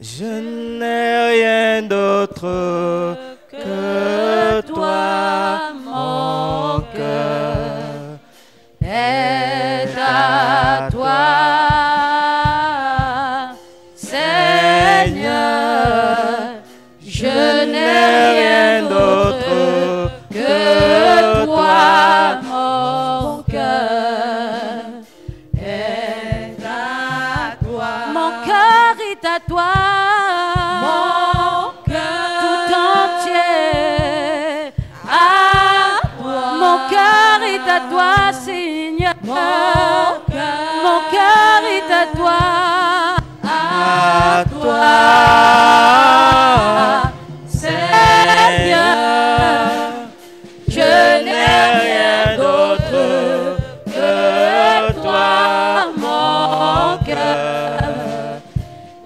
Je n'ai rien d'autre que toi, mon cœur est à toi, Seigneur. Je n'ai rien d'autre que toi, mon cœur est à toi. Mon cœur est à toi. Mon cœur tout entier à toi. Mon cœur est à toi, Seigneur. Mon cœur est à toi. à toi, Seigneur. Je n'ai rien d'autre que toi, mon cœur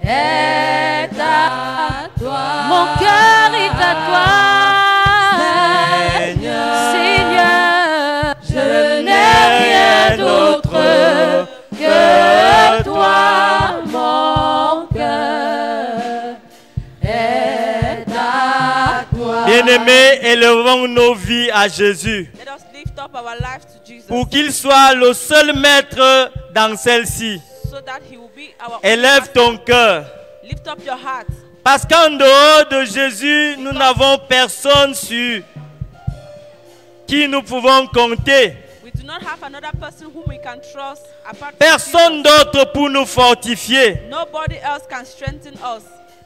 est à toi. Mon cœur est à toi, Seigneur. Seigneur. Je n'ai rien d'autre que toi, mon cœur est à toi. Bien-aimés, élevons nos vies à Jésus Let us lift up our life to Jesus pour qu'il soit le seul maître dans celle-ci. so that he will be our Élève ton cœur. Lift up your heart. Parce qu'en dehors de Jésus, nous n'avons personne sur qui nous pouvons compter. We do not have another person whom we can trust apart from Personne Jesus. d'autre pour nous fortifier. Nobody else can strengthen us.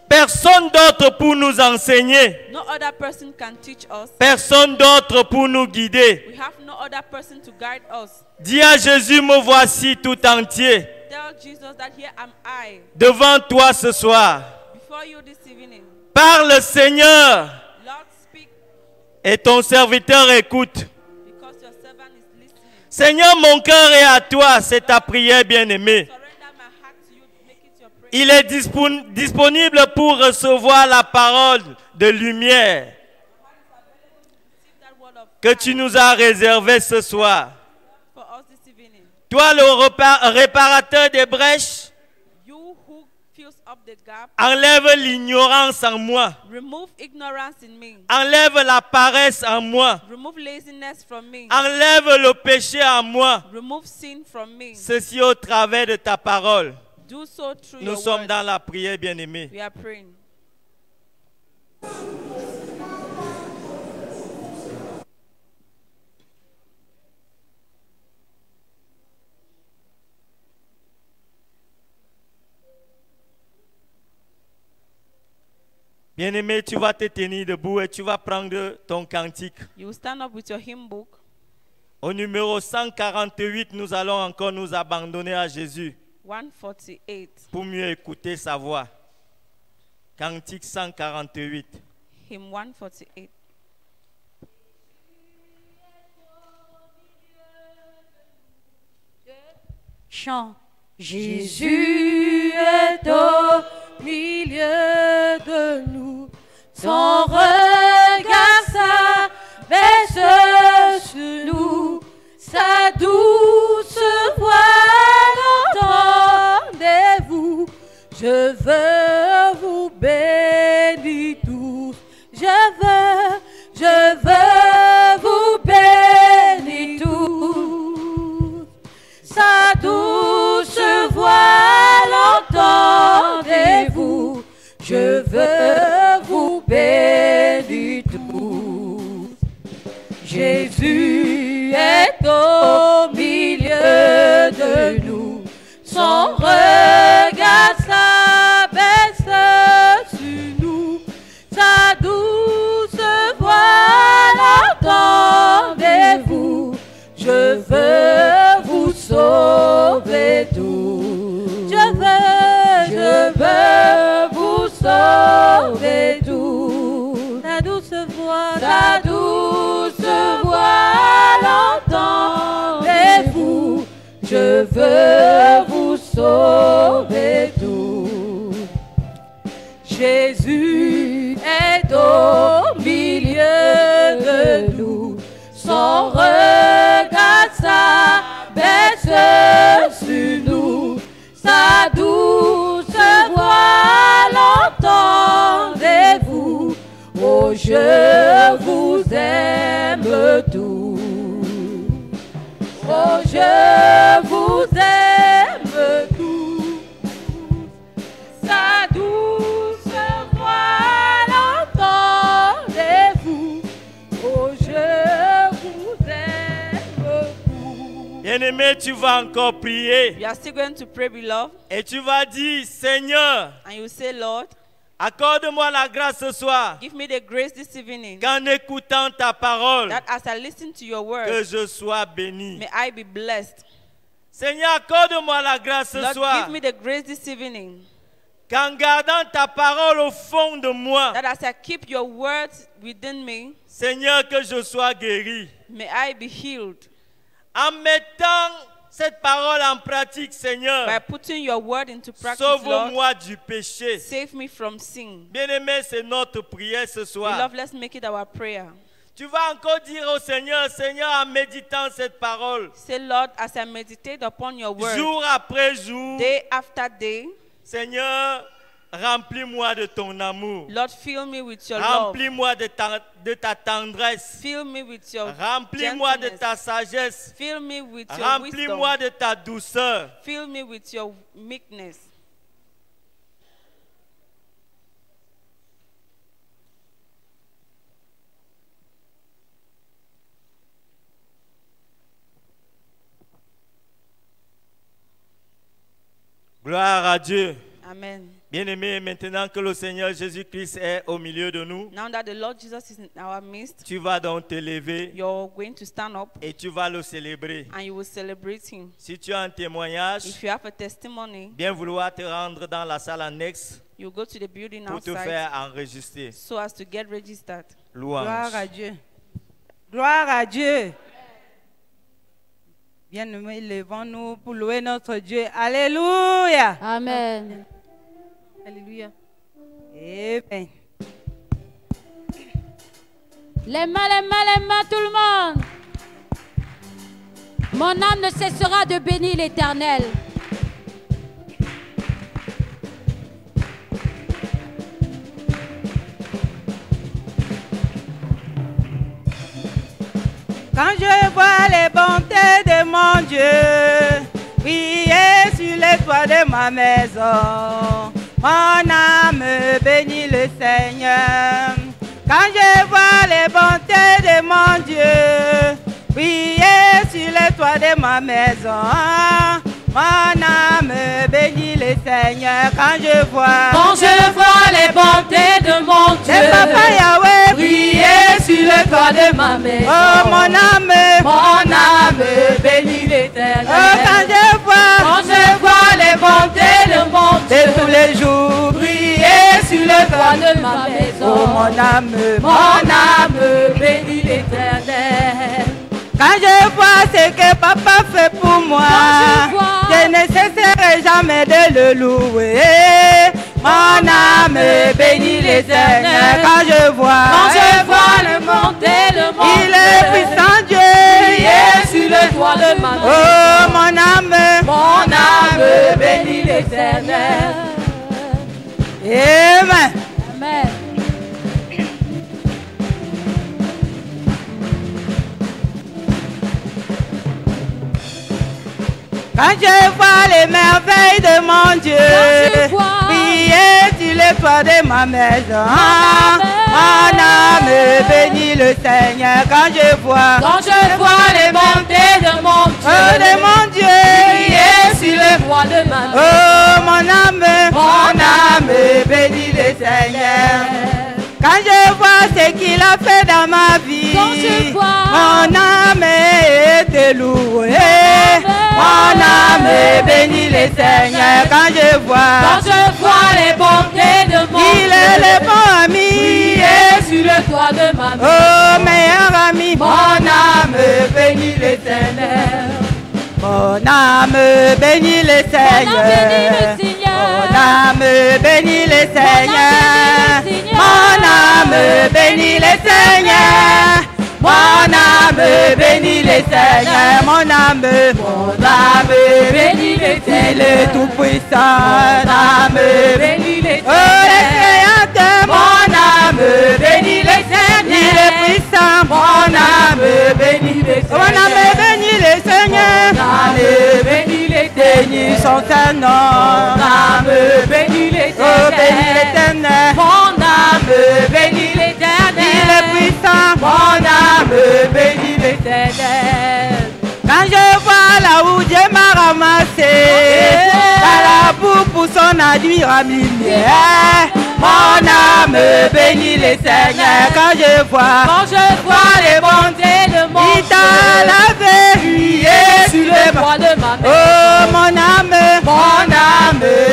Personne d'autre pour nous enseigner. No other person can teach us. Personne d'autre pour nous guider. We have no other person to guide us. Dis à Jésus, me voici tout entier Tell Jesus that here am I devant toi ce soir. before you this evening. Parle, Seigneur, Lord, speak et ton serviteur écoute. because your servant is listening. Seigneur, mon cœur est à toi, c'est ta prière bien-aimée. Surrender my heart to you. Make it your prayer. Il est disponible pour recevoir la parole de lumière Receive that word of que tu nous as réservée ce soir. for us this evening. Toi, le réparateur des brèches, You who fills up the gap, enlève l'ignorance en moi. remove ignorance in me. Enlève la paresse en moi. Remove laziness from me. Enlève le péché en moi. Remove sin from me. Ceci au travers de ta parole. Do so through Nous your sommes word. dans la prière, bien-aimés. We are praying. Bien-aimé, tu vas te tenir debout et tu vas prendre ton cantique. You will stand up with your hymn book. Au numéro 148, nous allons encore nous abandonner à Jésus 148. pour mieux écouter sa voix. Cantique 148. Hymn 148. Chant. Jésus est au milieu de nous. Son regard s'abaisse sur nous. Sa douce voix, entendez-vous. Je veux vous bénir tous. Je veux vous bénir tous. Sa douce voix, l'entendez-vous. Je veux vous bénir tous. Jésus est au milieu de nous. Son regard s'abaisse sur nous. Sa douce voix, l'entendez-vous. Je veux vous sauver tous. Je veux vous sauver tous. Ta douce voix, l'entendez-vous. Je veux vous sauver tous. Jésus est au milieu de nous. Son regard s'abaisse sur nous. Sa douce voix, Bien-aimé, tu vas encore prier. You are still going to pray, beloved. Et tu vas dire, Seigneur, And you say, Lord, accorde-moi la grâce ce soir, give me the grace this evening qu'en écoutant ta parole, that as I listen to your que word, je sois béni. may I be blessed. Seigneur, accorde-moi la grâce ce Lord, soir, give me the grace this evening qu'en gardant ta parole au fond de moi, that as I keep your words within me, Seigneur, que je sois guéri. may I be healed. En mettant cette parole en pratique, Seigneur, By putting your word into practice, Lord, sauve-moi du péché. save me from sin. Bien-aimé, c'est notre prière ce soir. Beloved, let's make it our prayer. Tu vas encore dire au Seigneur, Seigneur, en méditant cette parole, Say, Lord, as I meditate upon your word, jour après jour, day after day, Seigneur, remplis-moi de ton amour. Lord, fill me with your love. Remplis-moi de ta tendresse. Fill me with your Remplis-moi de gentleness. ta sagesse. Fill me with your Remplis-moi wisdom. de ta douceur. Fill me with your meekness. Gloire à Dieu. Amen. Bien-aimé, maintenant que le Seigneur Jésus-Christ est au milieu de nous, Now that the Lord Jesus is in our midst, tu vas donc te lever you're going to stand up et tu vas le célébrer. and you will celebrate Him. Si tu as un témoignage, If you have a testimony, bien vouloir te rendre dans la salle annexe you go to the building pour te outside faire enregistrer. so as to get registered. Louange. Gloire à Dieu. Gloire à Dieu. Bien-aimés, levons-nous pour louer notre Dieu. Alléluia. Amen. Alléluia. Amen. Les mains, tout le monde. Mon âme ne cessera de bénir l'Éternel. Quand je vois les bontés de mon Dieu, briller sur les toits de ma maison, mon âme bénit le Seigneur. Quand je vois les bontés de mon Dieu, briller sur les toits de ma maison, mon âme bénit le Seigneur. Quand je vois les bontés de mon le Papa Yahweh briller sur le toit de ma maison, oh mon âme bénit l'Éternel. oh quand je vois les bontés de mon de tous les jours briller sur le toit de ma maison, oh mon âme bénit l'Éternel. quand je vois ce que papa fait pour moi, Quand je vois, je ne cesserai jamais de le louer. Mon âme bénit les Seigneurs. Quand je vois le monter de mon il est puissant Dieu. briller sur le toit de ma maison, Oh mon âme bénit l'Éternel. Amen. Amen. Quand je vois les merveilles de mon Dieu, Quand je vois briller sur les toits de ma maison, mon âme bénit le Seigneur. Quand je vois les bontés de mon oh de mon Dieu, sur le toit de ma maison, oh mon âme bénit le Seigneur. Quand je vois ce qu'il a fait dans ma vie, Quand je vois mon âme est louée. Mon âme bénit le Seigneur. Quand je vois les bontés de mon il est le bon ami. sur le toit de ma maison, Oh meilleur ami, mon âme bénit l'Éternel. mon âme bénit le Seigneur. Mon âme bénit le Seigneur. Mon âme bénit le Seigneur. Mon âme bénit le Seigneur. Mon âme bénit l'Éternel. il est tout puissant. Mon âme bénit oh le Créateur. Mon âme bénit l'Éternel. Il est puissant. Mon âme bénit Mon âme bénit le Seigneur. bénit Bénis son Saint-Nom. âme bénit Oh bénis l'Éternel. Mon âme bénit l'Éternel. Il est puissant. Mon âme bénit l'Éternel. Quand je vois la ramassé dans la boue pour son admirable lumière. Mon âme bénit le Seigneur quand je vois les bontés de mon Dieu. Il t'a lavé, brillé sur le bois de ma main. Oh mon âme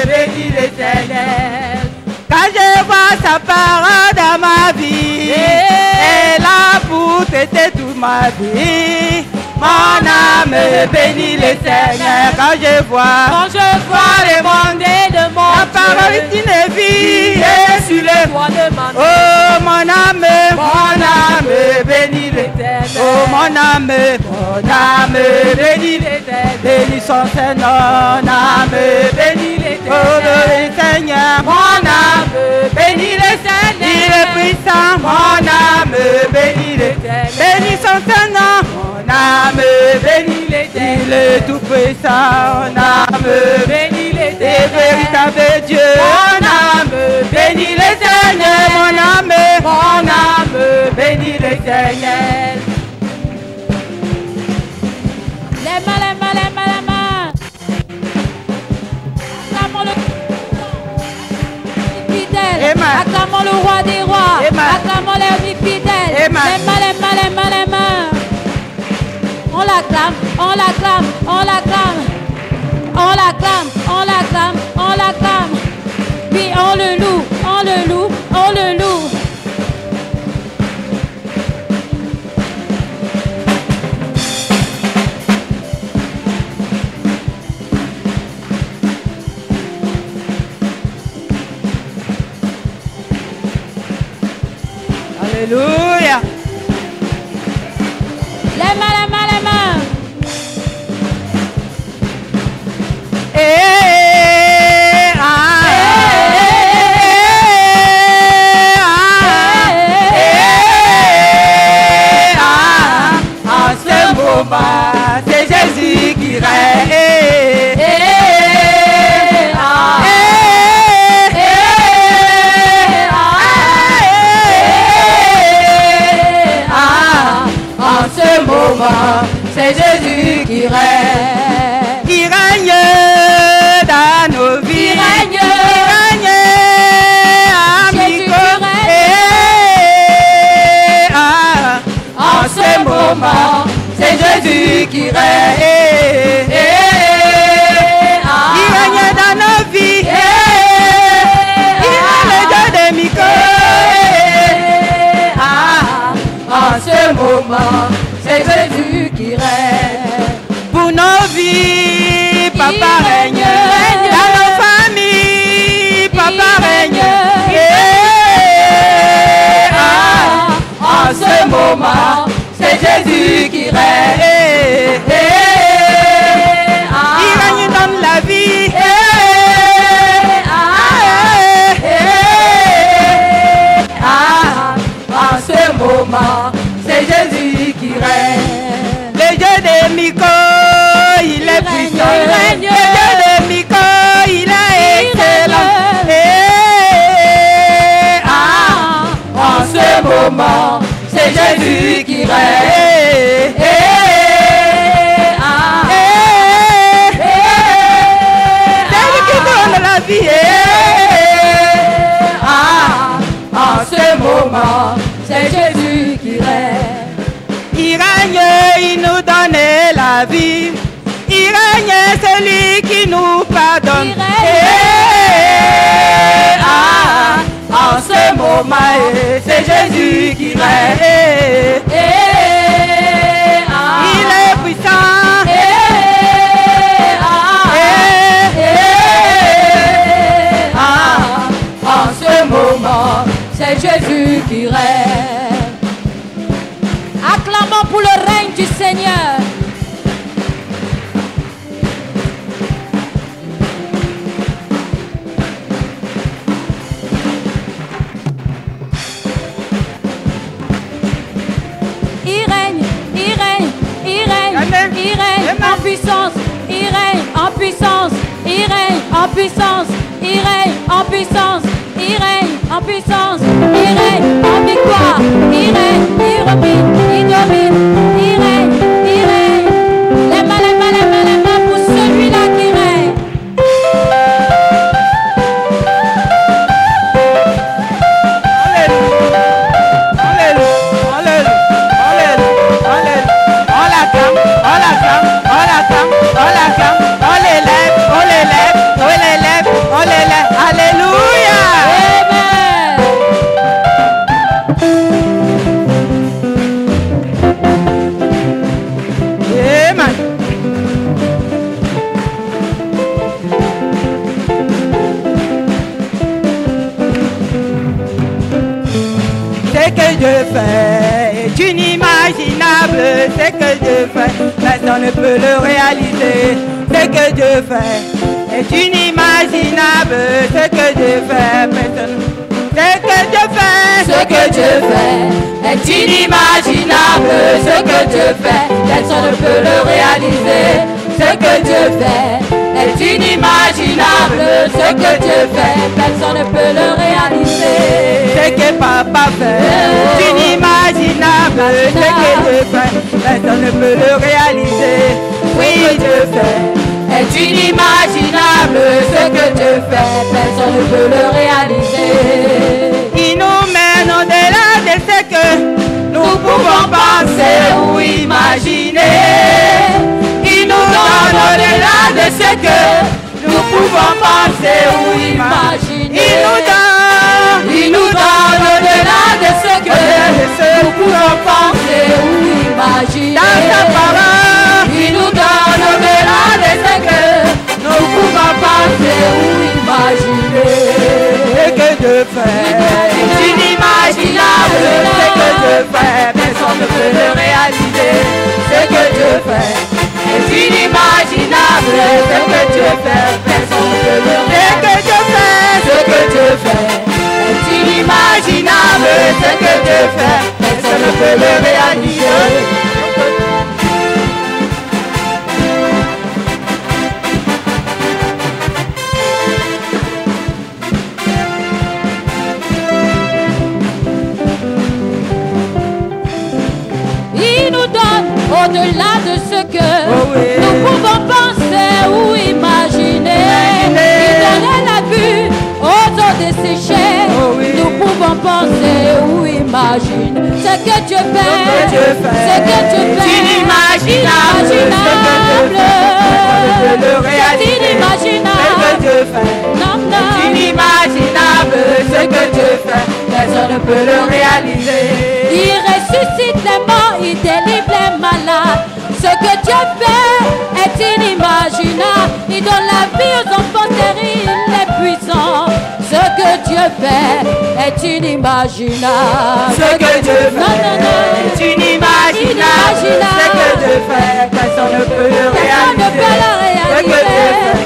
bénit le Seigneur. Quand je vois sa parole dans ma vie, elle a pour t'aider toute ma vie. Mon âme bénit le Seigneur quand je vois les bontés de mon Dieu. La parole qui ne vit sur le bois de ma main. Oh mon âme bénit l'Éternel. Oh mon âme bénit l'Éternel. Bénis son Seigneur, mon âme bénit l'Éternel. Oh le Seigneur, mon âme bénit le Seigneur. Il est puissant, mon âme bénit l'Éternel. Bénis son Seigneur, mon âme bénit l'Éternel. Il est tout puissant, mon âme bénit l'Éternel. Et véritable Dieu, mon âme bénit le Seigneur. Mon âme bénit le Seigneur. Les mains. Acclamons le roi des rois. Acclamons les fidèles. Les mains. On l'acclame. Puis on le loue. Alléluia. Les mains. En ce moment, c'est Jésus qui règne. En ce moment, c'est Jésus qui règne. Il règne dans nos vies. Il règne amico. En ce moment, c'est Jésus qui règne. Il règne dans nos vies. Il règne le Dieu de Mico. En ce moment, c'est Jésus qui règne. Pour nos vies, Papa règne. Dans nos familles, Papa règne. En ce moment, c'est Jésus qui règne. Il règne dans la vie. En ce moment, c'est Jésus qui règne. Le Dieu de Mico, il est puissant. Le Dieu de Mico, il est excellent. En ce moment, c'est Jésus qui règne. C'est lui qui donne la vie. En ce moment, c'est Jésus qui règne. Il règne, il nous donne la vie. Il règne, c'est lui qui nous pardonne. En ce moment, c'est Jésus qui règne. Il est puissant. En ce moment, c'est Jésus qui règne. Acclamons pour le règne du Seigneur. Il règne en puissance. Il règne en puissance. Il règne en puissance. Il règne en puissance. Il règne en puissance. Il règne en victoire. Il règne, il domine, il règne. Les mains pour celui Ce que Dieu fait est inimaginable. Ce que Dieu fait, personne ne peut le réaliser. Ce que Dieu fait est inimaginable. Ce que Dieu fait, personne. Ce que Dieu fait, Ce que Dieu fait est inimaginable. Ce que Dieu fait, personne ne peut le réaliser. Ce que Dieu fait est inimaginable. Ce que Dieu fait, personne ne peut le réaliser. Ce que Papa fait est inimaginable. Ce que Dieu fait, personne ne peut le réaliser. Oui, Dieu fait Est inimaginable. Ce que Dieu fait, personne ne peut le réaliser. il nous mène au-delà de ce que nous pouvons penser ou imaginer. Il nous donne au-delà de ce que nous pouvons penser ou imaginer. Il nous donne au-delà de ce que nous pouvons penser ou imaginer. Dans sa parole, il nous donne au-delà de ce que nous pouvons penser ou imaginer. Ce que Dieu fait est inimaginable. Ce que Dieu fait, personne ne peut le réaliser. Ce que Dieu fait est inimaginable. Ce que Dieu fait, personne ne peut le réaliser. Ce que Dieu fait est inimaginable. Ce que Dieu fait, personne ne peut le réaliser. Il nous donne au-delà de ce que nous pouvons penser ou imaginer. Il donne la vue aux eaux desséchées. Nous pouvons penser ou imaginer. Ce que Dieu fait, ce que Dieu fait, inimaginable. C'est inimaginable. Non, non. Inimaginable ce que Dieu fait, personne ne peut le réaliser. Il ressuscite les morts, il délivre les malades. Ce que Dieu fait est inimaginable. Il donne la vie aux enfants terribles, les puissants. Ce que Dieu fait est inimaginable. Ce que Dieu fait est inimaginable. Ce que Dieu fait, personne ne peut le réaliser. Ce que Dieu fait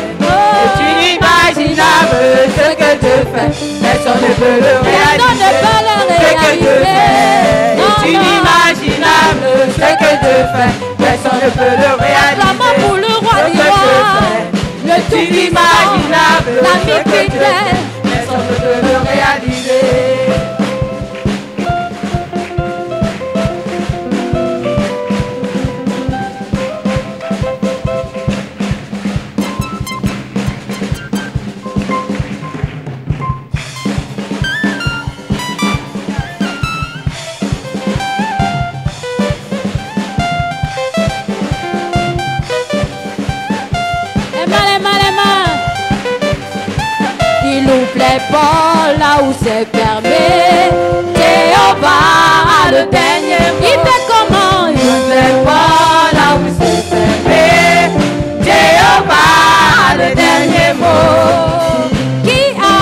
est inimaginable. Ce que Dieu fait, personne ne peut le réaliser. Ce que Dieu fait est inimaginable. Ce que Dieu fait, personne ne peut le réaliser. Pour le roi Ce du que Dieu roi, fait le tout est inimaginable. Ce que Dieu fait, personne ne peut le réaliser. Il ouvre les portes là où c'est fermé. Jéhovah a le dernier mot. Il fait comment? Il ouvre les portes là où c'est fermé. Jéhovah a le dernier mot. Qui a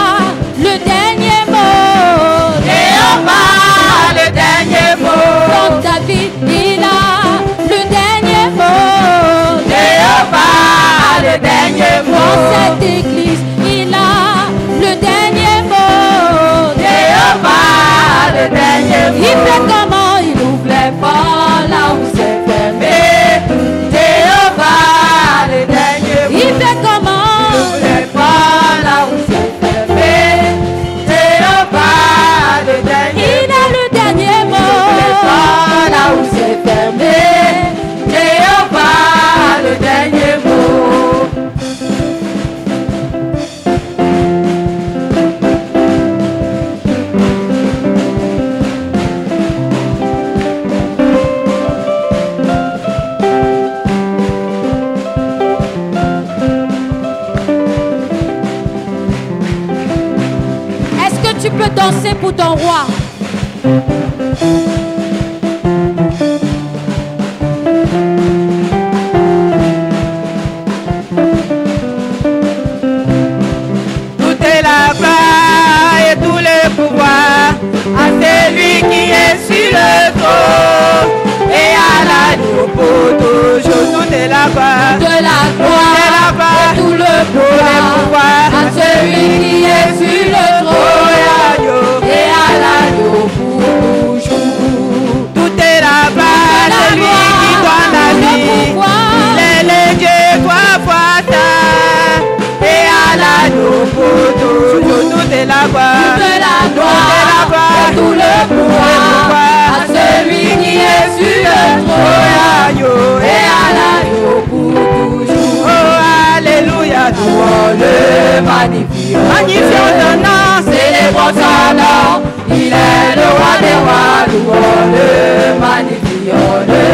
le dernier mot? Jéhovah a le dernier mot. Comme David, il a le dernier mot. Jéhovah a le dernier mot. Dans cette église, il a le dernier mot. Jéhovah a le dernier mot. Il fait comment? Il ouvre les portes là où c'est fermé. Jéhovah a le dernier mot. Il fait comment? Il ouvre les portes là où c'est fermé. Jéhovah a le dernier mot. Il a le dernier mot. Il ouvre les portes là où c'est fermé. Jéhovah a le dernier mot. Tu peux danser pour ton roi. Tout est là-bas et tout le pouvoir à celui qui est de la gloire, de la gloire, et tout le pouvoir à celui qui est sur le trône et à l'agneau pour toujours. Tout est là-bas, c'est lui qui donne la vie. Il est le Dieu trois fois saint et à l'agneau pour toujours. Tout est là-bas, de la gloire, et tout le pouvoir à celui qui est sur le trône et à l'agneau pour toujours. Oh, alléluia, Le magnifique, magnifions ton nom, célébrons son nom, il est le roi des rois, louons-le, magnifions-le,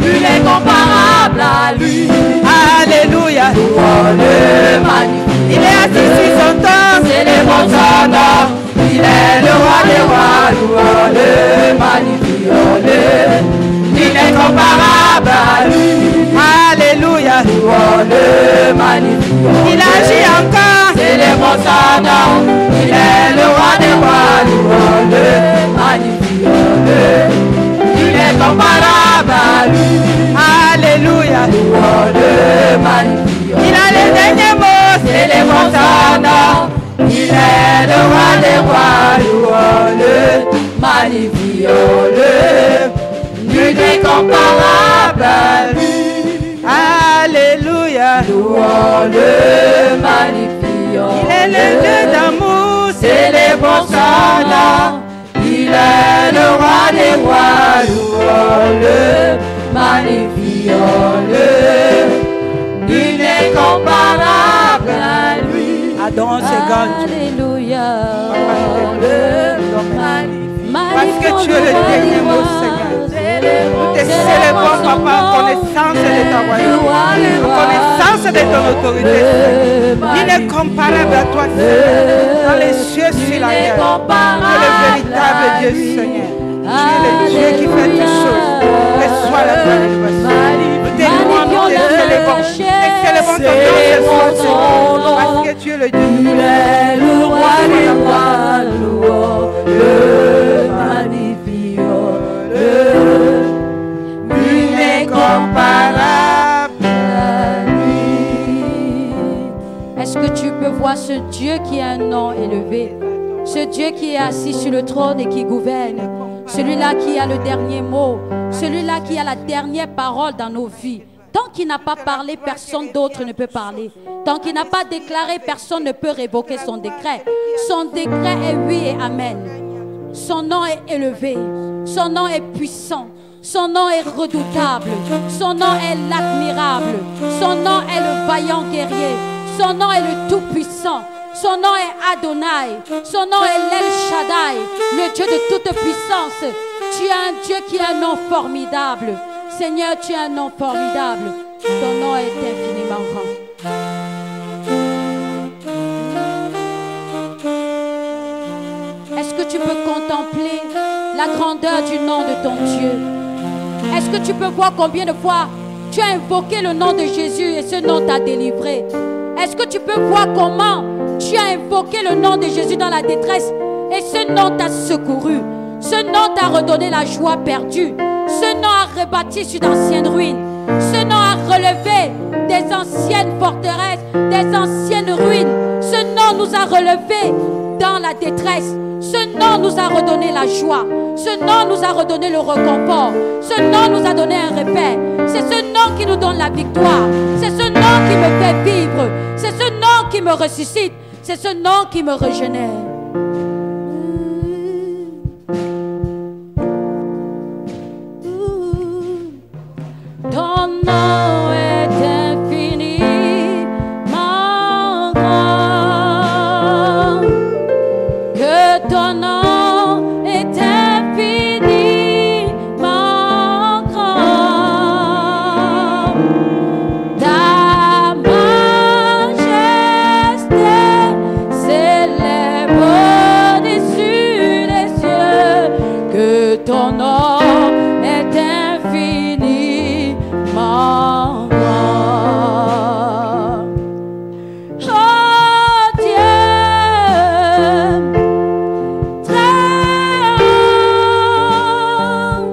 nul n'est comparable à lui, alléluia, louons-le, magnifions-le, il est assis sur son trône, célébrons son nom, il est le roi des rois, louons-le, magnifions-le, nul n'est comparable à lui, alléluia, louons-le, magnifions-le, il agit encore, célébrons son nom, il est le roi des rois, louons-le, magnifions-le, il est comparable à lui, alléluia, louons-le, magnifions-le, il a les derniers mots, célébrons son nom, il est le roi des rois, louons-le, magnifions-le, nul n'est comparable à lui, alléluia, louons-le, magnifions-le. il est le Dieu d'amour, Célébrons son nom, il est le roi des rois, louons-le, magnifions-le, il n'est comparable à lui. adorons ce grand Dieu. Alléluia, Parce que tu es le dernier mot, Seigneur. Nous te célébrons, Papa, en connaissance de ta royauté, en connaissance de ton autorité, Seigneur. Il est comparable à toi, Seigneur, dans les cieux, sur la terre. Tu es le véritable Dieu, Seigneur. Tu es le Dieu qui fait toutes choses. Reçois la gloire et le Nous te louons, nous te célébrons. Nous célébrons ton nom ce soir, Seigneur, parce que tu es le Dieu. Il est le roi des rois, louons-le, magnifions-le, il est comparable à lui. Est-ce que tu peux voir ce Dieu qui a un nom élevé, ce Dieu qui est assis sur le trône et qui gouverne, celui-là qui a le dernier mot, celui-là qui a la dernière parole dans nos vies? Tant qu'il n'a pas parlé, personne d'autre ne peut parler. Tant qu'il n'a pas déclaré, personne ne peut révoquer son décret. Son décret est oui et amen. Son nom est élevé. Son nom est puissant. Son nom est redoutable. Son nom est l'admirable. Son nom est le vaillant guerrier. Son nom est le tout-puissant. Son nom est Adonai. Son nom est l'El Shaddai, le Dieu de toute puissance. Tu as un Dieu qui a un nom formidable. Seigneur, tu as un nom formidable. Ton nom est infiniment grand. Est-ce que tu peux contempler la grandeur du nom de ton Dieu? Est-ce que tu peux voir combien de fois tu as invoqué le nom de Jésus et ce nom t'a délivré? Est-ce que tu peux voir comment tu as invoqué le nom de Jésus dans la détresse et ce nom t'a secouru? Ce nom t'a redonné la joie perdue. Ce nom a rebâti sur d'anciennes ruines. Ce nom a relevé des anciennes forteresses, des anciennes ruines. Ce nom nous a relevés dans la détresse. Ce nom nous a redonné la joie. Ce nom nous a redonné le réconfort. Ce nom nous a donné un repère. C'est ce nom qui nous donne la victoire. C'est ce nom qui me fait vivre. C'est ce nom qui me ressuscite. C'est ce nom qui me régénère. Ton nom est infiniment grand. Que ton nom est infiniment grand. Ta majesté s'élève au-dessus des cieux. Que ton nom est infiniment grand. Oh Dieu, très haut,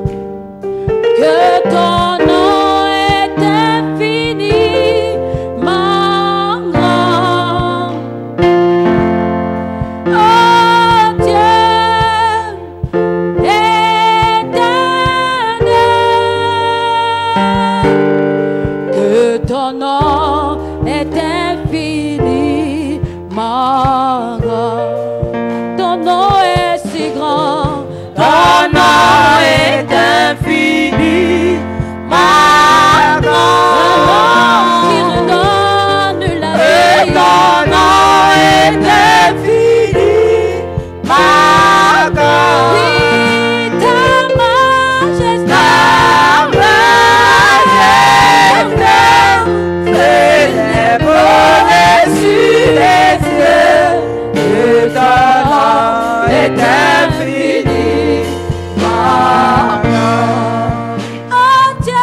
que ton nom est infiniment est infini. Oh Dieu,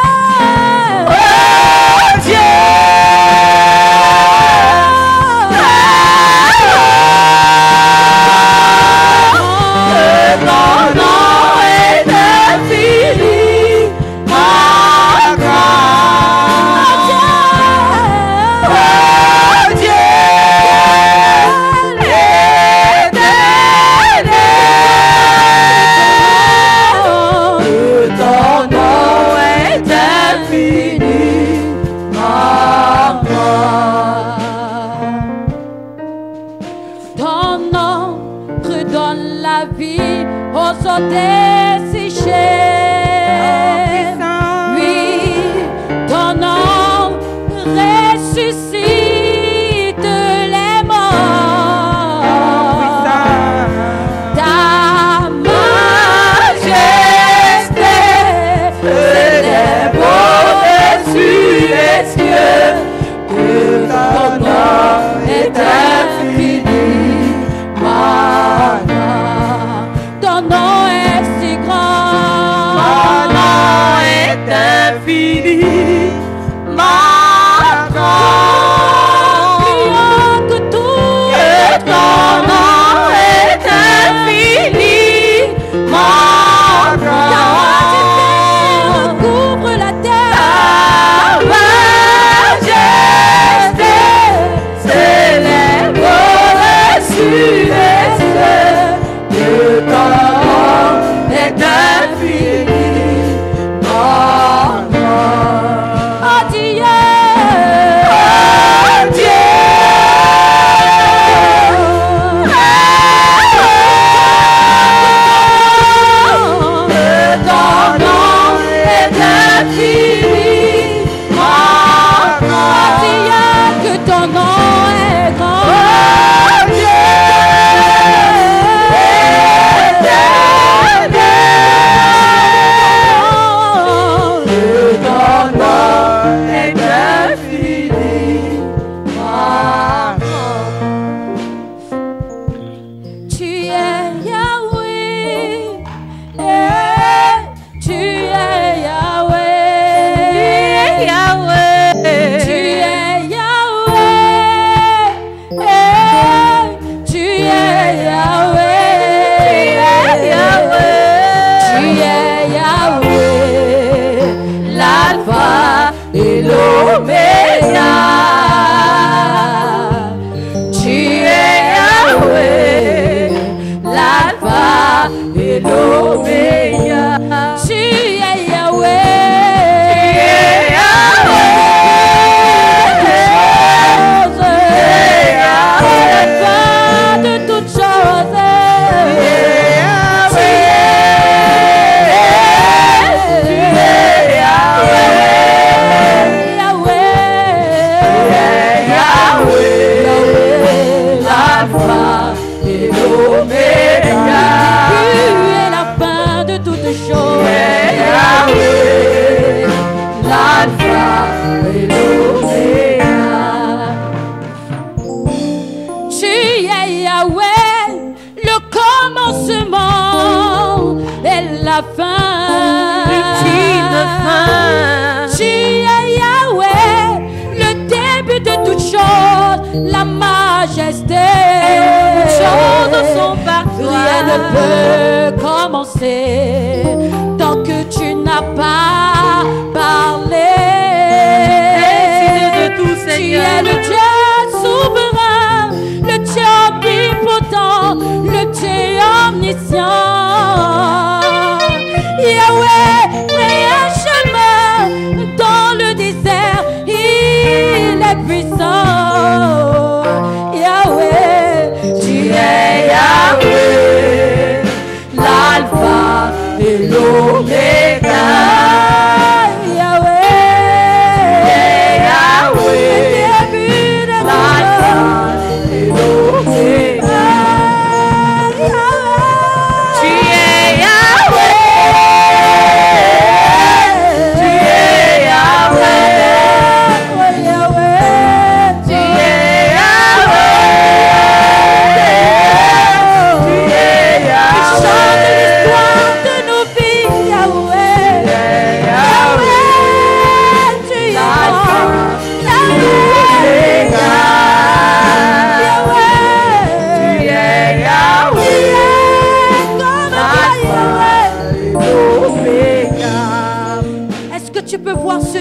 Tu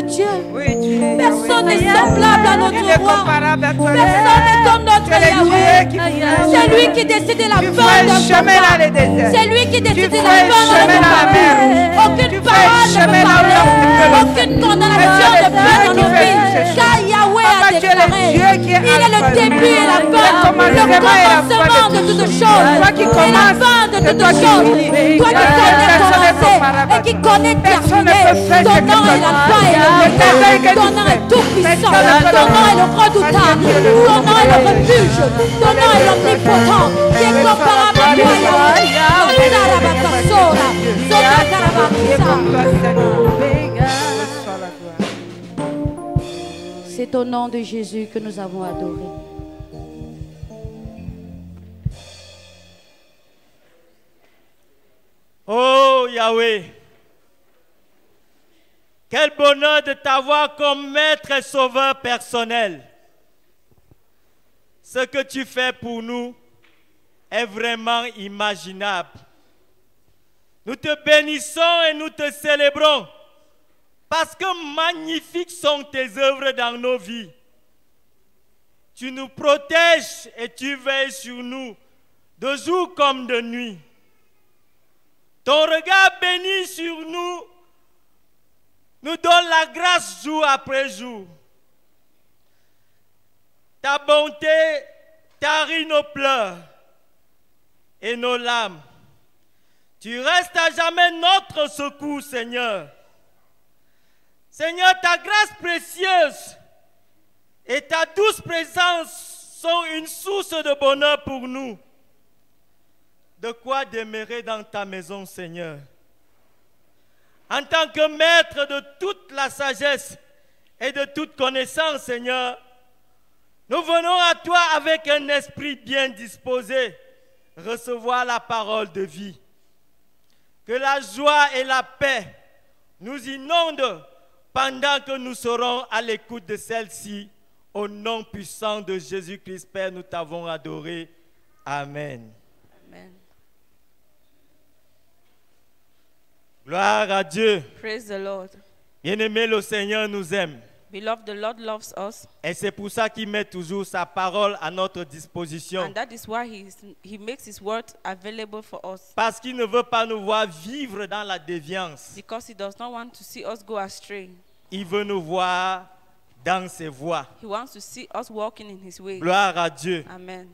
Dieu. Oui, tu es Personne n'est Yahweh. semblable à Il est notre roi. comparable à toi. Personne n'est comme notre Tu es le Dieu Yahweh. qui C'est lui qui décide de la Tu fin fais d'un le chemin dans le désert. combat. C'est lui qui décide Tu de la fais le fin de chemin notre dans la mer combat. Rouge. Tu Aucune fais parole le ne chemin peut dans parler. là où tu peux le Aucune faire. condamnation Mais ne tu es peut le dans Dieu nos qui fait vies. toutes ces Car choses. Yahweh Papa, a tu es le déclaré. Dieu qui est Il est le alpha. début et la Le fin. Le commencement et la fin commencement de de toutes tout. choses. Toi qui Et la commences, fin de c'est toutes toi qui choses. finis. Toi qui connais Personne n'est commencer comparable à et qui toi. connais Personne ne terminer. peut faire Ton ce que nom toi est la fais. fin et le Le travail que temps. Ton tu nom fais. est tout puissant. Personne ne peut Ton le nom est le faire. redoutable. Parce que tu es le Ton nom est le Dieu. refuge. Ton nom est l'omnipotent. Qui est comparable à toi, Yahweh. Sarabakasora. C'est au nom de Jésus que nous avons adoré. Oh Yahweh, quel bonheur de t'avoir comme maître et sauveur personnel. Ce que tu fais pour nous est vraiment imaginable. Nous te bénissons et nous te célébrons parce que magnifiques sont tes œuvres dans nos vies. Tu nous protèges et tu veilles sur nous de jour comme de nuit. Ton regard béni sur nous nous donne la grâce jour après jour. Ta bonté tarit nos pleurs et nos larmes. Tu restes à jamais notre secours, Seigneur. Seigneur, ta grâce précieuse et ta douce présence sont une source de bonheur pour nous. De quoi demeurer dans ta maison, Seigneur. En tant que maître de toute la sagesse et de toute connaissance, Seigneur, nous venons à toi avec un esprit bien disposé, recevoir la parole de vie. Que la joie et la paix nous inondent pendant que nous serons à l'écoute de celle-ci. Au nom puissant de Jésus-Christ, Père, nous t'avons adoré. Amen. Amen. Gloire à Dieu. Praise the Lord. Bien-aimé, le Seigneur nous aime. Beloved, the Lord loves us, Et c'est pour ça qu'il met toujours sa parole à notre disposition. and that is why he makes his word available for us. Parce qu'il ne veut pas nous voir vivre dans la déviance. Because he does not want to see us go astray. Il veut nous voir dans ses voies. He wants to see us walking in his way. Gloire à Dieu. Amen.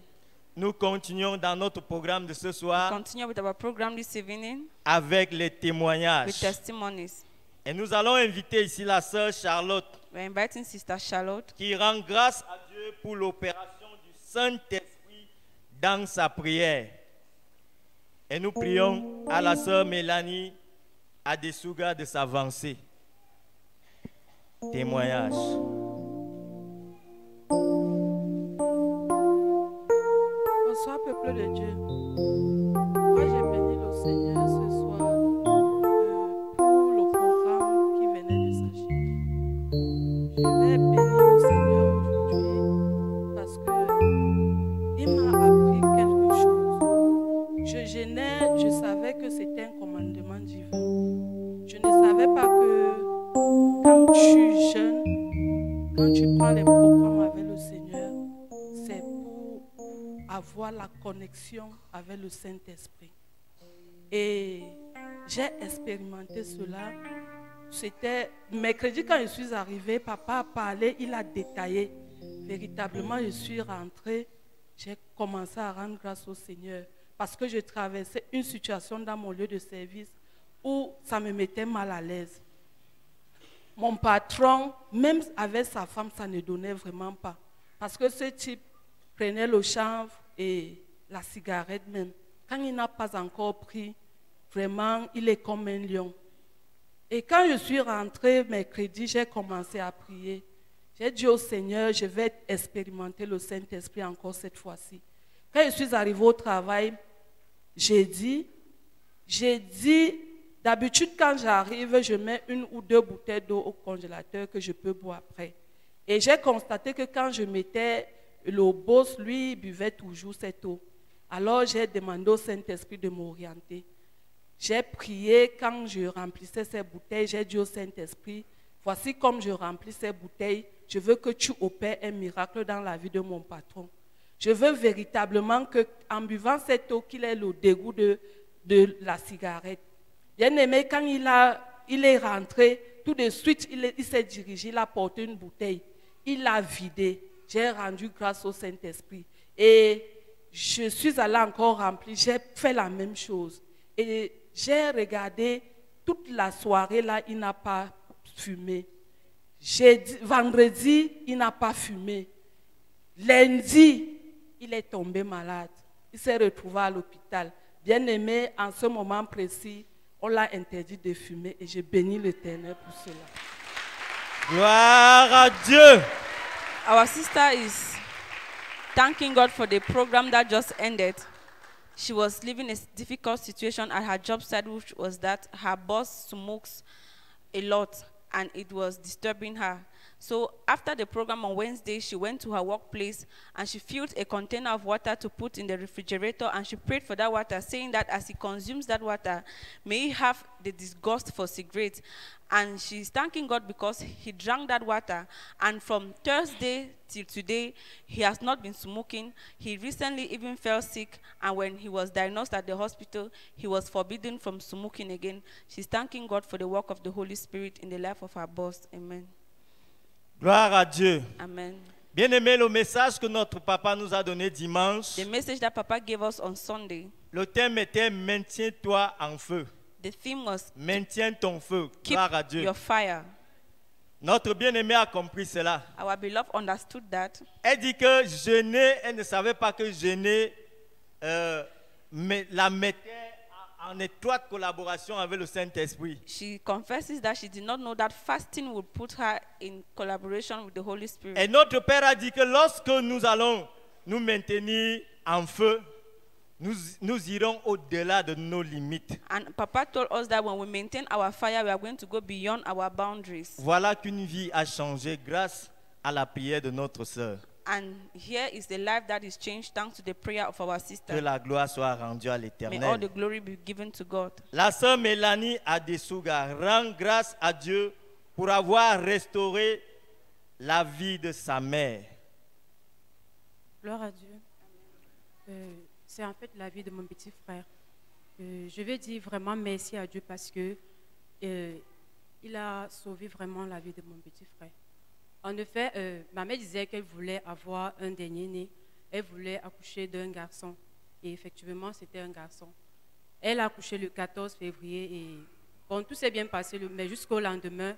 Nous continuons dans notre programme de ce soir Continue with our program this evening avec les with témoignages. testimonies. Et nous allons inviter ici la sœur Charlotte We're inviting Sister Charlotte qui rend grâce à Dieu pour l'opération du Saint-Esprit dans sa prière. Et nous prions à la sœur Mélanie Adesuga de s'avancer. Témoignage. Bonsoir, peuple de Dieu. Moi, j'ai béni le Seigneur ce soir pour le programme qui venait de s'achever. Je vais bénir le Seigneur aujourd'hui parce qu'il m'a appris quelque chose. Je savais que c'était un commandement divin. Je ne savais pas que quand tu es jeune, quand tu prends les programmes avec le Seigneur, c'est pour avoir la connexion avec le Saint-Esprit. Et j'ai expérimenté cela. C'était mercredi quand je suis arrivée, papa a parlé, il a détaillé. Véritablement, je suis rentrée, j'ai commencé à rendre grâce au Seigneur parce que je traversais une situation dans mon lieu de service où ça me mettait mal à l'aise. Mon patron, même avec sa femme, ça ne donnait vraiment pas. Parce que ce type prenait le chanvre et la cigarette même. Quand il n'a pas encore pris, vraiment, il est comme un lion. Et quand je suis rentrée mercredi, j'ai commencé à prier. J'ai dit au Seigneur, je vais expérimenter le Saint-Esprit encore cette fois-ci. Quand je suis arrivée au travail, j'ai dit, d'habitude quand j'arrive, je mets 1 ou 2 bouteilles d'eau au congélateur que je peux boire après. Et j'ai constaté que quand je mettais le boss, lui, il buvait toujours cette eau. Alors j'ai demandé au Saint-Esprit de m'orienter. J'ai prié quand je remplissais ces bouteilles, j'ai dit au Saint-Esprit, voici comme je remplis ces bouteilles, je veux que tu opères un miracle dans la vie de mon patron. Je veux véritablement qu'en buvant cette eau, qu'il ait le dégoût de la cigarette. Bien aimé, quand il est rentré, tout de suite, il s'est dirigé, il a porté une bouteille, il l'a vidée. J'ai rendu grâce au Saint-Esprit. Et je suis allée encore remplir, j'ai fait la même chose. Et j'ai regardé toute la soirée là, il n'a pas fumé. Vendredi, il n'a pas fumé. Lundi, il est tombé malade. Il s'est retrouvé à l'hôpital. Bien aimé, en ce moment précis, on l'a interdit de fumer et je bénis l'Éternel pour cela. Gloire à Dieu. Our sister is thanking God for the program that just ended. She was living a difficult situation at her job site, which was that her boss smokes a lot and it was disturbing her. So after the program on Wednesday, she went to her workplace and she filled a container of water to put in the refrigerator, and she prayed for that water, saying that as he consumes that water, may he have the disgust for cigarettes. And she's thanking God because he drank that water, and from Thursday till today, he has not been smoking. He recently even fell sick, and when he was diagnosed at the hospital, he was forbidden from smoking again. She's thanking God for the work of the Holy Spirit in the life of her boss. Amen. Gloire à Dieu. Amen. Bien-aimé, le message que notre papa nous a donné dimanche, The message that Papa gave us on Sunday, le thème était « Maintiens-toi en feu the theme was ». Maintiens ton feu. keep Gloire à Dieu. your fire. Notre bien-aimé a compris cela. Our beloved understood that. Elle dit que jeûner, elle ne savait pas que jeûner la mettait en étroite collaboration avec le Saint-Esprit. She confesses that she did not know that fasting would put her in collaboration with the Holy Spirit. Et notre Père a dit que lorsque nous allons nous maintenir en feu, nous irons au-delà de nos limites. And Papa told us that when we maintain our fire, we are going to go beyond our boundaries. Voilà qu'une vie a changé grâce à la prière de notre sœur. And here is the life that is changed thanks to the prayer of our Que sister. la gloire soit rendue à May all the l'Éternel. glory be given to God. La sœur Mélanie Adesouga rend grâce à Dieu pour avoir restauré la vie de sa mère. Gloire à Dieu. C'est en fait la vie de mon petit frère. Je vais dire vraiment merci à Dieu parce que il a sauvé vraiment la vie de mon petit frère. En effet, ma mère disait qu'elle voulait avoir un dernier né. Elle voulait accoucher d'un garçon. Et effectivement, c'était un garçon. Elle a accouché le 14 février et bon, tout s'est bien passé, mais jusqu'au lendemain,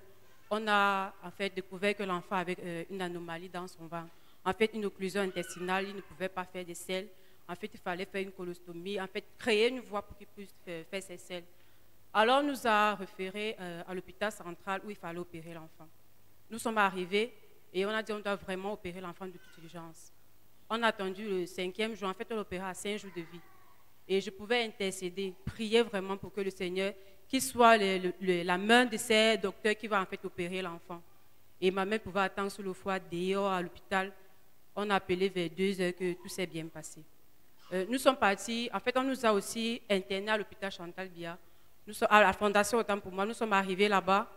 on a en fait découvert que l'enfant avait une anomalie dans son ventre. En fait, une occlusion intestinale, il ne pouvait pas faire des selles. En fait, il fallait faire une colostomie, en fait, créer une voie pour qu'il puisse faire ses selles. Alors, on nous a référés à l'hôpital central où il fallait opérer l'enfant. Nous sommes arrivés et on a dit qu'on doit vraiment opérer l'enfant de toute urgence. On a attendu le 5e jour, en fait, on l'opérait à 5 jours de vie. Et je pouvais intercéder, prier vraiment pour que le Seigneur, qu'il soit la main de ces docteurs qui va en fait opérer l'enfant. Et ma mère pouvait attendre sur le foie dehors à l'hôpital. On a appelé vers 2 heures que tout s'est bien passé. Nous sommes partis, en fait, on nous a aussi internés à l'hôpital Chantal Biya. Nous sommes à la Fondation Autant pour moi, nous sommes arrivés là-bas.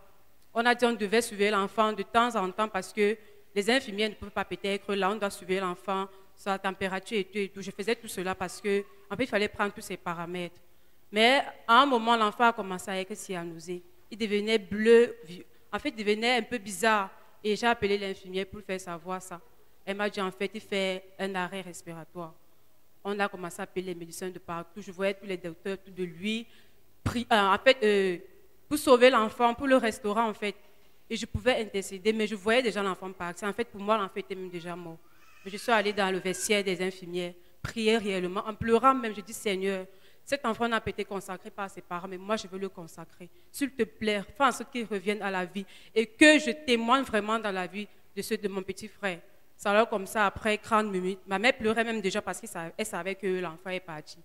On a dit qu'on devait suivre l'enfant de temps en temps parce que les infirmières ne peuvent pas peut-être là, on doit suivre l'enfant, sa température et tout. Je faisais tout cela parce que, en fait, il fallait prendre tous ces paramètres. Mais à un moment, l'enfant a commencé avec cyanose. Il devenait bleu, en fait, il devenait un peu bizarre. Et j'ai appelé l'infirmière pour lui faire savoir ça. Elle m'a dit, en fait, il fait un arrêt respiratoire. On a commencé à appeler les médecins de partout. Je voyais tous les docteurs, tout de lui. En fait, pour sauver l'enfant, pour le restaurer, en fait. Et je pouvais intercéder, mais je voyais déjà l'enfant partir. En fait, pour moi, l'enfant était même déjà mort. Mais je suis allée dans le vestiaire des infirmières, prier réellement, en pleurant même. Je dis, Seigneur, cet enfant n'a pas été consacré par ses parents, mais moi, je veux le consacrer. S'il te plaît, fais en sorte qu'il revienne à la vie et que je témoigne vraiment dans la vie de mon petit frère. Ça alors comme ça, après 30 minutes, ma mère pleurait même déjà parce qu'elle savait que l'enfant est parti.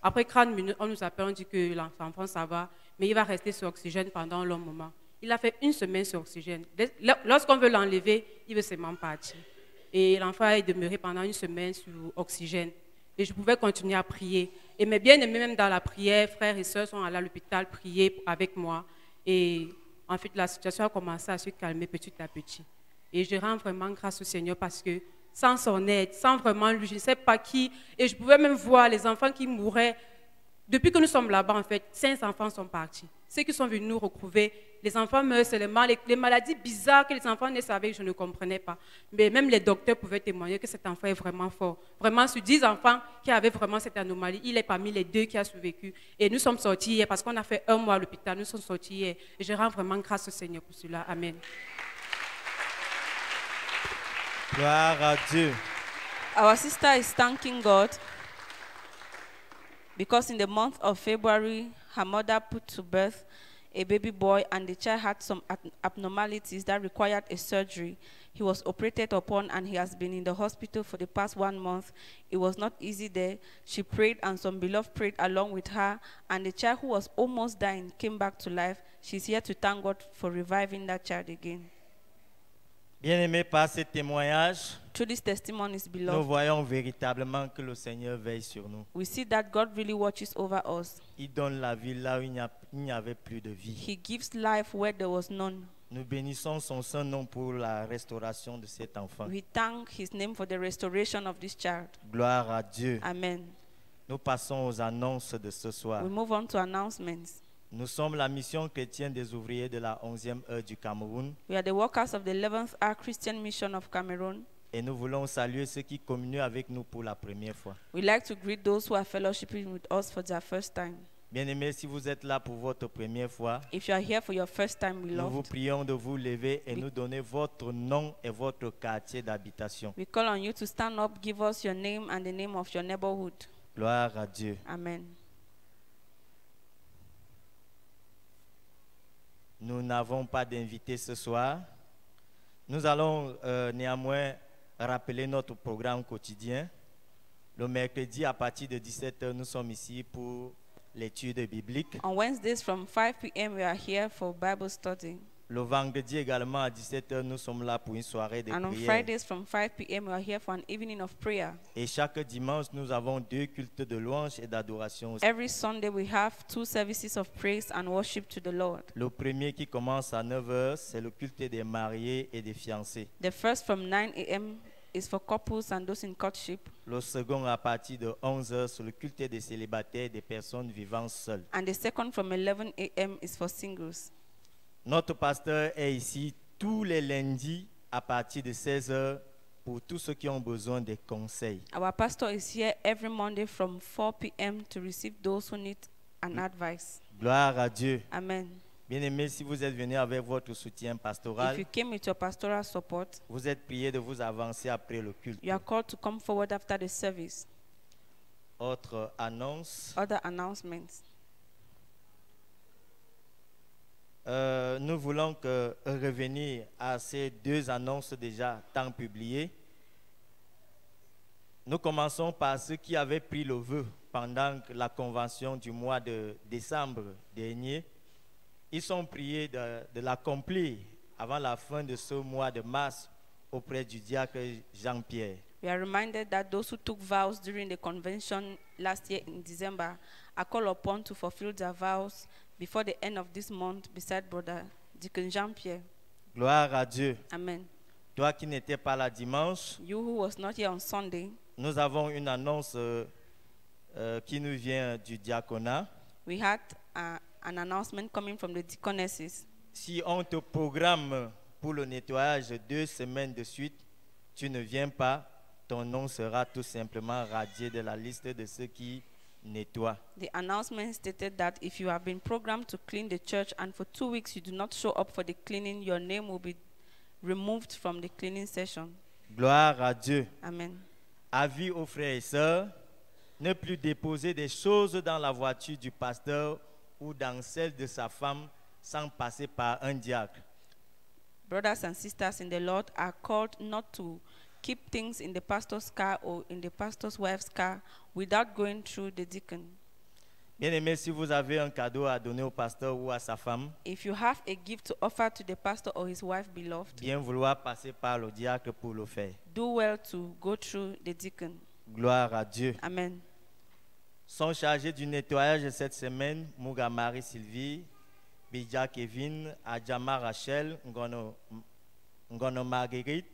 Après 30 minutes, on nous appelle, on dit que l'enfant, ça va, mais il va rester sur oxygène pendant un long moment. Il a fait 1 semaine sur oxygène. Lorsqu'on veut l'enlever, il veut seulement partir. Et l'enfant est demeuré pendant 1 semaine sur oxygène. Et je pouvais continuer à prier. Et mes bien-aimés, même dans la prière, frères et sœurs sont allés à l'hôpital prier avec moi. Et en fait, la situation a commencé à se calmer petit à petit. Et je rends vraiment grâce au Seigneur parce que sans son aide, sans vraiment lui, je ne sais pas qui, et je pouvais même voir les enfants qui mouraient. Depuis que nous sommes là-bas, en fait, 5 enfants sont partis. Ceux qui sont venus nous retrouver, les enfants meurent seulement, les maladies bizarres que les enfants ne savaient, je ne comprenais pas. Mais même les docteurs pouvaient témoigner que cet enfant est vraiment fort. Vraiment, sur 10 enfants qui avaient vraiment cette anomalie, il est parmi les 2 qui a survécu. Et nous sommes sortis hier, parce qu'on a fait 1 mois à l'hôpital, nous sommes sortis hier. Et je rends vraiment grâce au Seigneur pour cela. Amen. Gloire à Dieu. Our sister is thanking God because in the month of February, her mother put to birth a baby boy and the child had some abnormalities that required a surgery. He was operated upon and he has been in the hospital for the past 1 month. It was not easy there. She prayed and some beloved prayed along with her, and the child who was almost dying came back to life. She's here to thank God for reviving that child again. Bien-aimés, par ce témoignage, Through these testimonies, nous beloved, voyons véritablement que le Seigneur veille sur nous. we see that God really watches over us. Il donne la vie là où il n'y avait plus de vie. He gives life where there was none. Nous bénissons son saint nom pour la restauration de cet enfant. We thank his name for the restoration of this child. Gloire à Dieu. Amen. Nous passons aux annonces de ce soir. We move on to announcements. Nous sommes la mission chrétienne des ouvriers de la 11e heure du Cameroun We are the workers of the 11th Hour Christian Mission of Cameroon. et nous voulons saluer ceux qui communient avec nous pour la première fois. We like to greet those who are fellowshipping with us for their first time. Bien-aimés, si vous êtes là pour votre première fois, If you are here for your first time, nous vous beloved, prions de vous lever et nous donner votre nom et votre quartier d'habitation. we call on you to stand up, give us your name and the name of your neighborhood. Gloire à Dieu. Amen. Nous n'avons pas d'invité ce soir. Nous allons néanmoins rappeler notre programme quotidien. Le mercredi, à partir de 17h, nous sommes ici pour l'étude biblique. On Wednesdays from 5 p.m. we are here for Bible study. Le vendredi également, à 17h, nous sommes là pour une soirée de And on prière. Fridays from 5 p.m. we are here for an evening of prayer. Et chaque dimanche, nous avons 2 cultes de louange et d'adoration. Every Sunday we have 2 services of praise and worship to the Lord. Le premier qui commence à 9h, c'est le culte des mariés et des fiancés. The first from 9 a.m. is for couples and those in courtship. Le second, à partir de 11h, c'est le culte des célibataires et des personnes vivant seules. And the second from 11 a.m. is for singles. Notre pasteur est ici tous les lundis à partir de 16h pour tous ceux qui ont besoin de conseils. Our pastor is here every Monday from 4 p.m. to receive those who need an advice. Gloire à Dieu. Amen. Bien-aimés, si vous êtes venus avec votre soutien If pastoral, you came with your pastoral support, vous êtes priés de vous avancer après le culte. you are called to come forward after the service. Autre annonce, Other announcements. nous voulons revenir à ces 2 annonces déjà tant publiées. Nous commençons par ceux qui avaient pris le vœu pendant la convention du mois de décembre dernier. Ils sont priés de l'accomplir avant la fin de ce mois de mars auprès du diacre Jean-Pierre. We are reminded that those who took vows during the convention last year in December are called upon to fulfill their vows before the end of this month beside Brother Deacon Jean-Pierre. Gloire à Dieu. Amen. Toi qui n'étais pas là dimanche, You who was not here on Sunday, nous avons une annonce qui nous vient du diaconat. we had an announcement coming from the deaconesses. Si on te programme pour le nettoyage 2 semaines de suite, tu ne viens pas, ton nom sera tout simplement radié de la liste de ceux qui nettoient. The announcement stated that if you have been programmed to clean the church and for 2 weeks you do not show up for the cleaning, your name will be removed from the cleaning session. Gloire à Dieu. Amen. Avis aux frères et sœurs, ne plus déposer des choses dans la voiture du pasteur ou dans celle de sa femme sans passer par un diacre. Brothers and sisters in the Lord are called not to keep things in the pastor's car or in the pastor's wife's car without going through the deacon. Bien-aimés, si vous avez un cadeau à donner au pasteur ou à sa femme, If you have a gift to offer to the pastor or his wife, beloved, bien vouloir passer par le diacre pour le faire. do well to go through the deacon. Gloire à Dieu. Amen. Sont chargés du nettoyage cette semaine Mouga Marie-Sylvie Bidja Kevin, Adjama Rachel, Ngono Marguerite,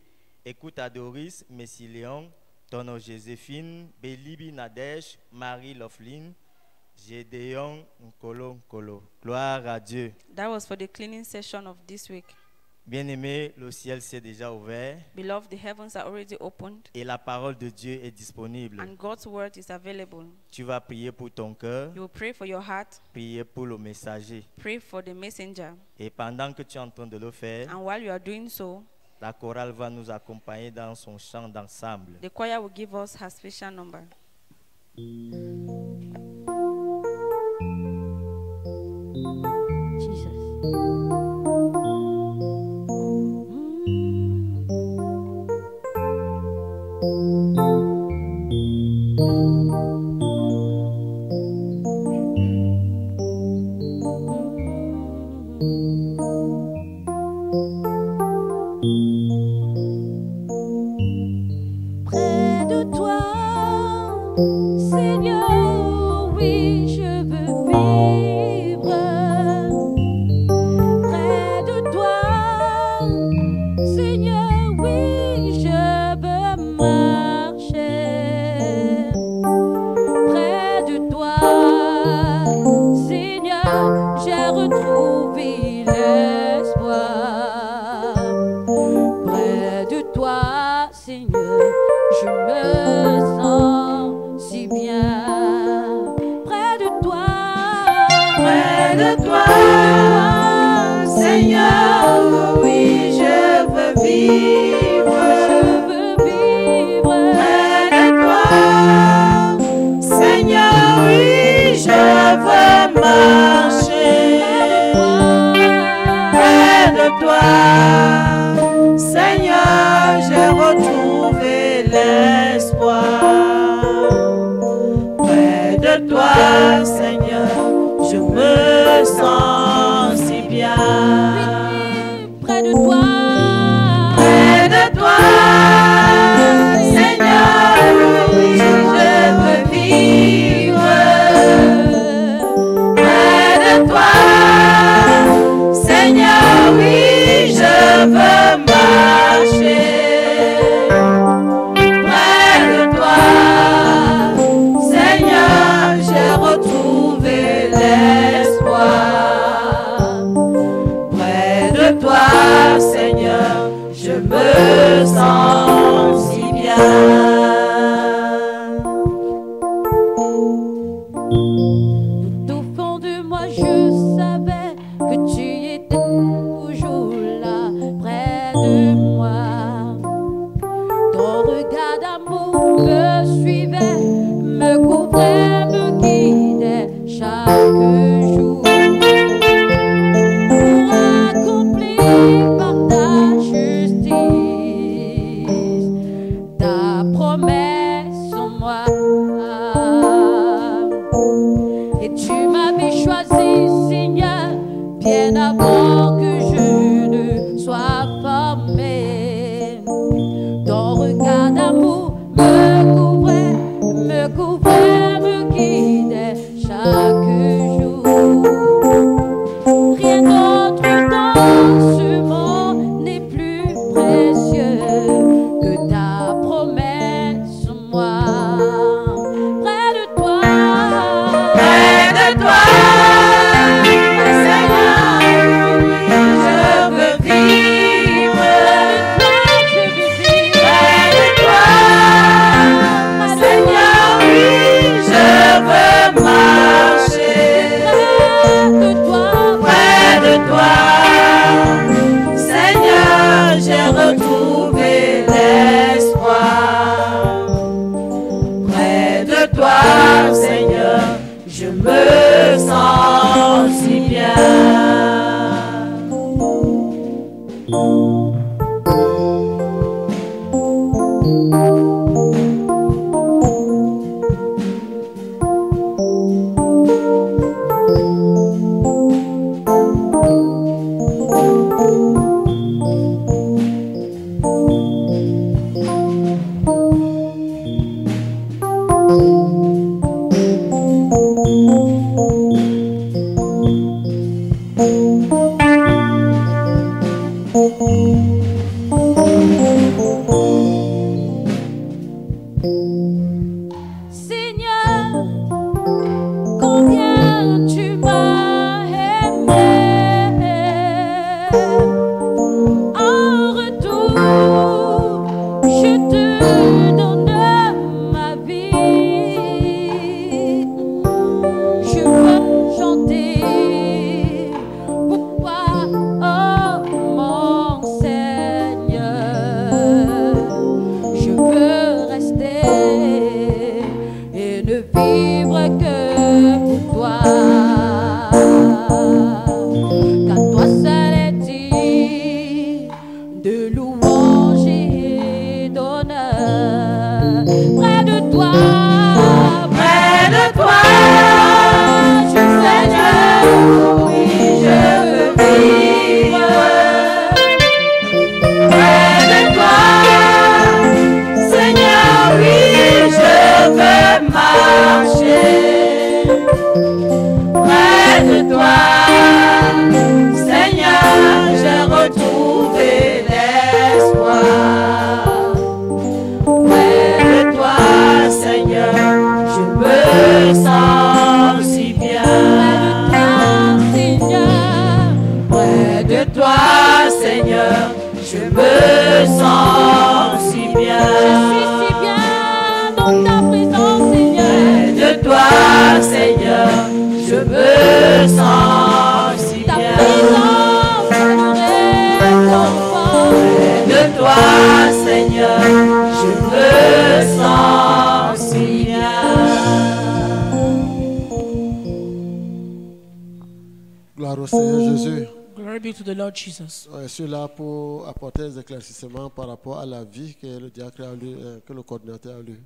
Écoute Doris, Messi Léon, Tono Joséphine, Bélibi Nadège, Marie Loveline, Gédéon Nkolo Nkolo. Gloire à Dieu. That was for the cleaning session of this week. Bien-aimé, le ciel s'est déjà ouvert Beloved, the heavens are already opened et la parole de Dieu est disponible. and God's word is available. Tu vas prier pour ton cœur, You will pray for your heart, prier pour le messager. pray for the messenger. Et pendant que tu es en train de le faire, And while you are doing so, la chorale va nous accompagner dans son chant d'ensemble. the choir will give us her special number. Près de toi, Seigneur, oui, je veux vivre. Près de toi, Seigneur, oui, je veux marcher. Près de toi, Seigneur, j'ai retrouvé l'espoir. Près de toi, Seigneur, je me sens si bien. Près de toi, Seigneur, oui, je veux vivre. je veux vivre. Près de toi, Seigneur, oui, je veux marcher. Près de toi, Seigneur, j'ai retrouvé l'espoir. Près de toi, Seigneur, je me sens si bien. Près de toi, Près de toi, Seigneur, oui, je veux vivre. Près de toi, Seigneur, oui, je veux marcher. Près de toi, Seigneur, j'ai retrouvé l'espoir. Près de toi, Seigneur, je me sens si bien. tout au fond de moi, je savais que tu étais toujours là, près de moi. Ton regard d'amour me suivait, me couvrait, me guidait chaque jour. Pour accomplir par ta justice ta promesse en moi. Et tu m'avais choisi, Seigneur, bien avant que je ne sois formé. Ton regard d'amour me couvrait, me guidait chaque jour. Rien d'autre dans ce monde n'est plus précieux que ta promesse en moi. Près de toi, Près de toi, Seigneur, oui, je veux vivre. je veux vivre. Près de toi, Seigneur, oui, je veux marcher. Près de toi, Près de toi, Seigneur, j'ai retrouvé l'espoir. Près de toi, Seigneur, je me sens si bien. toi, Seigneur, je me sens si bien. Je suis si bien dans ta présence, Seigneur. De toi, Seigneur, je me sens si Ta bien. présence me réconfort. De toi, Seigneur, je me sens si bien. Gloire au Seigneur Jésus. Glory be to the Lord Jesus. Je suis là pour apporter des éclaircissements par rapport à la vie que le diacre a lu, que le coordinateur a lu.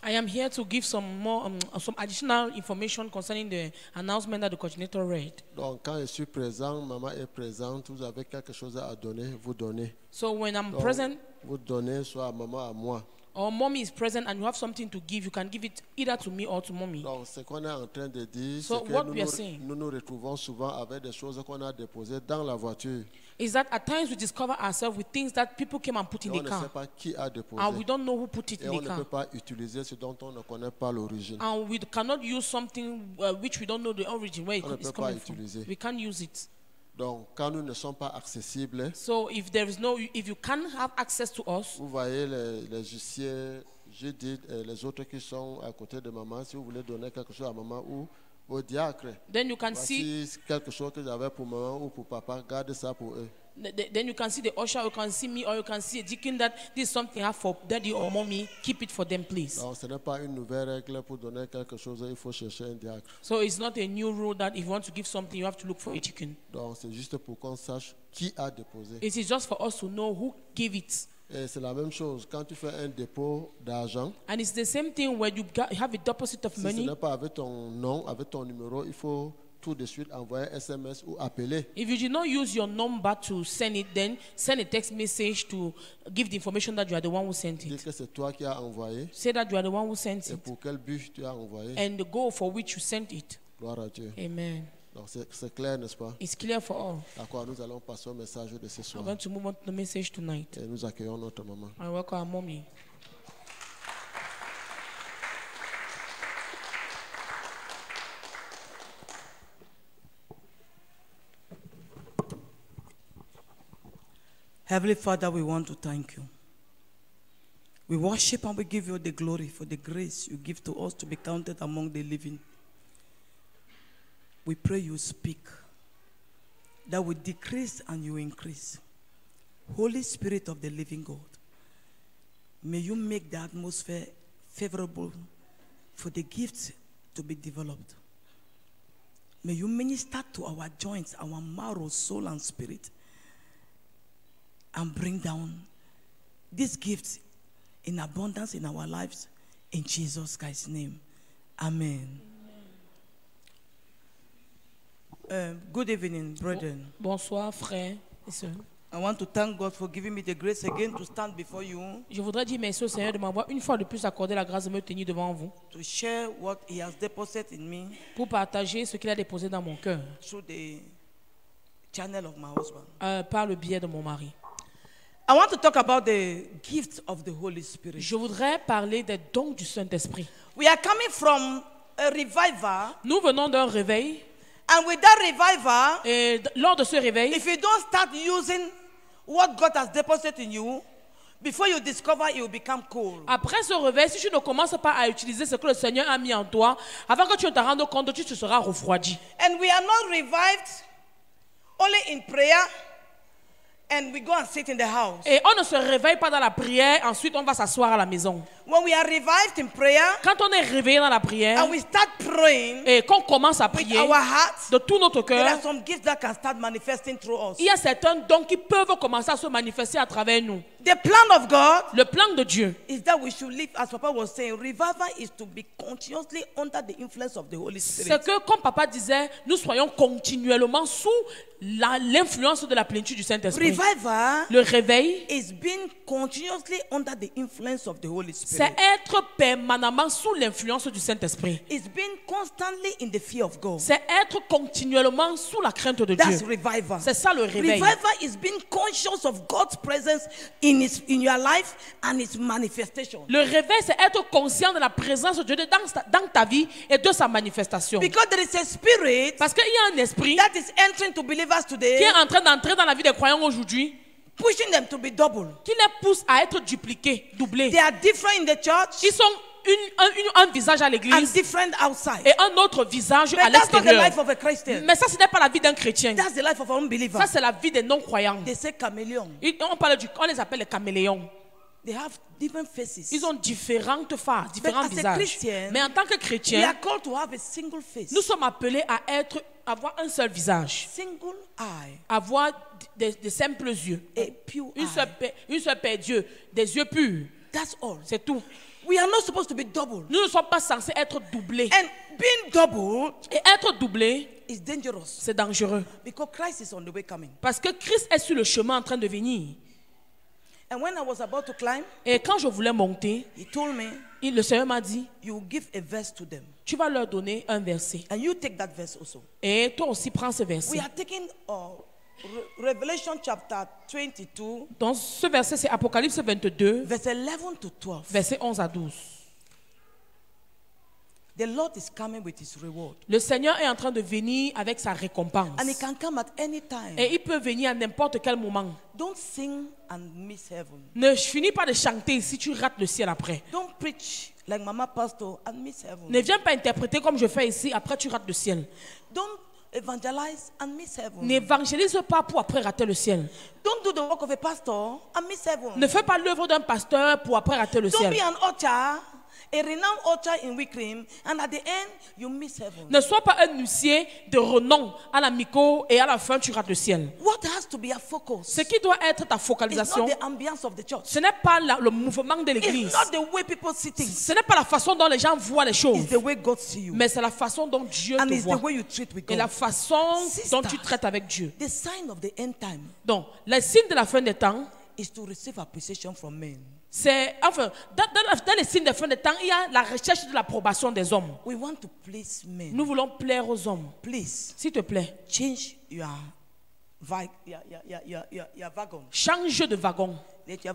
I am here to give some more, some additional information concerning the announcement that the coordinator read. Donc, quand je suis présent, maman est présente, vous avez quelque chose à donner, vous donnez. So when I'm Donc, present, vous donnez soit à maman, à moi. or mommy is present and you have something to give, you can give it either to me or to mommy. Donc, ce qu'on est en train de dire, So c'est what que we are saying nous nous retrouvons souvent avec des choses qu'on a déposées dans la voiture. is that at times we discover ourselves with things that people came and put Et in on the ne car, sait pas qui a déposé. and we don't know who put it Et in on the ne car. peut pas utiliser ce dont on ne connaît pas l'origine. And we cannot use something which we don't know the origin, where On ne it's peut pas coming from. utiliser. We can't use it. Donc, quand nous ne sommes pas accessibles, So if there is no, if you can't have access to us, vous voyez les huissiers, j'ai dit les autres qui sont à côté de maman, si vous voulez donner quelque chose à maman ou au diacre, then you can see, voici quelque chose que j'avais pour maman ou pour papa, gardez ça pour eux. then you can see the usher, you can see me, or you can see a deacon that this is something I have for daddy or mommy. Keep it for them, please. Donc, ce n'est pas une nouvelle règle pour donner quelque chose, il faut chercher un diacre. So it's not a new rule that if you want to give something, you have to look for a deacon. Donc, c'est juste pour qu'on sache qui a déposé. It is just for us to know who gave it. Et c'est la même chose, quand tu fais un dépôt d'argent, And it's the same thing when you have a deposit of si ce money. n'est pas avec ton nom, avec ton numéro, il faut tout de suite envoyer un SMS ou appeler. If you did not use your number to send it, then send a text message to give the information that you are the one who sent Dis it. que c'est toi qui as envoyé Say that you are the one who sent et it pour quel but tu as envoyé. and the goal for which you sent it. Gloire à Dieu. Amen. Donc c'est clair, n'est-ce pas? It's clear for all. D'accord, nous allons passer au message de ce I'm soir. going to move on to the message tonight. Et nous accueillons notre maman. I welcome our mommy. Heavenly Father, we want to thank you. We worship and we give you the glory for the grace you give to us to be counted among the living. We pray you speak, that we decrease and you increase. Holy Spirit of the living God, may you make the atmosphere favorable for the gifts to be developed. May you minister to our joints, our marrow, soul, and spirit, and bring down these gifts in abundance in our lives. In Jesus Christ's name. Amen. Good evening, brethren. Bonsoir, frères et sœurs. I want to thank God for giving me the grace again to stand before you, Je voudrais dire merci au Seigneur de m'avoir une fois de plus accordé la grâce de me tenir devant vous to share what He has deposited in me pour partager ce qu'il a déposé dans mon cœur through the channel of my husband. par le biais de mon mari. I want to talk about the gift of the Holy Spirit. Je voudrais parler des dons du Saint-Esprit. We are coming from a revival, Nous venons d'un réveil and with that revival, et lors de ce réveil, if you don't start using what God has deposited in you, before you discover it will become cold. après ce réveil, si tu ne commences pas à utiliser ce que le Seigneur a mis en toi, avant que tu ne te rendes compte, tu te seras refroidi. And we are not revived only in prayer, and we go and sit in the house. Et on ne se réveille pas dans la prière, ensuite on va s'asseoir à la maison. When we are revived in prayer, Quand on est réveillé dans la prière and we start praying et qu'on commence à with prier our hearts, de tout notre there cœur, are some gifts that can start manifesting through us. il y a certains dons qui peuvent commencer à se manifester à travers nous. The plan of God Le plan de Dieu, is that we should live, as Papa was saying, revival is to be continuously under the influence of the Holy Spirit. c'est que, comme Papa disait, nous soyons continuellement sous l'influence de la plénitude du Saint-Esprit. Revival Le réveil, is being continuously under the influence of the Holy Spirit. C'est être permanemment sous l'influence du Saint-Esprit. It's being constantly in the fear of God. C'est être continuellement sous la crainte de That's Dieu. revival. C'est ça le réveil. Revival is being conscious of God's presence in your life and its manifestation. Le réveil, c'est être conscient de la présence de Dieu dans ta vie et de sa manifestation. Because there is a spirit Parce qu'il y a un esprit that is entering to believers qui today, est en train d'entrer dans la vie des croyants aujourd'hui, pushing them to be double. qui les pousse à être dupliqués, doublés. They are different in the church Ils sont un visage à and l'église different outside. et un autre visage à But that's not the l'extérieur. life of a Christian. Mais ça, ce n'est pas la vie d'un chrétien. That's the life of an unbeliever. Ça, c'est la vie des non-croyants. They say chameleon. On les appelle les caméléons. They have different faces. Ils ont différentes faces, différents as a visages. Christian, Mais en tant que We chrétien, are called to have a single face. nous sommes appelés à avoir un seul visage, Single eye. avoir des simples yeux, A pure une eye. seule paire d'yeux, des yeux purs. That's all. C'est tout. We are not supposed to be double. Nous ne sommes pas censés être doublés. And being double Et être doublé, is dangerous c'est dangereux. because Christ is on the way coming. Parce que Christ est sur le chemin en train de venir. And when I was about to climb, Et quand je voulais monter, he told me, le Seigneur m'a dit, you give a verse to them. tu vas leur donner un verset. And you take that verse also. Et toi aussi prends ce We verset. are taking Revelation chapter 22, Donc ce verset, c'est Apocalypse 22, verse 11 to 12. verset 11 à 12. The Lord is coming with his reward. Le Seigneur est en train de venir avec sa récompense. And he can come at any time. Et il peut venir à n'importe quel moment. Don't sing and miss heaven. Ne finis pas de chanter si tu rates le ciel après. Don't preach like Mama Pastor and miss heaven. Ne viens pas interpréter comme je fais ici, après tu rates le ciel. Don't evangelize and miss heaven. N'évangélise pas pour après rater le ciel. Don't do the work of a pastor and miss heaven. Ne fais pas l'œuvre d'un pasteur pour après rater le Don't ciel. be an author, a renowned author in Wickham, and at the end you miss heaven. Ne sois pas un huissier de renom à la Miko et à la fin tu rates le ciel. What has to be a focus? Ce qui doit être ta It's focalisation, not the ambience of the church. ce n'est pas le mouvement de l'église. It's not the way people see things. Ce n'est pas la façon dont les gens voient les choses. It's the way God sees you. Mais c'est la façon dont Dieu And te it's the voit. way you treat with Et God. la façon Sister, dont tu traites avec Dieu. The sign of the end time Donc, le signe de la fin des temps, is to receive appreciation from men. c'est, enfin, dans les signes de la fin des temps, il y a la recherche de l'approbation des hommes. We want to please men. Nous voulons plaire aux hommes. Please S'il te plaît, change your wagon. change de wagon. Let your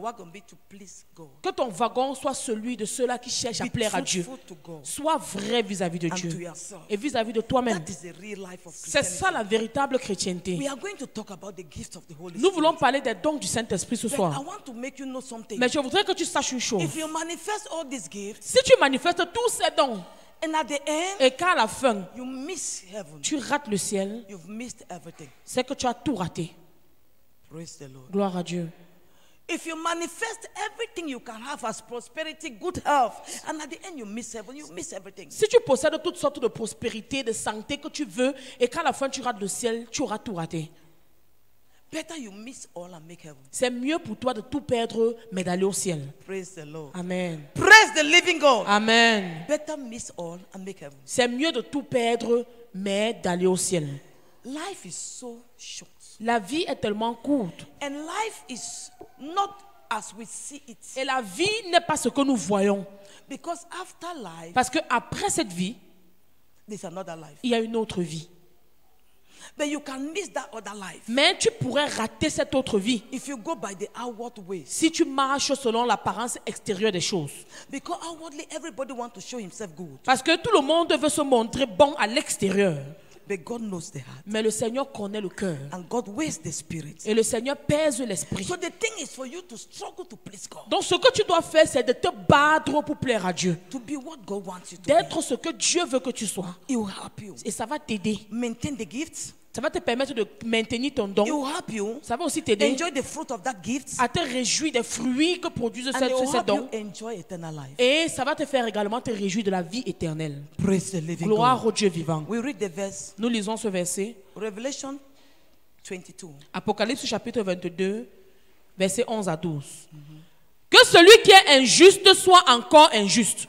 wagon be to please God. Que ton wagon soit celui de ceux-là qui cherchent à Be plaire à Dieu. truthful to God Sois vrai vis-à-vis de and to Dieu yourself. et vis-à-vis de toi-même. That is the real life of C'est ça la Christianity. véritable chrétienté. We are going to talk about the gift of the Holy Nous voulons Spirit. parler des dons du Saint-Esprit ce But I soir. want to make you know something. Mais je voudrais que tu saches une chose. If you manifest all these gifts Si tu manifestes tous ces dons and at the end et qu'à la fin, you miss heaven, tu rates le ciel, you've missed everything. c'est que tu as tout raté. Praise the Lord. Gloire à Dieu. If you manifest everything you can have as prosperity, good health, and at the end you miss heaven, you miss everything. Si tu possèdes toutes sortes de prospérité, de santé que tu veux et qu'à la fin tu rates le ciel, tu auras tout raté. Better you miss all and make heaven. C'est mieux pour toi de tout perdre mais d'aller au ciel. Praise the Lord. Amen. Praise the living God. Amen. Better miss all and make heaven. C'est mieux de tout perdre mais d'aller au ciel. Life is so short. La vie est tellement courte. And life is not as we see it. Et la vie n'est pas ce que nous voyons. Because after life, Parce que après cette vie, there's another life. il y a une autre vie. But you can miss that other life Mais tu pourrais rater cette autre vie if you go by the outward ways. si tu marches selon l'apparence extérieure des choses. Because outwardly, everybody wants to show himself good. Parce que tout le monde veut se montrer bon à l'extérieur. But God knows the heart. Mais le Seigneur connaît le cœur. And God weighs the spirit. Et le Seigneur pèse l'esprit. So the thing is for you to struggle to please God. Donc ce que tu dois faire, c'est de te battre pour plaire à Dieu. To be what God wants you to D'être ce que Dieu veut que tu sois. be. It will help you. Et ça va t'aider. Maintain the gifts. Ça va te permettre de maintenir ton It don. will help you Ça va aussi t'aider enjoy the fruit of that gift. à te réjouir des fruits que produisent And it will ces help dons. you enjoy eternal life. Et ça va te faire également te réjouir de la vie éternelle. Praise the living Gloire God. au Dieu vivant. We read the verse, Nous lisons ce verset. Revelation 22. Apocalypse chapitre 22, verset 11 à 12. Que celui qui est injuste soit encore injuste.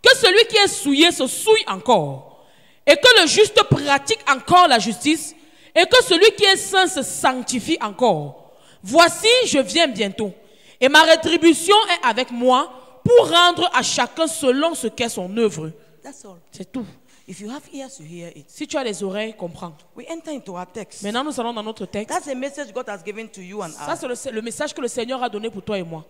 Que celui qui est souillé se souille encore. Et que le juste pratique encore la justice. Et que celui qui est saint se sanctifie encore. Voici, je viens bientôt. Et ma rétribution est avec moi pour rendre à chacun selon ce qu'est son œuvre. That's all. C'est tout. If you have ears to hear it. Si tu as les oreilles, comprends. We enter into our text. Maintenant, nous allons dans notre texte. That's a message God has given to you and Ça, I. c'est le message que le Seigneur a donné pour toi et moi.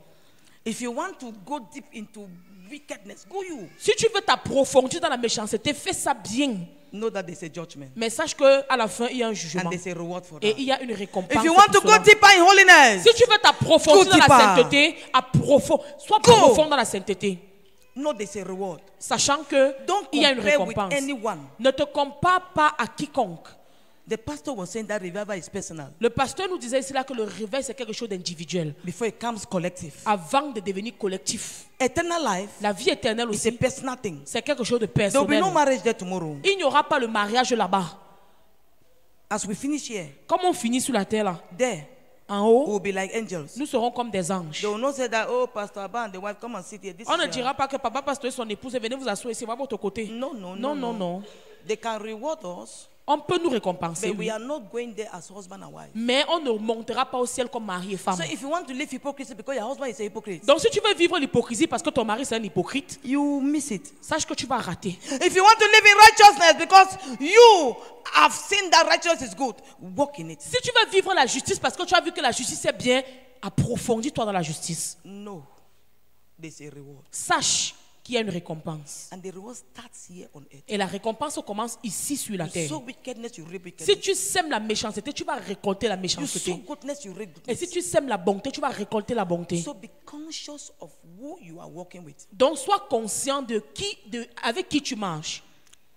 If you want to go deep into wickedness, go you. Si tu veux t'approfondir dans la méchanceté, fais ça bien. Know that there's a judgment. Mais sache qu'à la fin, il y a un jugement. And there's a reward for Et that. il y a une récompense. If you want to pour go cela. deeper in holiness, Si tu veux t'approfondir go dans la deeper. sainteté, sois Go. profond dans la sainteté. know there's a reward. Sachant que Don't il y a une compare with récompense. anyone. Ne te compare pas à quiconque. The pastor was saying that revival is personal. Le pasteur nous disait ici là que le réveil c'est quelque chose d'individuel. Before it comes collective. Avant de devenir collectif. Eternal life. La vie éternelle aussi. It's a personal thing. C'est quelque chose de There will personnel. be no marriage there tomorrow. Il n'y aura pas le mariage là-bas. As we finish here, Comme on finit sur la terre là, there, en haut, we will be like angels. nous serons comme des anges. They will not say that, oh, Pastor Abba and the wife, come and sit here. This On ne is dira pas que papa pasteur et son épouse venez vous asseoir ici, va à votre côté. No, no, Non, non, non. They can reward us, On peut nous récompenser, but we oui. are not going there as husband and wife. Mais on ne montera pas au ciel comme mari et femme. So if you want to live hypocrisy because your husband is a hypocrite, Donc si tu veux vivre l'hypocrisie parce que ton mari c'est un hypocrite, you miss it. sache que tu vas rater. If you want to live in righteousness because you have seen that righteousness is good, walk in it. Si tu veux vivre la justice parce que tu as vu que la justice est bien, approfondis-toi dans la justice. No, there's a reward. Sache qu'il y a une récompense. And the reward starts here on earth. Et la récompense commence ici sur la You terre. sow wickedness, you reap wickedness. Si tu sèmes la méchanceté, tu vas récolter la You méchanceté. sow goodness, you reap Et si goodness. tu sèmes la bonté, tu vas récolter la bonté. So be conscious of who you are walking with. Donc sois conscient avec qui tu marches,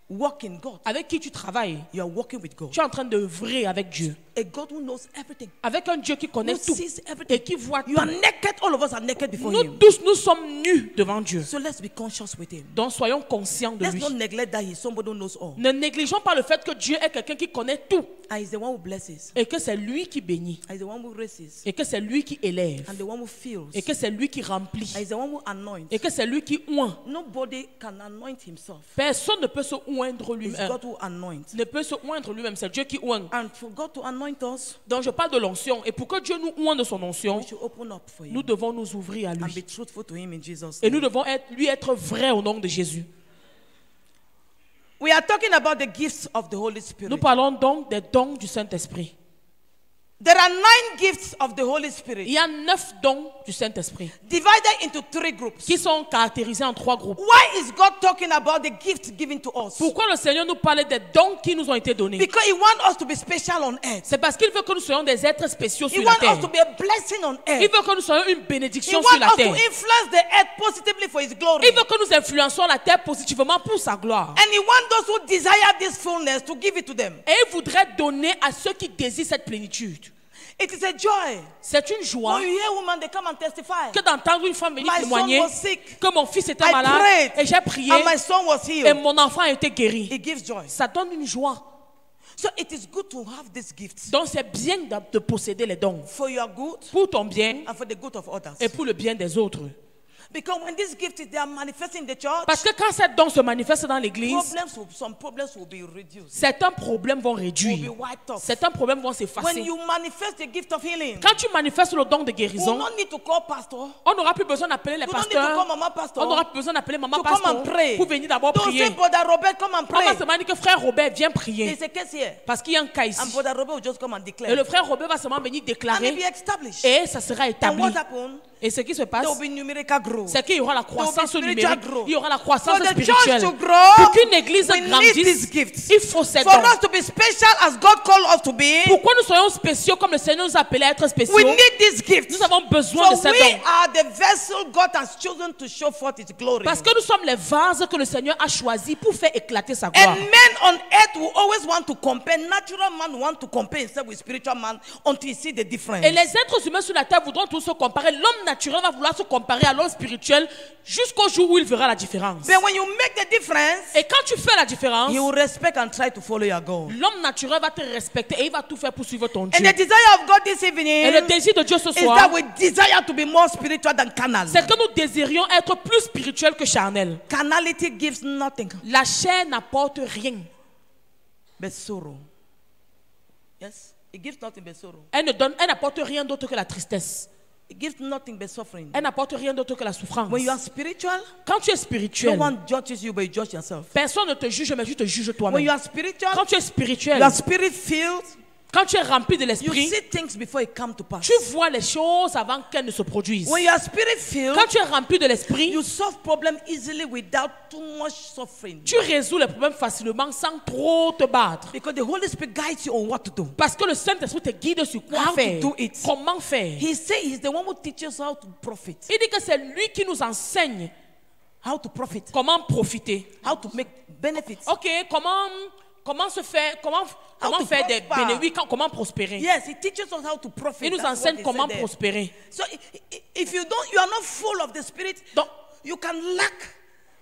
Walk in God. avec qui tu travailles. You are walking with God. Tu es en train d'œuvrer avec Dieu. A God who knows everything. Avec un Dieu qui connaît Who tout sees everything. et qui voit tout. You are naked. All of us are naked before Nous Him. tous, nous sommes nus devant Dieu. So let's be conscious with Him. Donc soyons conscients de Let's lui. not neglect that He's somebody who knows all. Ne négligeons pas le fait que Dieu est quelqu'un qui connaît tout And He's the one who blesses. et que c'est lui qui bénit And He's the one who raises. et que c'est lui qui élève And the one who fills. et que c'est lui qui remplit And He's the one who anoints. et que c'est lui qui oint. Nobody can anoint himself. Personne ne peut se oindre It's lui-même. God who anoints. Ne peut se oindre lui-même, c'est Dieu qui oint. And for God to anoint us, Donc je parle de l'onction et pour que Dieu nous oint de son onction, we should open up for nous Him devons nous ouvrir à and lui be truthful to Him in Jesus' et nous name. devons lui être vrais au nom de Jésus. We are talking about the gifts of the Holy Nous Spirit. parlons donc des dons du Saint-Esprit. There are 9 gifts of the Holy Il Spirit y a 9 dons du Saint-Esprit divided into 3 groups. qui sont caractérisés en 3 groupes. Why is God talking about the gifts given to us? Pourquoi le Seigneur nous parlait des dons qui nous ont été donnés? Because He wants us to be special on earth. C'est parce qu'il veut que nous soyons des êtres spéciaux He sur la wants terre. us to be a blessing on Il earth. veut que nous soyons une He bénédiction sur wants la us to terre. influence the earth positively for His glory. Il veut que nous influencions la terre positivement pour sa gloire. And He wants those who desire this fullness to give it to them. Et il voudrait donner à ceux qui désirent cette plénitude. It is a joy. C'est une joie When you hear women, they come and testify. que d'entendre une femme venir My son témoigner was sick. que mon fils était I malade prayed. et j'ai prié And my son was et healed. mon enfant a été guéri. It gives joy. Ça donne une joie. So it is good to have these gifts Donc c'est bien de posséder les dons for your good pour ton bien and for the good of others. et pour le bien des autres. Because when these gifts they are manifesting in the church, Parce que quand ces dons se manifestent dans l'église, some problems will be reduced. certains problèmes vont Will be réduire. wiped off. Certains problèmes vont When s'effacer. you manifest the gift of healing, Quand tu manifestes le don de we will guérison, not need to call pastor. on n'aura plus besoin d'appeler les We don't need to call pasteurs. mama pastor. On n'aura plus besoin d'appeler maman To come pasteur and pray. pour venir d'abord Don't prier. say, Brother Robert, come and On va pray. se demander que frère Robert viens prier. There's a case here. Parce qu'il y a un cas ici. And Brother Robert will just come and Et declare. le frère Robert va seulement venir And it déclarer be established. et ça sera And établi. what happened? Et ce qui se There passe, will be numerical growth. c'est qu'il y aura la croissance spiritual numérique, growth. il y aura la For croissance the church spirituelle. to grow, Pour qu'une église we need grandisse, these gifts. il faut ces For dons. us to be special as God called us to be, Pourquoi nous soyons spéciaux comme le Seigneur nous a appelés à être spéciaux? we need these gifts. Nous avons besoin de So ces we dons. are the vessel God has chosen to show forth His glory. Parce que nous sommes les vases que le Seigneur a choisis pour faire éclater sa gloire. And men on earth will always want to compare. Natural man want to compare himself with spiritual man until he see the difference. Et les êtres humains sur la terre voudront tous se comparer. L'homme naturel va vouloir se comparer à l'homme spirituel jusqu'au jour où il verra la différence. But when you make the difference, Et quand tu fais la différence, he will respect and try to follow your goal. l'homme naturel va te respecter et il va tout faire pour suivre ton And Dieu. the desire of God this evening Et le désir de Dieu ce is that soir, we desire to be more spiritual than carnal. c'est que nous désirions être plus spirituels que charnels. Carnality gives nothing La chair n'apporte rien. but sorrow. Yes, it gives nothing but sorrow. Elle n'apporte rien d'autre que la tristesse. It gives nothing but suffering. Elle n'apporte rien d'autre que la souffrance. When you are spiritual, Quand tu es no spirituel, one judges you, but you judge yourself. personne ne te juge, mais tu te juges When toi-même. you are spiritual, Quand tu es you spirituel, are spirit-filled, quand tu es rempli de you l'esprit, see things before it come to pass. tu vois les choses avant qu'elles ne se produisent. When you are spirit-filled, Quand tu es rempli de l'esprit, you solve problems easily without too much suffering. tu résous les problèmes facilement sans trop te battre. Because the Holy Spirit guides you on what to do. Parce que le Saint-Esprit te guide sur quoi How to faire, do it. comment faire. He says he's the one who teaches how to profit. Il dit que c'est lui qui nous enseigne How to profit. comment profiter. How to make benefits. Ok, comment se faire, comment to faire des prosper. bénéfices, comment prospérer. Yes, he teaches us how to profit. Il nous That's what enseigne he comment said there. prospérer. So if you are not full of the Spirit, Donc, you can lack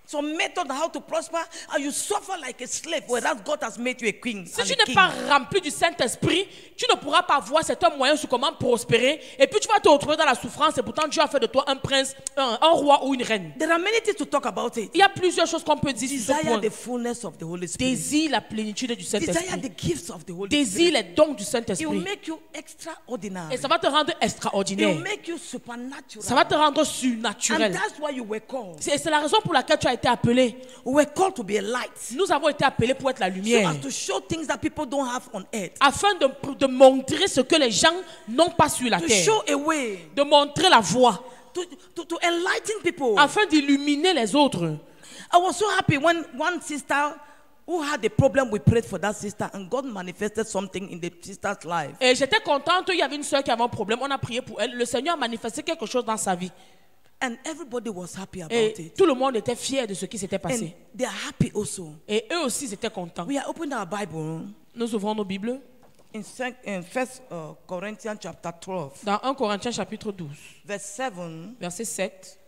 some method on how to prosper, and you suffer like a slave, whereas God has made you a king. si and tu a n'es king. pas rempli du Saint-Esprit, tu ne pourras pas voir certains moyens sur comment prospérer. Et puis tu vas te retrouver dans la souffrance et pourtant Dieu a fait de toi un prince, un roi ou une reine. There are many things to talk about it. Il y a plusieurs choses qu'on peut dire sur ce Desire point. the fullness of the Holy Spirit. Désire la plénitude du Desire Saint-Esprit. the gifts of the Holy Désire Spirit. les dons du It will Saint-Esprit. make you extraordinary. Et ça va te rendre It extraordinaire. will make you supernatural. Ça va te rendre And surnaturel. that's why you were called. C'est la raison pour laquelle tu as été appelé. We were called to be a light. Nous avons été appelés pour être la So lumière. as to show things that people don't have on earth. Afin de montrer ce que les gens n'ont pas sur la To terre. show a way. De montrer la voie. To enlighten people. Afin d'illuminer les autres. I was so happy when one sister who had a problem, we prayed for that sister, and God manifested something in the sister's life. Et j'étais contente, il y avait une soeur qui avait un problème, on a prié pour elle. Le Seigneur a manifesté quelque chose dans sa vie. And everybody was happy about Et it. tout le monde était fier de ce qui s'était And passé. they are happy also. Et eux aussi, ils étaient contents. We are opening our Bible Nous ouvrons nos Bibles in 1 Corinthians chapter 12, dans 1 Corinthiens chapitre 12, verse 7 verset 7,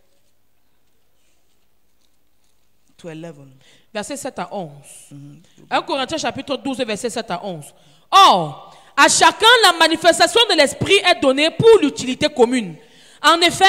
to 11. verset 7 à 11. 1 Corinthiens chapitre 12, verset 7 à 11. Or, à chacun la manifestation de l'Esprit est donnée pour l'utilité commune. En effet,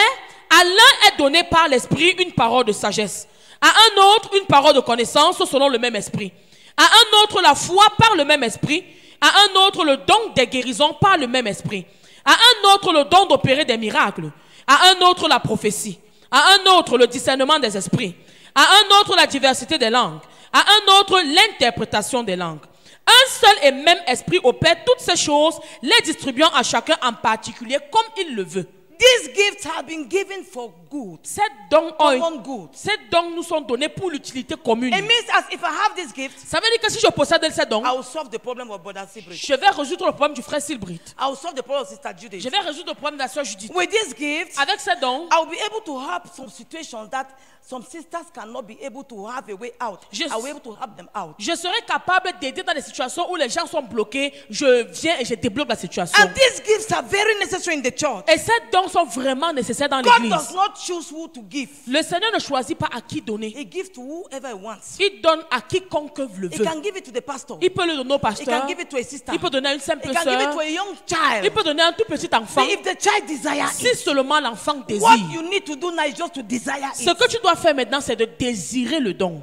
à l'un est donné par l'Esprit une parole de sagesse, à un autre une parole de connaissance selon le même Esprit, à un autre la foi par le même Esprit, à un autre le don des guérisons par le même Esprit, à un autre le don d'opérer des miracles, à un autre la prophétie, à un autre le discernement des esprits, à un autre la diversité des langues, à un autre l'interprétation des langues. Un seul et même esprit opère toutes ces choses, les distribuant à chacun en particulier comme il le veut. These gifts have been given for good. Ces dons, Common good. ces dons nous sont donnés pour l'utilité commune. It means as if I have these gifts, Ça veut dire que si je possède ces dons, I will solve the problem of Brother Sibrit. je vais résoudre le problème du frère Silbrit. I will solve the problem of Sister Judith. Je vais résoudre le problème de la soeur Judith. With these gifts, Avec ces dons, I will be able to help some situations that some sisters cannot be able to have a way out. I will be able to help them out. je serai capable d'aider dans des situations où les gens sont bloqués. Je viens et je débloque la situation. And these gifts are very necessary in the church. Et ces dons sont vraiment nécessaires dans God l'église. does not choose who to give. Le Seigneur ne choisit pas à qui donner. He gives to whoever he wants. Il donne à quiconque le He veut. can give it to the pastor. Il peut le donner au He pasteur. can give it to a sister. Il peut donner à une simple He can give it sœur. to a young child. Il peut donner à un tout petit enfant. But if the child desires Si it, seulement l'enfant what désire. you need to do now is just to desire Ce it. que tu dois faire maintenant, c'est de désirer le don.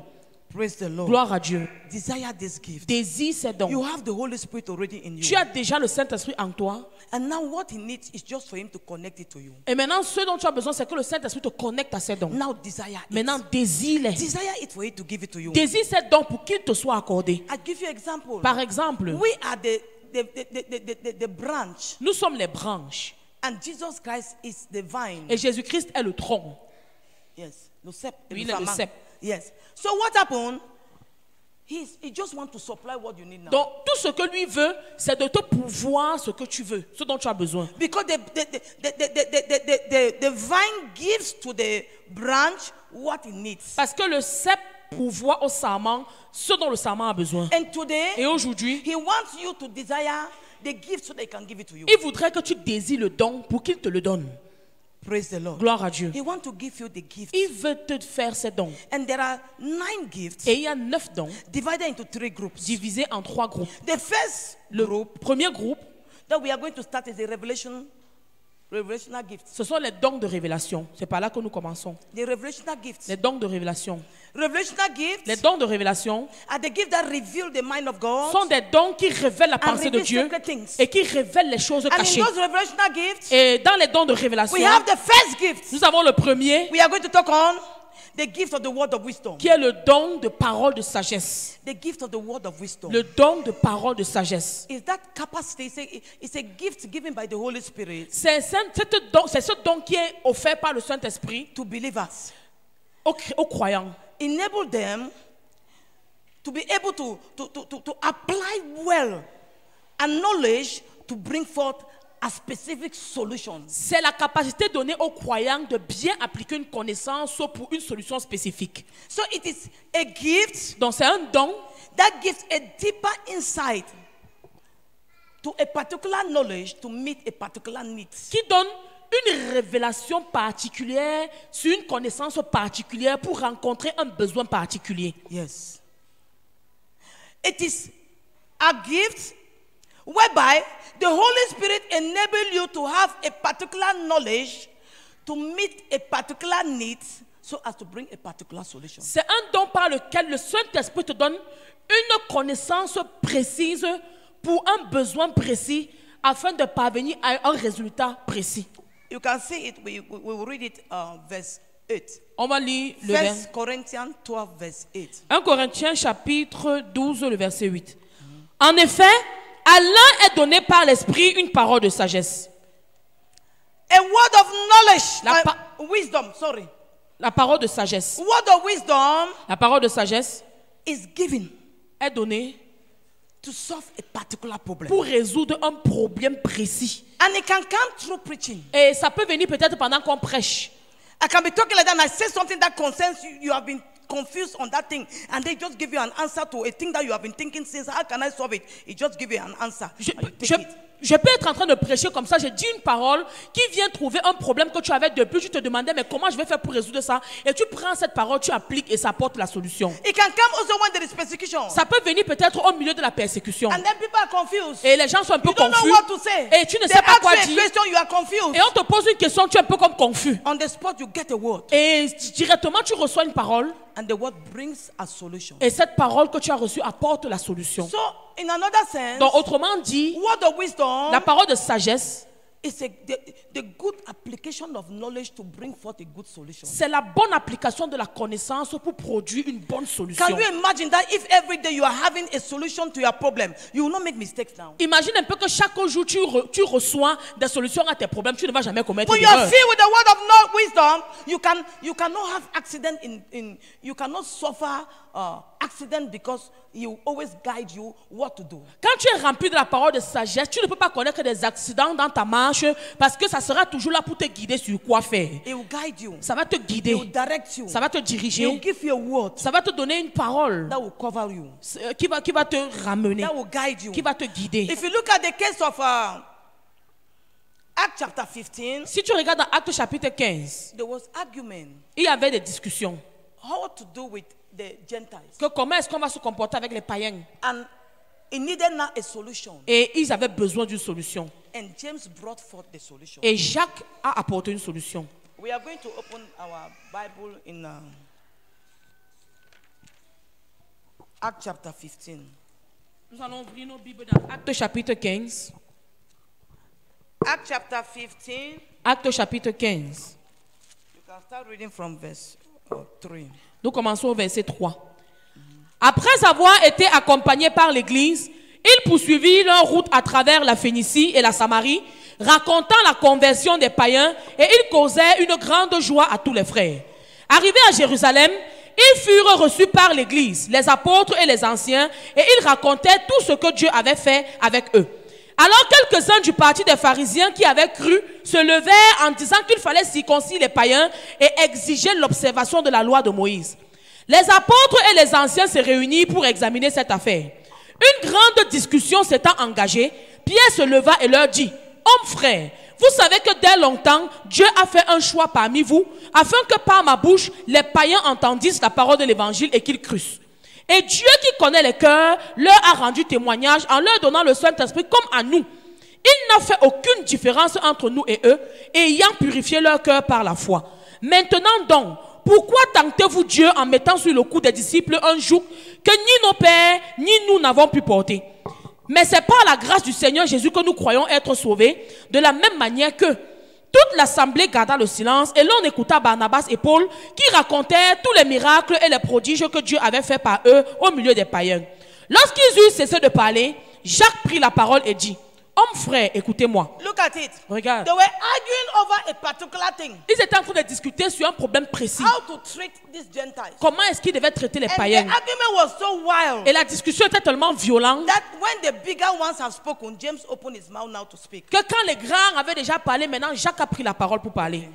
Praise the Lord. Gloire à Dieu. Desire this gift. Désire ces dons. You have the Holy Spirit already in Tu you. as déjà le Saint-Esprit en toi. And now what he needs is just for him to connect it to you. Et maintenant, ce dont tu as besoin, c'est que le Saint-Esprit te connecte à ces dons. Now desire it. Maintenant, désire-les. Desire it for him to give it to you. Désire ces dons pour qu'ils te soient accordés. I give you an example. Par exemple, We are the branch, nous sommes les branches. and Jesus Christ is the vine. Et Jésus-Christ est le tronc. Yes, le cep. Oui, il est le cep. Yes. So what happened? He just wants to supply what you need now. Donc, tout ce que lui veut, c'est de te pourvoir ce que tu veux, ce dont tu as besoin. Because the vine gives to the branch what it needs. Parce que le cep pourvoit au sarment ce dont le sarment a besoin. And today, Et aujourd'hui, he wants you to desire the gift so that he can give it to you. il voudrait que tu désires le don pour qu'il te le donne. Praise the Lord. Gloire à Dieu. He wants to give you the gift. Il veut te faire ces dons. And there are 9 gifts Et il y a 9 dons divided into 3 groups. divisés en 3 groupes. The first Le group premier groupe that we are going to start is the revelation Revelational gifts. Ce sont les dons de révélation. C'est par là que nous commençons. The revelational gifts. Les dons de révélation. Revelational gifts Les dons de révélation are the gifts that reveal the mind of God. sont des dons qui révèlent la pensée de reveal Dieu secret things. et qui révèlent les choses And in cachées. those revelational gifts, Et dans les dons de révélation, we have the first gift. nous avons le premier We are going to talk on the gift of the word of wisdom. qui est le don de parole de sagesse. The gift of the word of wisdom. Le don de parole de sagesse. Is that capacity? It's a gift given by the Holy Spirit C'est ce don qui est offert par le Saint-Esprit to believers. aux croyants. Enable them to be able to apply well and knowledge to bring forth a specific solution. C'est la capacité donnée aux croyants de bien appliquer une connaissance pour une solution spécifique. So it is a gift Donc c'est un don that gives a deeper insight to a particular knowledge to meet a particular need. qui donne une révélation particulière sur une connaissance particulière pour rencontrer un besoin particulier. Yes. It is a gift whereby the Holy Spirit enables you to have a particular knowledge to meet a particular need so as to bring a particular solution. C'est un don par lequel le Saint-Esprit te donne une connaissance précise pour un besoin précis afin de parvenir à un résultat précis. You can see it, we will read it, verse 8. On va lire le 1 verset. Corinthians 12, verse 8. 1 Corinthiens chapitre 12, le verset 8. En effet, à l'un est donné par l'Esprit une parole de sagesse. A word of knowledge, wisdom, sorry. La parole de sagesse. Word of wisdom La parole de sagesse is given est donnée to solve a particular problem. pour résoudre un problème précis. And it can come through preaching. Et ça peut venir peut-être pendant qu'on prêche. I can be talking like that and I say something that concerns you. You have been confused on that thing and they just give you an answer to a thing that you have been thinking since. How can I solve it? It just give you an answer. Je peux être en train de prêcher comme ça, j'ai dit une parole qui vient trouver un problème que tu avais depuis, tu te demandais mais comment je vais faire pour résoudre ça, et tu prends cette parole, tu appliques et ça apporte la solution. It can come also when there is persecution. Ça peut venir peut-être au milieu de la persécution. And then people are confused. Et les gens sont un peu You don't confus. know what to say. Et tu ne They sais pas ask quoi you a dire. question, you are confused. Et on te pose une question, tu es un peu comme confus. On the spot you get a word. Et directement tu reçois une parole. And the word brings a solution. Et cette parole que tu as reçue apporte la solution. So, in another sense, donc autrement dit, word of wisdom, la parole de sagesse, is the good application of knowledge to bring forth a good solution. c'est la bonne application de la connaissance pour produire une bonne solution. Can you imagine that if every day you are having a solution to your problem, you will not make mistakes now? Imagine un peu que chaque jour tu reçois des solutions à tes problèmes, tu ne vas jamais commettre When you are d'erreur. filled with the word of wisdom, you cannot have accident you cannot suffer accident because you always guide you what to do. Quand tu es rempli de la parole de sagesse, tu ne peux pas connaître des accidents dans ta marche parce que ça sera toujours là pour te guider sur quoi faire. It will guide you. Ça va te guider. It will direct you. Ça va te It will diriger. give you a word Ça va te donner une parole that will cover you. qui va te ramener, That will guide you. qui va te guider. If you look at the case of Acts chapter 15, Si tu regardes dans Actes chapitre 15, there was argument il y avait des discussions. how to do with the Gentiles. Que comment est-ce qu'on va se comporter avec les païens? And it needed now a solution. Et ils avaient besoin d'une solution. And James brought forth the solution. Et Jacques a apporté une solution. We are going to open our Bible in Acts chapter 15. Nous allons ouvrir nos Bibles dans Actes chapitre 15. Acts chapter 15. Actes chapitre 15. You can start reading from verse 3. Nous commençons au verset 3. Après avoir été accompagnés par l'Église, ils poursuivirent leur route à travers la Phénicie et la Samarie, racontant la conversion des païens, et ils causaient une grande joie à tous les frères. Arrivés à Jérusalem, ils furent reçus par l'Église, les apôtres et les anciens, et ils racontaient tout ce que Dieu avait fait avec eux. Alors quelques-uns du parti des pharisiens qui avaient cru se levèrent en disant qu'il fallait circoncire les païens et exiger l'observation de la loi de Moïse. Les apôtres et les anciens se réunirent pour examiner cette affaire. Une grande discussion s'étant engagée, Pierre se leva et leur dit: Hommes frères, vous savez que dès longtemps, Dieu a fait un choix parmi vous, afin que par ma bouche, les païens entendissent la parole de l'évangile et qu'ils crussent. Et Dieu qui connaît les cœurs leur a rendu témoignage en leur donnant le Saint-Esprit comme à nous. Il n'a fait aucune différence entre nous et eux, ayant purifié leur cœur par la foi. Maintenant donc, pourquoi tentez-vous Dieu en mettant sur le cou des disciples un joug que ni nos pères, ni nous n'avons pu porter? Mais c'est par la grâce du Seigneur Jésus que nous croyons être sauvés, de la même manière que toute l'assemblée garda le silence et l'on écouta Barnabas et Paul qui racontaient tous les miracles et les prodiges que Dieu avait fait par eux au milieu des païens. Lorsqu'ils eurent cessé de parler, Jacques prit la parole et dit: Hommes frères, écoutez-moi. Look at it. Regarde. They were arguing over a particular thing. Ils étaient en train de discuter sur un problème précis. How to treat these Gentiles. Comment est-ce qu'ils devaient traiter les And païens? the argument was so wild Et la discussion était tellement violente that when the bigger ones have spoken, James opened his mouth now to speak. que quand les grands avaient déjà parlé, maintenant Jacques a pris la parole pour parler.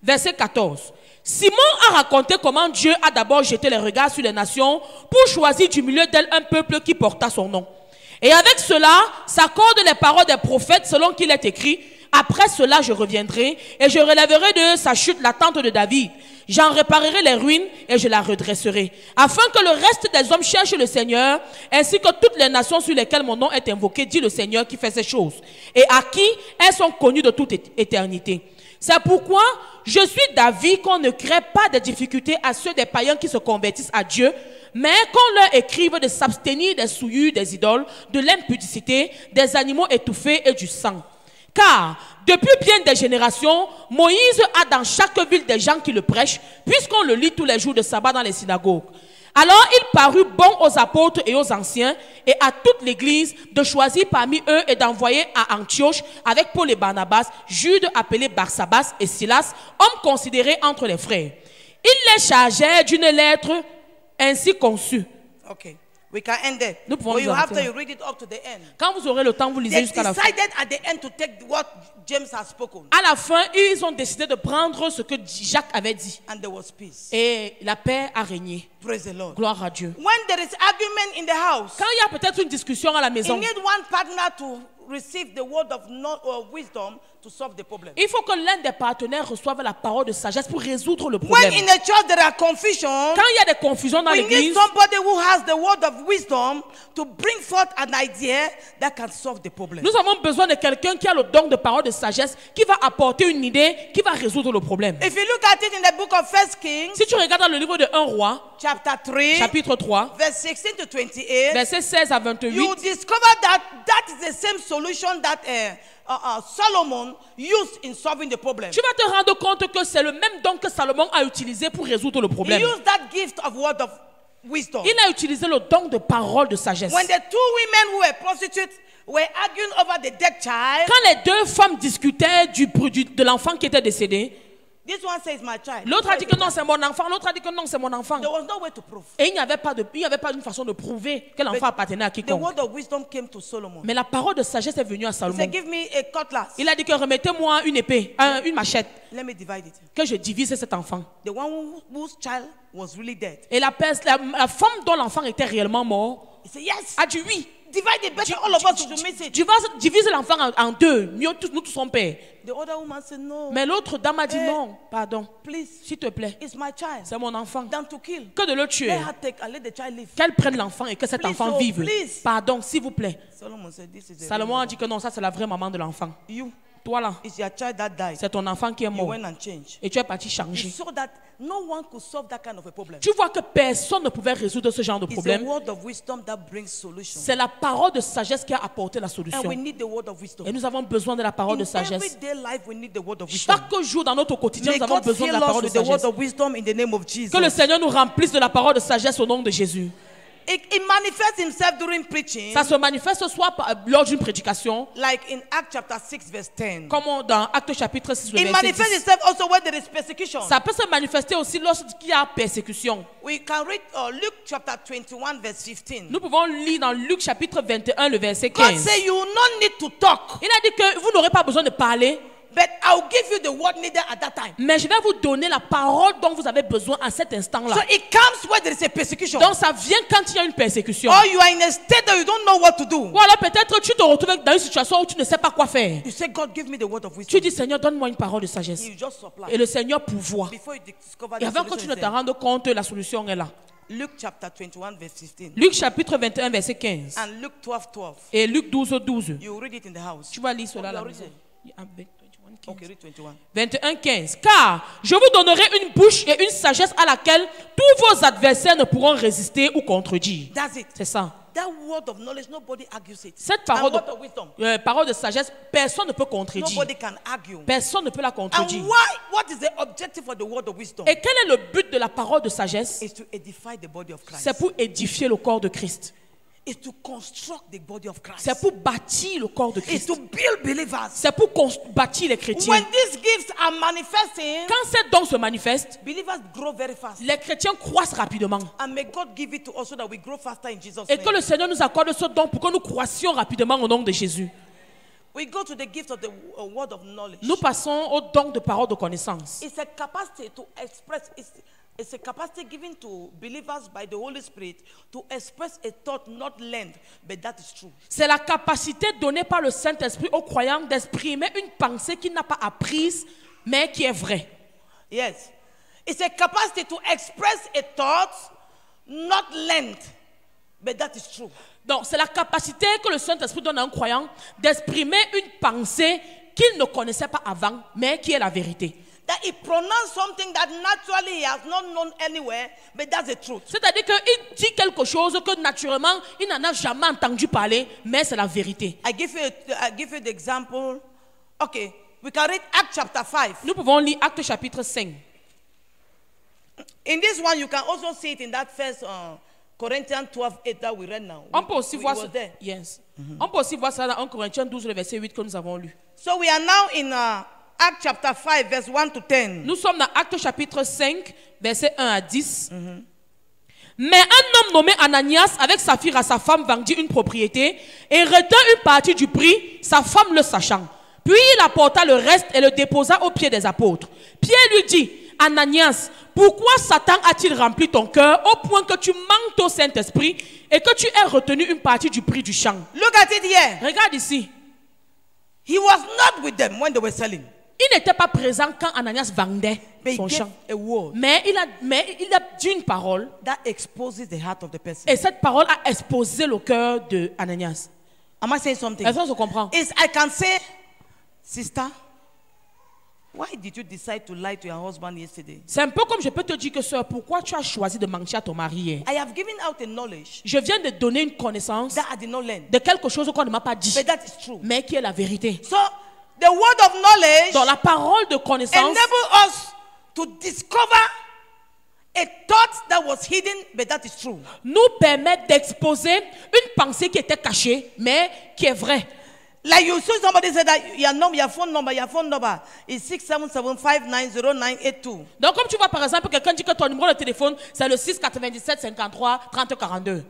Verset 14. Simon a raconté comment Dieu a d'abord jeté les regards sur les nations pour choisir du milieu d'elles un peuple qui porta son nom. Et avec cela s'accordent les paroles des prophètes selon qu'il est écrit: après cela je reviendrai et je relèverai de sa chute la tente de David. J'en réparerai les ruines et je la redresserai, afin que le reste des hommes cherche le Seigneur, ainsi que toutes les nations sur lesquelles mon nom est invoqué, dit le Seigneur qui fait ces choses, et à qui elles sont connues de toute éternité. C'est pourquoi je suis d'avis qu'on ne crée pas de difficultés à ceux des païens qui se convertissent à Dieu, mais qu'on leur écrive de s'abstenir des souillures des idoles, de l'impudicité, des animaux étouffés et du sang. Car, depuis bien des générations, Moïse a dans chaque ville des gens qui le prêchent, puisqu'on le lit tous les jours de sabbat dans les synagogues. Alors il parut bon aux apôtres et aux anciens et à toute l'église de choisir parmi eux et d'envoyer à Antioche avec Paul et Barnabas, Jude appelé Barsabas et Silas, hommes considérés entre les frères. Il les chargeait d'une lettre ainsi conçue. Okay, we can end there. Nous pouvons But you nous have to arrêter. read it up to the end. Quand vous aurez le temps, vous lisez They jusqu'à la fin. decided at the end to take what James has spoken, À la fin, ils ont décidé de prendre ce que Jacques avait dit. and there was peace. Et la paix a régné. Praise the Lord. Gloire à Dieu. When there is argument in the house, Quand il y a peut-être une discussion à la you maison, need one partner to receive the word of wisdom to solve the problem. il faut que l'un des partenaires reçoive la parole de sagesse pour résoudre le When problème. in a church there are confusion, Quand il y a des confusions dans we need l'église, somebody who has the word of wisdom to bring forth an idea that can solve the problem. nous avons besoin de quelqu'un qui a le don de parole de sagesse, qui va apporter une idée, qui va résoudre le problème. If you look at it in the book of 1 Kings, Si tu regardes dans le livre de 1 roi, chapter 3, chapitre 3, verse 16 to 28, versets 16 à 28, you discover that that is the same solution that Solomon used in solving the problem. tu vas te rendre compte que c'est le même don que Salomon a utilisé pour résoudre le He problème. used that gift of word of wisdom. Il a utilisé le don de parole de sagesse. When the two women who were prostitutes were arguing over the dead child, Quand les deux femmes discutaient de l'enfant qui était décédé, this one says my child. l'autre a dit que non, c'est mon enfant, l'autre a dit que non, c'est mon enfant. There was no way to prove. Et il n'y avait pas une façon de prouver que l'enfant appartenait à The quiconque. word of wisdom came to Solomon. Mais la parole de sagesse est venue à He Salomon. said, give me a cutlass. Il a dit que remettez-moi une épée, une machette, Let me divide it. que je divise cet enfant. The one whose child was really dead. Et la femme dont l'enfant était réellement mort He said, yes. a dit oui. Divide it better. All of us to miss it. Divise l'enfant en deux. Nous tous sommes pères. The other woman said, no. Mais l'autre dame a dit non, pardon. Please, S'il te plaît, it's my child. c'est mon enfant. Than to kill. Que de le tuer. Let her take and let the child live. Qu'elle prenne l'enfant et que cet Please, enfant oh, vive. please. Pardon, s'il vous plaît. Solomon said, this is the Salomon real a dit que non, ça c'est la vraie maman de l'enfant. You, Toi là, it's your child that died. c'est ton enfant qui est You mort. went and changed. Et tu es parti You changer. saw that no one could solve that kind of a problem. Tu vois que personne ne pouvait résoudre ce genre de It's the problème. word of wisdom that brings solution. C'est la parole de sagesse qui a apporté la And solution. we need the word of wisdom. Et nous avons besoin de la parole de In sagesse. everyday life, we need the word of wisdom. Chaque jour dans notre quotidien, May nous avons God besoin de fill la us parole de with the word sagesse. of wisdom in the name of Jesus. Que le Seigneur nous remplisse de la parole de sagesse au nom de Jésus. It manifests himself during preaching, Ça se manifeste soit lors d'une prédication, like in Acts chapter 6, verse 10. comme dans Actes chapitre 6, le It verset manifests 10. itself also when there is persecution. Ça peut se manifester aussi lorsqu'il y a persécution. We can read Luke chapter 21, verse 15. Nous pouvons lire dans Luc chapitre 21, le verset God 15. said, you will not need to talk, Il a dit que vous n'aurez pas besoin de parler, but I'll give you the word needed at that time. mais je vais vous donner la parole dont vous avez besoin à cet instant-là. So it comes when there is a persecution. Donc ça vient quand il y a une persécution. Or you are in a state that you don't know what to do. Ou alors peut-être tu te retrouves dans une situation où tu ne sais pas quoi faire. You say, God, give me the word of Tu wisdom. dis, Seigneur, donne-moi une parole de sagesse. You just supply. Et le Seigneur pourvoit. Before you discover Et the avant que tu solution ne is te there. rendes compte, la solution est là. Luke chapter 21, verse 15. Luc chapitre 21, verset 15. And Luke 12, 12. Et Luc 12, 12. You read it in the house. Tu vas lire cela à la you maison. already Okay, read 21. 21, 15. Car je vous donnerai une bouche et une sagesse à laquelle tous vos adversaires ne pourront résister ou contredire. That's it. C'est ça. That word of knowledge, nobody argues it. Cette parole And word of wisdom, parole de sagesse, personne ne peut contredire. nobody can argue. Personne ne peut la contredire. And why? What is the objective of the word of wisdom? Et quel est le but de la parole de sagesse? Is to edify the body of Christ. C'est pour édifier le corps de Christ. Is to construct the body of Christ. C'est pour bâtir le corps de Is Christ. to build believers. C'est pour bâtir les chrétiens. When these gifts are manifesting, Quand ces dons se manifestent, believers grow very fast. les chrétiens croissent rapidement. And may God give it to us so that we grow faster in Jesus' Et que name. le Seigneur nous accorde ce don pour que nous croissions rapidement au nom de Jésus. We go to the gift of the word of knowledge. Nous passons au don de parole de connaissance. It's a capacity to express. It's a capacity given to believers by the Holy Spirit to express a thought not learned, but that is true. C'est la capacité donnée par le Saint-Esprit aux croyants d'exprimer une pensée qu'il n'a pas apprise, mais qui est vraie. Yes. It's a capacity to express a thought not learned, but that is true. Donc, c'est la capacité que le Saint-Esprit donne à un croyant d'exprimer une pensée qu'il ne connaissait pas avant, mais qui est la vérité. That he pronounced something that naturally he has not known anywhere, but that's the truth. C'est-à-dire qu'il dit quelque chose que naturellement, il n'en a jamais entendu parler, mais c'est la vérité. I give you the example. Okay, we can read Acts chapter 5. Nous pouvons lire Actes chapitre 5. In this one, you can also see it in that first Corinthians 12:8 that we read now. On peut aussi voir was there. yes. On peut aussi voir ça dans 1 Corinthiens 12, le verset 8 que nous avons lu. So we are now in Acts chapter 5, verse 1 to 10. Nous sommes dans Actes chapitre 5, verset 1 à 10. Mais un homme nommé Ananias, avec Saphira, sa femme, vendit une propriété et retint une partie du prix, sa femme le sachant. Puis il apporta le reste et le déposa aux pieds des apôtres. Pierre lui dit, Ananias, pourquoi Satan a-t-il rempli ton cœur au point que tu manques au Saint-Esprit et que tu aies retenu une partie du prix du champ? Look at it here. Regarde ici. He was not with them when they were selling. Il n'était pas présent quand Ananias vendait But he son gave champ. a word Mais il a dit une parole. that exposes the heart of the person. Et cette parole a exposé le cœur de Ananias. Am I saying something? Est-ce qu'on se comprend? Is I can say, sister, why did you decide to lie to your husband yesterday? C'est un peu comme je peux te dire que sœur, pourquoi tu as choisi de mentir à ton mari hier? I have given out a knowledge Je viens de donner une connaissance that I did not learn, de quelque chose qu'on ne m'a pas dit, but that is true. mais qui est la vérité. So the word of knowledge Dans la parole de connaissance enable us to discover a thought that was hidden, but that is true. nous permet d'exposer une pensée qui était cachée, mais qui est vraie. Like you see somebody say that your phone number is 677590982. Donc comme tu vois par exemple quelqu'un dit que ton numéro de téléphone c'est le 697 53 30 42.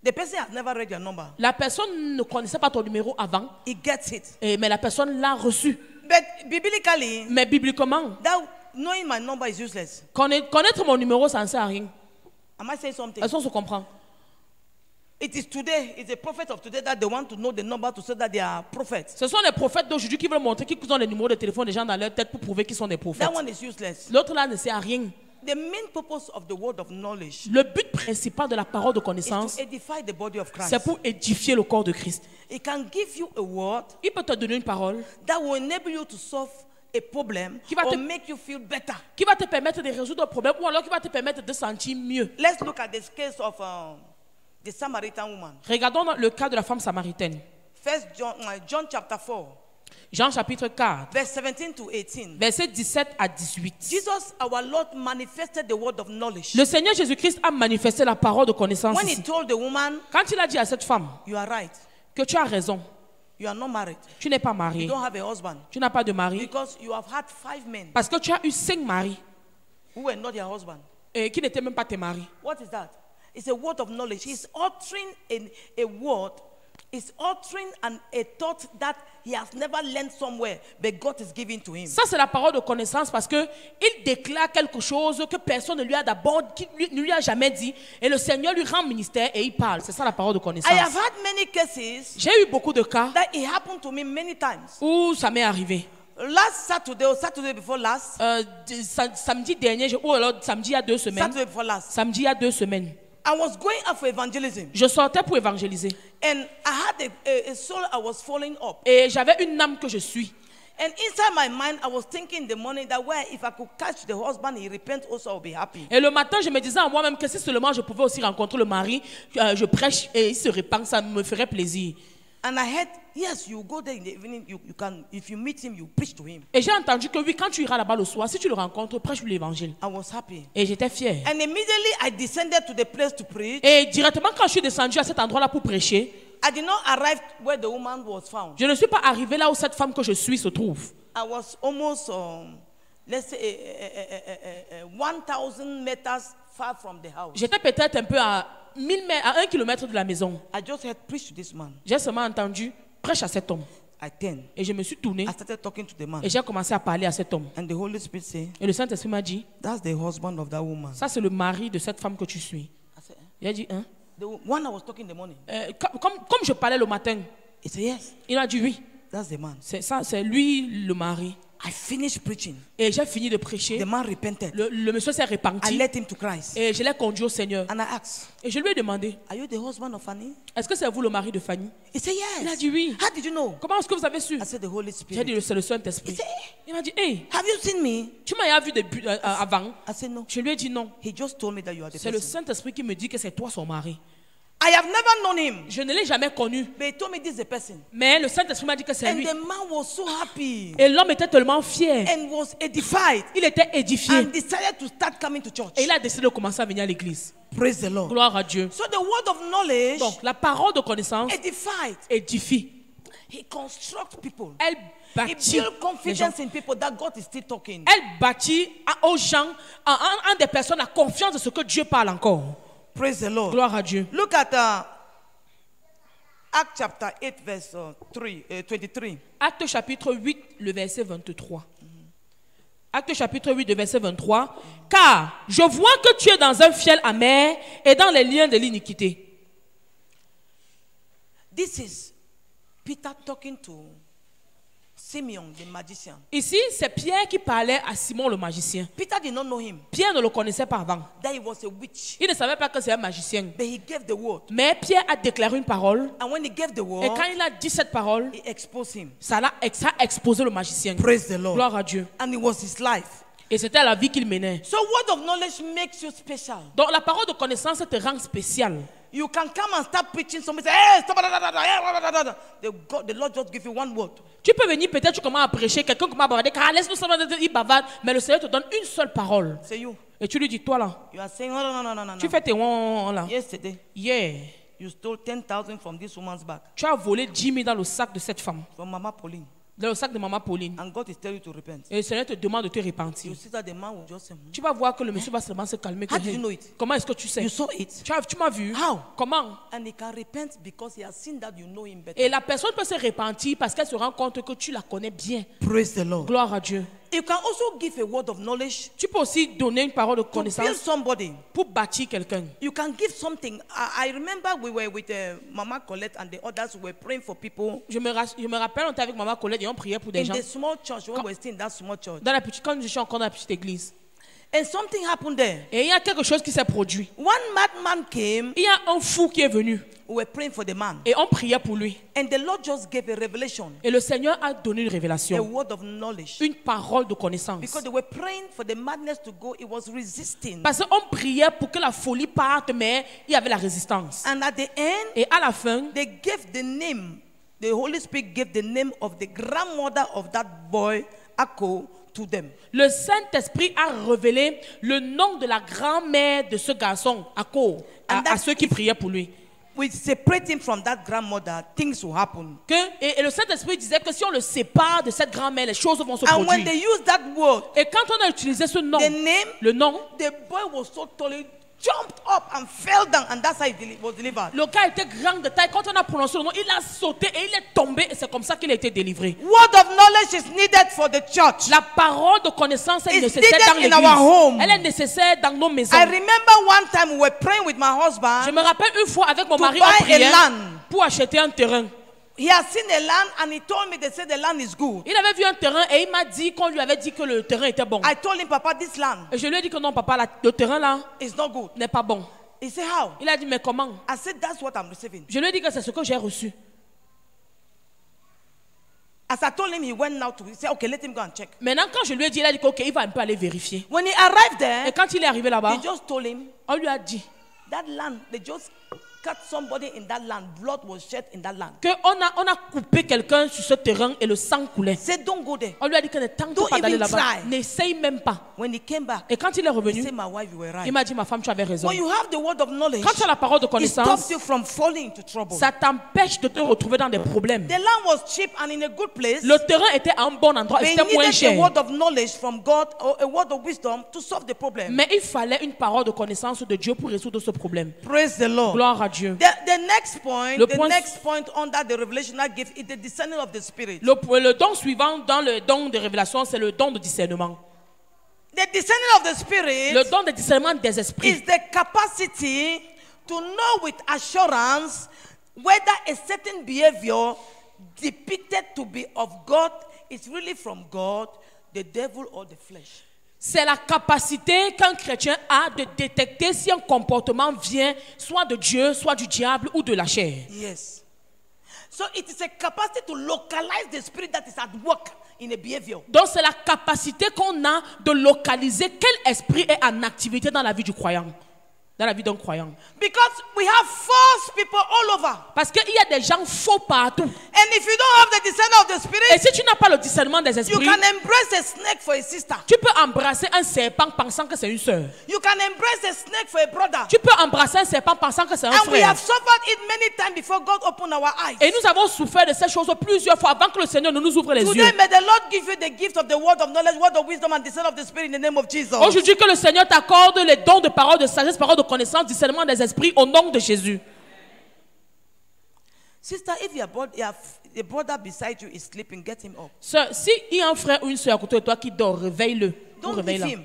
The person has never read your number. La personne ne connaissait pas ton numéro avant, He gets it. mais la personne l'a reçu. But biblically, Mais bibliquement, that knowing my number is useless. connaître mon numéro, ça ne sert à rien. Am I saying something? Est-ce qu'on se comprend? It is today, it's a prophet of today that they want to know the number to say that they are prophets. Ce sont les prophètes d'aujourd'hui qui veulent montrer qu'ils ont les numéros de téléphone des gens dans leur tête pour prouver qu'ils sont des prophètes. That one is useless. L'autre là ne sert à rien. The main purpose of the word of knowledge Le but principal de la parole de is connaissance, to edify the body of Christ. c'est pour édifier le corps de Christ. It can give you a word Il peut te donner une parole that will enable you to solve a problem Qui va or te- make you feel better. qui va te permettre de résoudre un problème ou alors qui va te permettre de sentir mieux. Let's look at this case of the Samaritan woman. Regardons le cas de la femme samaritaine. First John chapter 4, Jean chapitre 4, verse 17 to 18. versets 17 à 18. Jesus, our Lord, manifested the word of knowledge. Le Seigneur Jésus-Christ a manifesté la parole de connaissance When he ici. told the woman, Quand il a dit à cette femme you are right, que tu as raison, you are not married, tu n'es pas you marié, don't have a husband, tu n'as pas de mari, because you have had 5 men parce que tu as eu 5 maris who were not your husband. et qui n'étaient même pas tes maris. What is that? It's a word of knowledge. He's uttering a word. He's uttering a thought that he has never learned somewhere, but God is giving to him. Ça, c'est la parole de connaissance parce que il déclare quelque chose que personne ne lui a d'abord, qui ne lui a jamais dit. Et le Seigneur lui rend ministère et il parle. C'est ça la parole de connaissance. I have had many cases J'ai eu beaucoup de cas that it happened to me many times. où ça m'est arrivé. Last Saturday or Saturday before last, Samedi dernier, ou alors samedi il y a 2 semaines. Saturday before last, Samedi il y a 2 semaines. I was going up for evangelism. Je sortais pour évangéliser. And I had a soul I was following up. Et j'avais une âme que je suis. And inside my mind, I was thinking in the morning that if I could catch the husband, he repent also, I'll be happy. Et le matin, je me disais à moi-même que si seulement je pouvais aussi rencontrer le mari, je prêche et il se répand, ça me ferait plaisir. And I heard, yes, you go there in the evening, you can, if you meet him, you preach to him. Et j'ai entendu que oui, quand tu iras là-bas le soir, si tu le rencontres, prêche-lui l'évangile. I was happy. Et j'étais fier. And immediately I descended to the place to preach. Et directement quand je suis descendu à cet endroit-là pour prêcher, I did not arrive where the woman was found. je ne suis pas arrivé là où cette femme que je suis se trouve. I was almost, let's say, 1,000 meters far from the house. J'étais peut-être un peu à 1 kilomètre de la maison. I just heard preach to this man. J'ai seulement entendu prêche à cet homme. I turned. Et je me suis tourné. I started talking to the man. Et j'ai commencé à parler à cet homme. And the Holy Spirit said, Et le Saint-Esprit m'a dit, that's the husband of that woman. ça c'est le mari de cette femme que tu suis. I said, Il a dit, hein? the one I was talking in the morning. Comme je parlais le matin, He said, yes, il a dit oui. that's the man. C'est lui le mari. I finished preaching. Et j'ai fini de prêcher. The man repented. Le monsieur s'est I repenti. led him to Christ. Et je l'ai conduit au Seigneur. And I asked, Et je lui ai demandé, are you the husband of Fanny? est-ce que c'est vous le mari de Fanny? He said, yes. Il a dit oui. How did you know? Comment est-ce que vous avez su? I said, the Holy J'ai Spirit. dit, c'est le Saint-Esprit. He said, Il m'a dit, hey, have you seen me? tu m'as vu avant? I said, no. Je lui ai dit non. He just told me that you are the C'est le person. Saint-Esprit qui me dit que c'est toi son mari. I have never known him. Je ne l'ai jamais connu. But he told me this is the person. Mais le Saint-Esprit m'a dit que c'est And lui. the man was so happy. Et l'homme était tellement fier. And was edified. Il était édifié. And decided to start coming to church. Et il a décidé de commencer à venir à l'église. Praise the Lord. Gloire à Dieu. So the word of knowledge Donc, la parole de connaissance edified. édifie. He constructs people. Elle He bâtit builds les gens. confidence in people that God is still talking. Elle bâtit aux gens, en des personnes, la confiance de ce que Dieu parle encore. Praise the Lord. Gloire à Dieu. Look at Acts chapter 8 verse 23. Acte chapitre 8, le verset 23. Acte chapitre 8, le verset 23. Car je vois que tu es dans un fiel amer et dans les liens de l'iniquité. This is Peter talking to Simeon, the magician. Ici, c'est Pierre qui parlait à Simon le magicien. Peter did not know him. Pierre ne le connaissait pas avant. That he was a witch. Il ne savait pas que c'est un magicien. But he gave the word. Mais Pierre a déclaré une parole. And when he gave the Et word, quand il a dit cette parole, he exposed him. ça a exposé le magicien. Praise the Lord. Gloire à Dieu. And it was his life. Et c'était la vie qu'il menait. So word of knowledge makes you special. Donc la parole de connaissance te rend spécial. You can come and start preaching. Somebody say, hey, stop, the Lord just give you one word. Tu peux venir, peut-être tu commences à prêcher, quelqu'un commence à bavarder, laisse-nous savoir, il bavarde, mais le Seigneur te donne une seule parole. Say you. Et tu lui dis, toi là, You are saying, oh, no. tu fais tes won là. Yesterday, Yeah. you stole 10,000 from this woman's bag. Tu as volé 10 000 dans le sac de cette femme, From Mama Pauline. dans le sac de maman Pauline. And God is telling you to repent. Et le Seigneur te demande de te repentir. You see that the man will just say, Tu vas voir que le monsieur va seulement se calmer. How did you know it? Comment est-ce que tu sais? You saw it. Tu m'as vu. How? Comment? And he can repent because he has seen that you know him better. Et la personne peut se repentir parce qu'elle se rend compte que tu la connais bien. Praise the Lord. Gloire à Dieu. You can also give a word of knowledge Tu peux aussi donner une parole de to build connaissance somebody. pour bâtir quelqu'un. You can give something. I remember we were with Mama Colette and the others who were praying for people Je me rappelle, on était avec maman Colette et on priait pour des in gens. the small church when we were still in that small church. Dans la petite, quand je suis encore dans la petite église. And something happened there. Et il y a quelque chose qui s'est produit. One madman came. Il y a un fou qui est venu. We were praying for the man. Et on priait pour lui. And the Lord just gave a revelation. Et le Seigneur a donné une A révélation. word of knowledge. Une parole de connaissance. Because they were praying for the madness to go, it was resisting. Parce qu'on priait pour que la folie parte, mais il y avait la résistance. And at the end, Et à la fin, they gave the name. The Holy Spirit gave the name of the grandmother of that boy, Akko, to them. le Saint-Esprit a révélé le nom de la grand-mère de ce garçon, Akko, à ceux qui priaient pour lui. We separate him from that grandmother, things will happen. Et le Saint-Esprit disait que si on le sépare de cette grand-mère, les choses vont se And when produire. they use that word, Et quand on a utilisé ce nom, the name, le nom, the boy was so tall, he jumped up and fell down, and that's how he was delivered. le gars était grand de taille. Quand on a prononcé le nom, il a sauté et il est tombé. Et c'est comme ça qu'il a été délivré. Word of knowledge is needed for the church. La parole de connaissance est It's nécessaire dans needed in our home. l'église. Elle est nécessaire dans nos maisons. I remember one time we were praying with my Je husband me rappelle une fois avec mon to mari, on buy priait a land. pour acheter un terrain. he has seen a land and he told me they said the land is good. Il avait vu un terrain et il m'a dit qu'on lui avait dit que le terrain était bon. I told him, Papa, this land Et je lui ai dit que non, papa, le terrain là is not good. n'est pas bon. He said, how? Il a dit, mais comment? I said, that's what I'm receiving. Je lui ai dit que c'est ce que j'ai reçu. As I told him, he went now to, he said, okay, let him go and check. Maintenant, quand je lui ai dit, il a dit ok, il va un peu aller vérifier. When he arrived there, Et quand il est arrivé là-bas, he just told him, on lui a dit that land, they just cut somebody in that land. Blood was shed in that land. qu'on a coupé quelqu'un sur ce terrain et le sang coulait. Say, don't go there. On lui a dit que ne tente Don't pas d'aller even là-bas. try. N'essaye même pas. When he came back, Et quand il est he revenu, said, my wife, you were right. il m'a dit, ma femme, tu avais raison. When you have the word of knowledge, Quand tu as la parole de it connaissance, stops you from falling into trouble. ça t'empêche de te retrouver dans des problèmes. The land was cheap and in a good place. Le terrain était à un bon endroit et They c'était moins needed a cher. word of knowledge from God or a word of wisdom to solve the problem. Mais il fallait une parole de connaissance de Dieu pour résoudre ce problème. Praise the Lord. Gloire à Dieu. The next point, Le the point- next point under the revelational gift is the discerning of the spirit. Le don suivant dans le don de révélation, c'est le don de discernement. The discerning of the spirit Le don de discernement des is esprits. the capacity to know with assurance whether a certain behavior depicted to be of God is really from God, the devil, or the flesh. C'est la capacité qu'un chrétien a de détecter si un comportement vient soit de Dieu, soit du diable ou de la chair. Yes. So it is a capacity to localize the spirit that is at work in a behavior. Donc c'est la capacité qu'on a de localiser quel esprit est en activité dans la vie du croyant, dans la vie d'un croyant. Because we have false people all over. Parce qu'il y a des gens faux partout. And if you don't have the discerning of the Et spirit, si tu n'as pas le discernement des you esprits, can embrace a snake for a sister. tu peux embrasser un serpent pensant que c'est une sœur. You can embrace a snake for a brother. Tu peux embrasser un serpent pensant que c'est un And we frère. have suffered it many times before God opened our eyes. Et nous avons souffert de ces choses plusieurs fois avant que le Seigneur ne nous ouvre les Today, yeux. may the Lord give you the gift of the word of knowledge, word of wisdom, and discerning of the spirit in the name of Jesus. Aujourd'hui, que le Seigneur t'accorde les dons de parole, de sagesse, parole de connaissance, discernement des esprits au nom de Jésus. Sister, if your a brother beside you is sleeping, get him up. Sœur, si il y a un frère ou une sœur à côté de toi qui dort, réveille-le. Don't leave Réveille-la. him.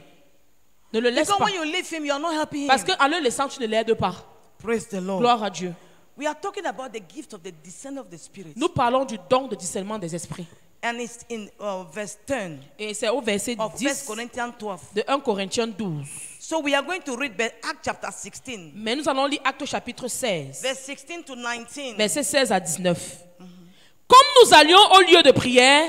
Ne le laisse Because pas. when you leave him, you are not helping him. Parce qu'en le laissant, tu ne l'aides pas. Praise the Lord. Gloire à Dieu. We are talking about the gift of the discerning of the spirit. Nous parlons du don de discernement des esprits. And it's in verse 10 Et c'est au verset of 1 10 Corinthians 12. de 1 Corinthiens 12. So we are going to read Acts chapter 16, Mais nous allons lire Actes chapitre 16, verse 16 to 19. versets 16 à 19. Comme nous allions au lieu de prière,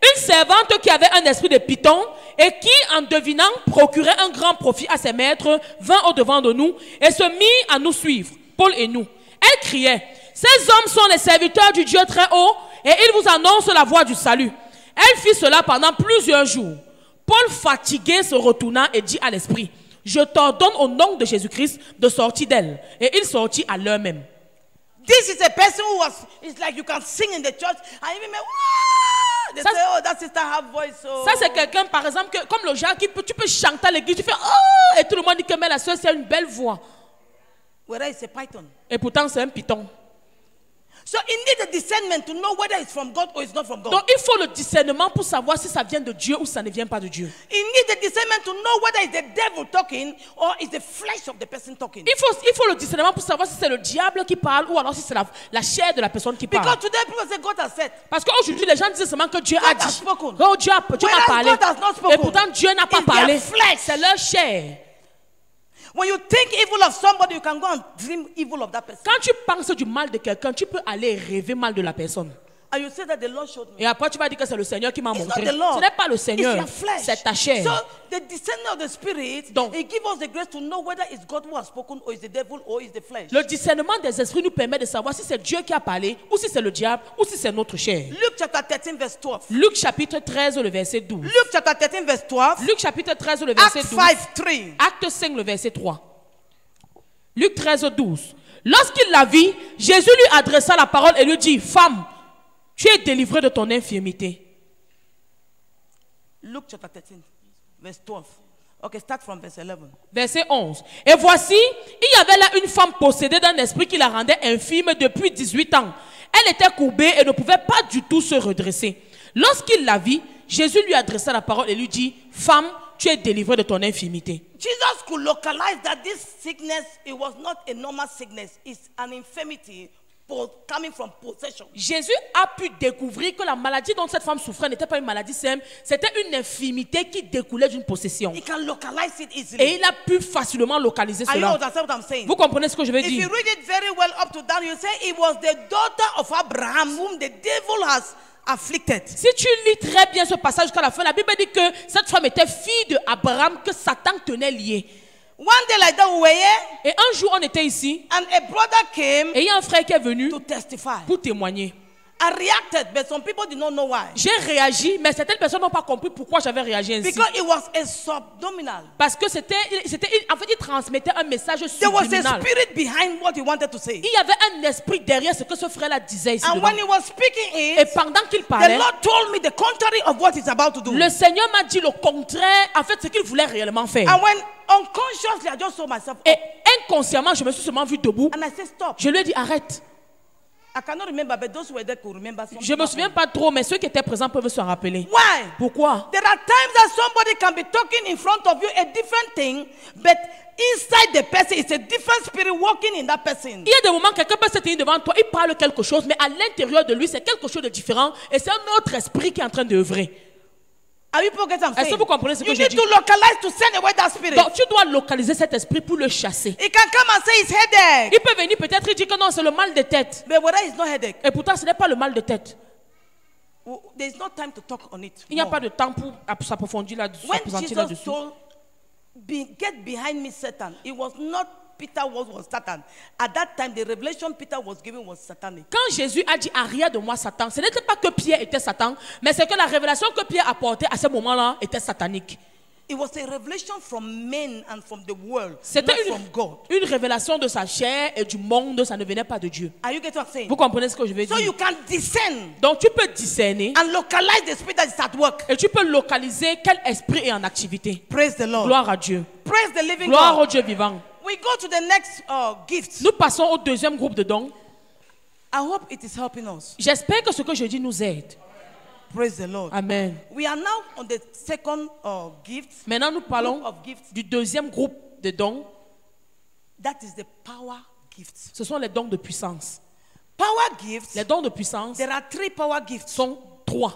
une servante qui avait un esprit de python et qui, en devinant, procurait un grand profit à ses maîtres, vint au-devant de nous et se mit à nous suivre, Paul et nous. Elle criait, « Ces hommes sont les serviteurs du Dieu très haut et ils vous annoncent la voie du salut. » Elle fit cela pendant plusieurs jours. Paul, fatigué, se retourna et dit à l'esprit, « Je t'ordonne au nom de Jésus-Christ de sortir d'elle. » Et il sortit à l'heure même. This is a person who was, it's like you can sing in the church and even they Ça, say, oh, that sister have voice. Oh. Ça, c'est quelqu'un, par exemple, que, comme le genre, tu peux chanter à l'église, tu fais « Oh !» Et tout le monde dit que mais la soeur, c'est une belle voix. Whether it's a python. Et pourtant, c'est un python. So you need a discernment to know whether it's from God or it's not from God. Donc, il faut le discernement pour savoir si ça vient de Dieu ou ça ne vient pas de Dieu. You need a discernment to know whether it's the devil talking or it's the flesh of the person talking. Il faut le discernement pour savoir si c'est le diable qui parle ou alors si c'est la chair de la personne qui parle. Because today people say God has said. Parce qu'aujourd'hui, les gens disent seulement que Dieu a God has dit. spoken. Oh, Dieu a Whereas parlé. God has not spoken. Et pourtant, Dieu n'a pas It's their parlé. flesh. C'est leur chair. When you think evil of somebody, you can go and dream evil of that person. Quand tu penses du mal de quelqu'un, tu peux aller rêver mal de la personne. And you say that the Lord showed me. Et après, tu vas dire que c'est le Seigneur qui m'a It's montré. not the Lord. Ce n'est pas le It's Seigneur, your flesh. c'est ta chair. So the discerning of the spirit, Donc, it gives us the grace to know whether it's God who has spoken or it's the devil or it's the flesh. Le discernement des esprits nous permet de savoir si c'est Dieu qui a parlé, ou si c'est le diable, ou si c'est notre chair. Luke chapter 13 verse 12. Luc chapitre 13, le verset 12. Luke chapter 13 verse 12. Luc chapitre 13, le verset Acts 12. 5:3. Acte 5, le verset 3. Luc 13, 12. Lorsqu'il la vit, Jésus lui adressa la parole et lui dit, « Femme, tu es délivrée de ton infirmité. » Luke chapter 13 verse 12. Okay, start from verse 11. Verset 11. Et voici, il y avait là une femme possédée d'un esprit qui la rendait infirme depuis 18 ans. Elle était courbée et ne pouvait pas du tout se redresser. Lorsqu'il la vit, Jésus lui adressa la parole et lui dit, « Femme, tu es délivrée de ton infirmité. » Jesus could localize that this sickness, it was not a normal sickness. It's an infirmity coming from possession. Jésus a pu découvrir que la maladie dont cette femme souffrait n'était pas une maladie simple, c'était une infirmité qui découlait d'une possession. He can localize it easily. Et il a pu facilement localiser Are you cela. understand what I'm saying? Vous comprenez ce que je veux If you dire? read it very well up to down, you say it was the daughter of Abraham whom the devil has afflicted. Si tu lis très bien ce passage jusqu'à la fin, la Bible dit que cette femme était fille d'Abraham que Satan tenait liée. One day like that, we were here, Et un jour, on était ici, and a brother came et il y a un frère qui est venu to testify. pour témoigner. I reacted, but some people did not know why. J'ai réagi, mais certaines personnes n'ont pas compris pourquoi j'avais réagi ainsi. Because it was a subdominal. Parce que en fait, il transmettait un message There was a subliminal. spirit behind what he wanted to say. Il y avait un esprit derrière ce que ce frère-là disait ici And devant. when he was speaking Et it, pendant qu'il the parlait, Lord told me the contrary of what he's about to do. le Seigneur m'a dit le contraire, en fait, ce qu'il voulait réellement faire. And when unconsciously I just saw myself Et up, inconsciemment, je me suis seulement vu debout. and I said, stop. Je lui ai dit, arrête. I cannot remember, but those who were there could remember something. Je ne me souviens pas trop, mais ceux qui étaient présents peuvent se rappeler. Why? Pourquoi? There are times that somebody can be talking in front of you a different thing, but inside the person is a different spirit working in that person. Il y a des moments, quelqu'un peut se tenir devant toi, il parle quelque chose, mais à l'intérieur de lui, c'est quelque chose de différent, et c'est un autre esprit qui est en train d'œuvrer. Are you getting what I'm Est-ce saying? que vous comprenez ce que You je need dis? to localize to send away that spirit. Donc tu dois localiser cet esprit pour le chasser. He can come and say it's headache, Il peut venir peut-être et dire que non, c'est le mal de tête. but whether it's not headache, Et pourtant, ce n'est pas le mal de tête. there's no time to talk on it. Il n'y a more. pas de temps pour s'approfondir là-dessus. When s'appesantir Jesus là-dessus. told, get behind me, Satan, it was not Peter was Satan. At that time, the revelation Peter was given was satanic. Quand Jésus a dit arrière de moi Satan, ce n'était pas que Pierre était Satan, mais c'est que la révélation que Pierre apportait à ce moment-là était satanique. It was a revelation from men and from the world, not C'était from God. une révélation de sa chair et du monde, ça ne venait pas de Dieu. Are you getting what I'm saying? Vous comprenez ce que je veux So you dire? can discern Donc tu peux discerner and localize the spirit that is at work. et tu peux localiser quel esprit est en activité. Praise the Lord. Gloire à Dieu. Praise the living Gloire au God. Dieu vivant. We go to the next gift. Nous passons au deuxième groupe de dons. I hope it is helping us. J'espère que ce que je dis nous aide. Praise the Lord. Amen. We are now on the second gift. Maintenant, nous parlons Group of gifts. du deuxième groupe de dons. That is the power gifts. Ce sont les dons de puissance. Power gifts. Les dons de puissance There are three power gifts. sont trois.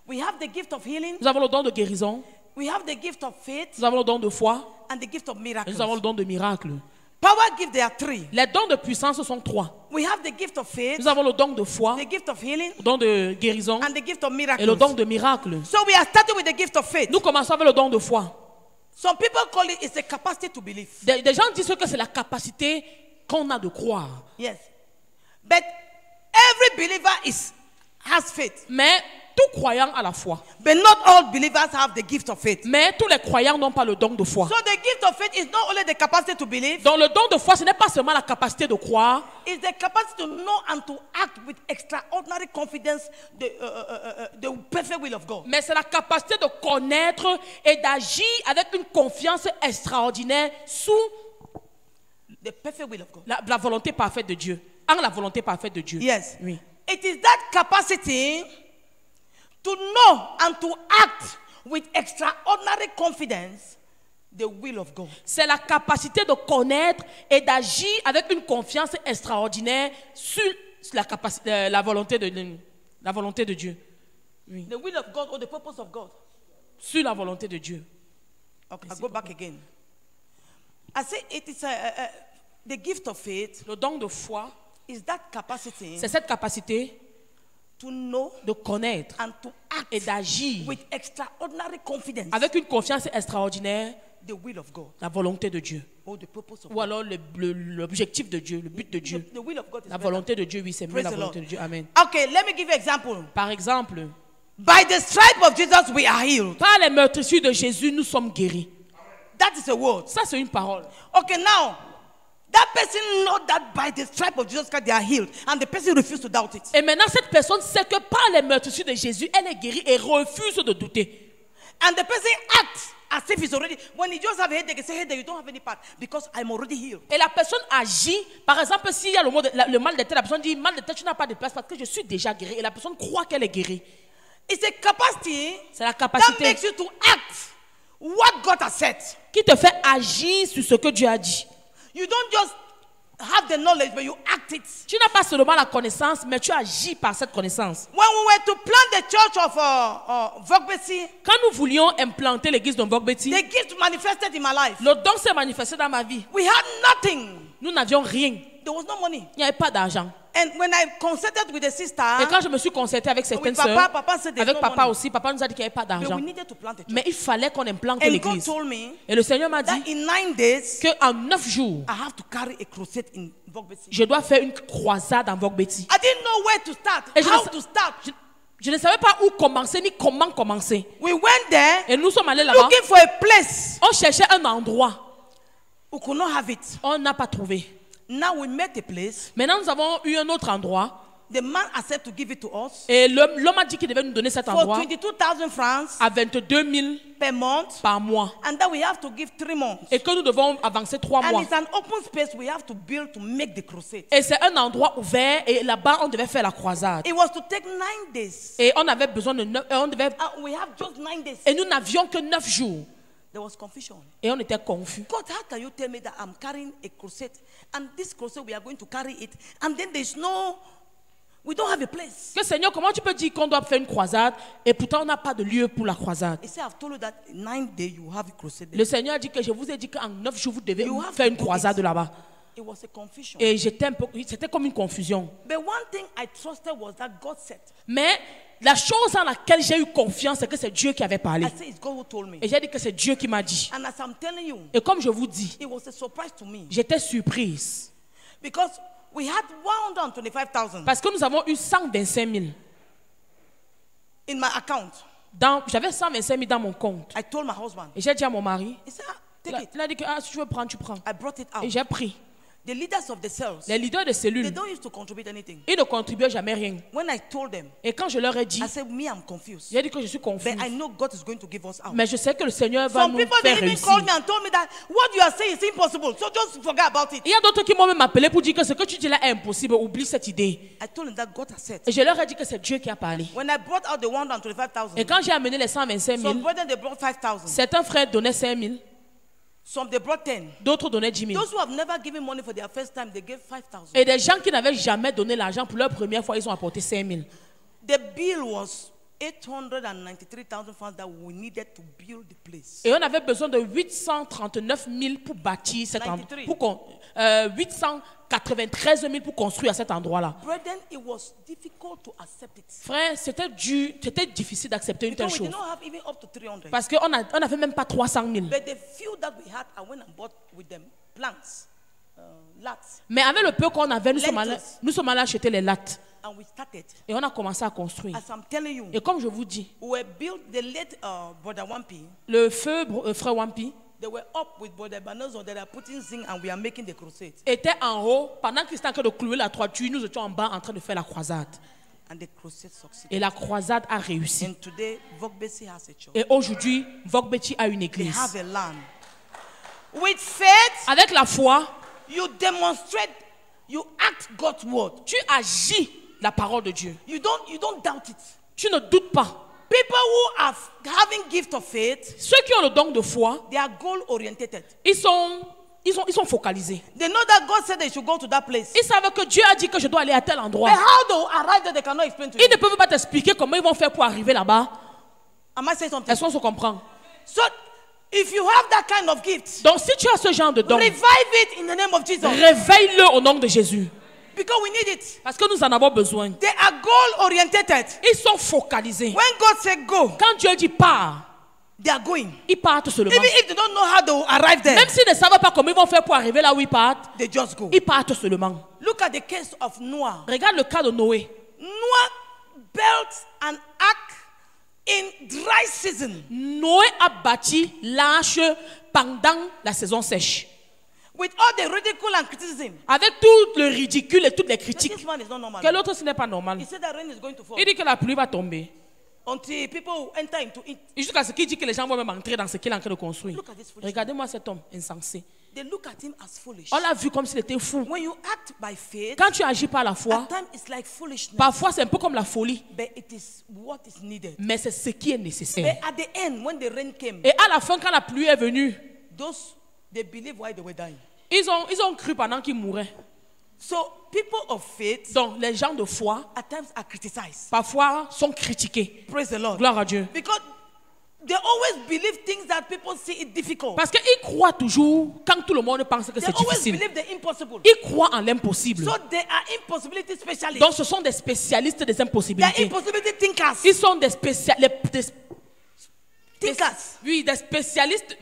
We have the gift of healing. Nous avons le don de guérison, We have the gift of faith nous avons le don de foi and the gift of et miracles. nous avons le don de miracle. Power gift, there are three. Les dons de puissance sont trois. We have the gift of faith, Nous avons le don de foi, the gift of healing, le don de guérison and the gift of et le miracles. don de miracle. So we are starting with the gift of faith. Nous commençons avec le don de foi. Some people call it it's a capacity to believe. Des gens disent que c'est la capacité qu'on a de croire. Yes. But every believer has faith. Mais tout croyant a la foi. But not all believers have the gift of faith. Mais tous les croyants n'ont pas le don de foi. So the gift of faith is not only the capacity to believe, Donc le don de foi, ce n'est pas seulement la capacité de croire, it's the capacity to know and to act with extraordinary confidence the perfect will of God. mais c'est la capacité de connaître et d'agir avec une confiance extraordinaire sous The perfect will of God. la volonté parfaite de Dieu. En la volonté parfaite de Dieu. Yes. Oui. It is that capacity to know and to act with extraordinary confidence the will of God. C'est la capacité de connaître et d'agir avec une confiance extraordinaire sur la volonté de Dieu. Oui. The will of God or the purpose of God. Sur la volonté de Dieu. Okay, I go back again. I say it is the gift of faith Le don de foi, is that capacity c'est cette capacité to know de connaître and to act et d'agir with extraordinary confidence avec une confiance extraordinaire the will of God la volonté de Dieu. or the purpose of Ou God. alors l'objectif de Dieu, le but de Dieu. The will of God is La better. volonté de Dieu, oui, c'est mieux Praise la the volonté Lord. de Dieu. Amen. Okay, let me give you an example. Par exemple, By the stripe of Jesus we are healed. par les meurtrissures de Jésus, nous sommes guéris. That is a word. Ça, c'est une parole. Okay, now that person know that by the stripe of Jesus Christ they are healed, and the person refused to doubt it. Et maintenant, cette personne sait que par les meurtrissures de Jésus, elle est guérie et refuse de douter. And the person acts as if he's already. When he just have a headache, he say, "Headache, you don't have any part because I'm already healed." Et la personne agit. Par exemple, s'il y a le mal de tête, la personne dit, mal de tête, tu n'as pas de place parce que je suis déjà guérie. Et la personne croit qu'elle est guérie. It's a capacity C'est la that capacité makes you to act what God has said. qui te fait agir sur ce que Dieu a dit. You don't just have the knowledge, but you act it. Tu n'as pas seulement la connaissance, mais tu agis par cette connaissance. When we were to plant the church of Vogbesi, Quand nous voulions implanter l'église de Vogbeti, the gift manifested in my life. le don s'est manifesté dans ma vie. We had nothing. Nous n'avions rien. There was no money. Il n'y avait pas d'argent. And when I consulted with the sister, Et quand je me suis concertée avec certaines with Papa, sœurs, Papa said there's avec no papa money. aussi, papa nous a dit qu'il n'y avait pas But d'argent. we needed to plant a church. Mais il fallait qu'on implante And God l'église. told me Et le Seigneur m'a that dit in 9 days, qu'en 9 jours, I have to carry a crusade in Vogbesi. je dois faire une croisade en Vogbeti. I didn't know where to start, Et je how ne- to start. Je ne savais pas où commencer ni comment commencer. We went there Et nous sommes allés là-bas. looking for a place. On cherchait un endroit. We could not have it. On n'a pas trouvé. Now we met a place. Maintenant, nous avons eu un autre endroit. The man accepted to give it to us Et l'homme a dit qu'il devait nous donner cet for endroit 22,000 francs à 22 000 per month. par mois. And that we have to give 3 months. Et que nous devons avancer 3 And mois. it's an open space we have to build to make the crusade. Et c'est un endroit ouvert. Et là-bas, on devait faire la croisade. It was to take 9 days. Et on avait besoin de 9... We have just 9 days. Et nous n'avions que 9 jours. There was confusion. Et on était confus. God, how can you tell me that I'm carrying a crusade, and this crusade we are going to carry it, and then we don't have a place? Que Seigneur, comment tu peux dire qu'on doit faire une croisade et pourtant on n'a pas de lieu pour la croisade? He said, I've told you that in 9 days you have a crusade. Le Seigneur a dit que je vous ai dit qu'en 9 jours vous devez You have faire to une do croisade it. là-bas. It was a confusion. Et c'était comme une confusion. But one thing I trusted was that God said. Mais la chose en laquelle j'ai eu confiance, c'est que c'est Dieu qui avait parlé. I said, it's God who told me. Et j'ai dit que c'est Dieu qui m'a dit. And as I'm telling you, Et comme je vous dis, it was a surprise to me j'étais surprise. because we had 125,000 Parce que nous avons eu 125 000. in my account. J'avais 125 000 dans mon compte. I told my husband. Et j'ai dit à mon mari, He said, take it. il a dit que si tu veux prendre, tu prends. I brought it out. Et j'ai pris. The leaders of the cells, Les leaders de they cellules, don't used to contribute anything. ils ne contribuaient jamais rien. When I told them, Et quand je leur ai dit, I said, me, I'm confused. j'ai dit que je suis confus. But I know God is going to give us out. Mais je sais que le Seigneur va Some nous people, faire they even réussir. called me and told me that what you are saying is impossible. So just forget about it. Il y a d'autres qui m'ont même appelé pour dire que ce que tu dis là est impossible. Oublie cette idée. I told them that God has said. Et je leur ai dit que c'est Dieu qui a parlé. When I brought out the 125,000, Et quand j'ai amené les 125 000, some brethren, they brought 5,000. certains frères donnaient 5 000, Some, they brought 10. d'autres donnaient 10 000. Those who have never given money for their first time, they gave 5,000. Et des gens qui n'avaient jamais donné l'argent pour leur première fois, ils ont apporté 5 000. The bill was 893,000 francs that we needed to build the place. Et on avait besoin de 839 000 pour bâtir cet endroit. 893 000 pour construire à cet endroit-là. Brethren, it was difficult to accept it. Frère, c'était difficile d'accepter une telle Because we chose. did not have even up to 300. Parce qu'on n'avait même pas 300 000. But the few that we had, I went and bought with them plants, lats, Mais avec le peu qu'on avait, nous sommes allés acheter les lattes. and we started. Et on a commencé à construire. As I'm telling you, Et comme je vous dis, we were built, the late Brother Wampi, le feu frère Wampi they were up with Brother Banozo that are putting zinc and we are making the crusade. était en haut. Pendant qu'il était en train de clouer la toiture, nous étions en bas en train de faire la croisade. And the crusade succeeded. Et la croisade a réussi. And today, Vogbesi has a church. Et aujourd'hui, Vogbeti a une They église. have a land. With faith, Avec la foi, you demonstrate, you act God's word. tu agis la parole de Dieu. You don't doubt it. Tu ne doutes pas. People who are having gift of faith, Ceux qui ont le don de foi, they are goal oriented. ils sont focalisés. They know that God said they should go to that place. Ils savent que Dieu a dit que je dois aller à tel endroit. But how they will arrive there, they cannot explain to Ils you. ne peuvent pas t'expliquer comment ils vont faire pour arriver là-bas. Am I saying something? Est-ce qu'on se comprend? So, if you have that kind of gift, Donc si tu as ce genre de don, revive it in the name of Jesus. réveille-le au nom de Jésus. Because we need it. Parce que nous en avons besoin. They are goal oriented. Ils sont focalisés. When God said go, Quand Dieu dit pars, they are going. ils partent seulement. Even if they don't know how they will arrive there, Même s'ils ne savent pas comment ils vont faire pour arriver là où ils partent, they just go. ils partent seulement. Look at the case of Noah. Regarde le cas de Noé. Noah built an ark in dry season. Noé a bâti l'arche pendant la saison sèche. With all the ridicule and criticism. Avec tout le ridicule et toutes les But critiques. this man is not normal. Que l'autre, ce n'est pas normal. He said that rain is going to fall. Il dit que la pluie va tomber. Until people will enter into it. Jusqu'à ce qu'il dit que les gens vont même entrer dans ce qu'il est en train de construire. Look at this foolish Regardez-moi cet homme insensé. They look at him as foolish. On l'a vu comme s'il était fou. When you act by faith, Quand tu agis par la foi, at times it's like foolishness. parfois c'est un peu comme la folie. But it is what is needed. Mais c'est ce qui est nécessaire. But at the end, when the rain came, Et à la fin, quand la pluie est venue, those they believe why they were dying. ils ont cru pendant qu'ils mouraient. So people of faith, Donc, les gens de foi, at times are criticized. parfois, sont critiqués. Praise the Lord. Gloire à Dieu. Because they always believe things that people see it difficult. Parce qu'ils croient toujours, quand tout le monde pense que They c'est always difficile, believe the impossible. ils croient en l'impossible. So they are impossibility specialists. Donc, ce sont des spécialistes des They are impossibilités. impossibility thinkers. Ils sont des spécialistes. Thinkers. Oui, des spécialistes.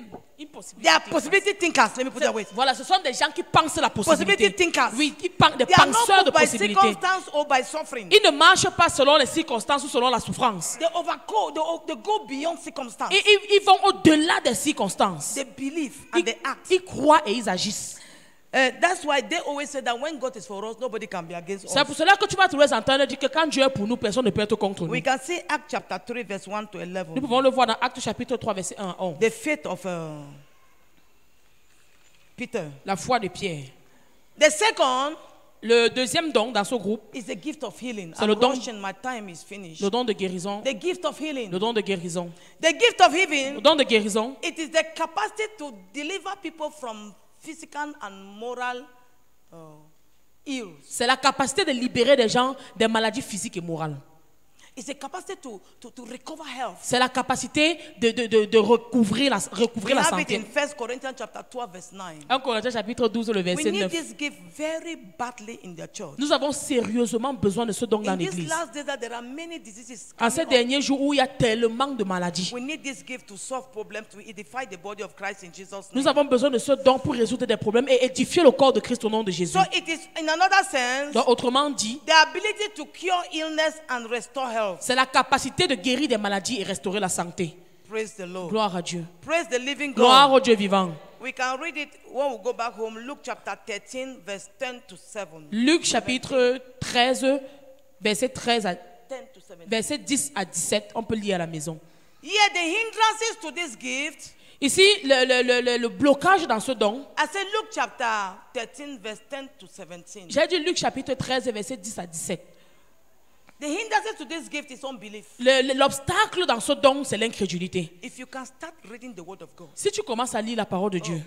They are possibility thinkers. Let me put it that way. Voilà, ce sont des gens qui pensent la possibilité. Possibility thinkers. Oui, qui pensent des They are penseurs not de moved by possibilités. circumstance or by suffering. Ils ne marchent pas selon les circonstances ou selon la souffrance. They overcome. They go beyond circumstance. Ils vont au-delà des circonstances. They believe and they act. Ils croient et ils agissent. That's why they always say that when God is for us, nobody can be against C'est us. pour cela que tu vas toujours entendre dire que quand Dieu est pour nous, personne ne peut être contre nous. We can see Acts chapter 3, verse 1 to 11. Nous pouvons le voir dans Actes chapitre 3, verset 1 à 11. The faith of Peter. La foi de Pierre. The second Le deuxième don dans ce groupe, is the gift of healing. C'est le I'm don- rushing, my time is finished. le don de guérison. The gift of healing. Le don de guérison. The gift of Le healing, don de guérison, it is the capacity to deliver people from physical and moral ills. c'est la capacité de libérer des gens des maladies physiques et morales. It's a capacity to recover health. C'est la capacité de recouvrir la We have it santé. in 1 Corinthians chapter 12, verse 9. 1 Corinthiens chapitre 12, le We verset need 9. this gift very badly in the church. Nous avons sérieusement besoin de ce don dans In these l'église. last days, that there are many diseases En ces coming up. derniers jours où il y a tellement de maladies, We need this gift to solve problems, to edify the body of Christ in Jesus' nous name. avons besoin de ce don pour résoudre des problèmes et édifier le corps de Christ au nom de Jésus. So it is, in another sense, Donc, autrement dit, the ability to cure illness and restore health. c'est la capacité de guérir des maladies et restaurer la santé. Praise the Lord. Gloire à Dieu. Praise the living Gloire God. au Dieu vivant. We can read it when we go back home. Luke chapter 13, verse 10 to 7. Luc chapitre 13, verset 13 à 10 to 7. verset 10 à 17. On peut lire à la maison. Here, the hindrances to this gift. Ici, le blocage dans ce don. I said Luke chapter 13, verse 10 to 17. J'ai dit Luc chapitre 13, verset 10 à 17. The hindrances to this gift is unbelief. L'obstacle dans ce don, c'est l'incrédulité. If you can start reading the word of God. Si tu commences à lire la parole de Dieu,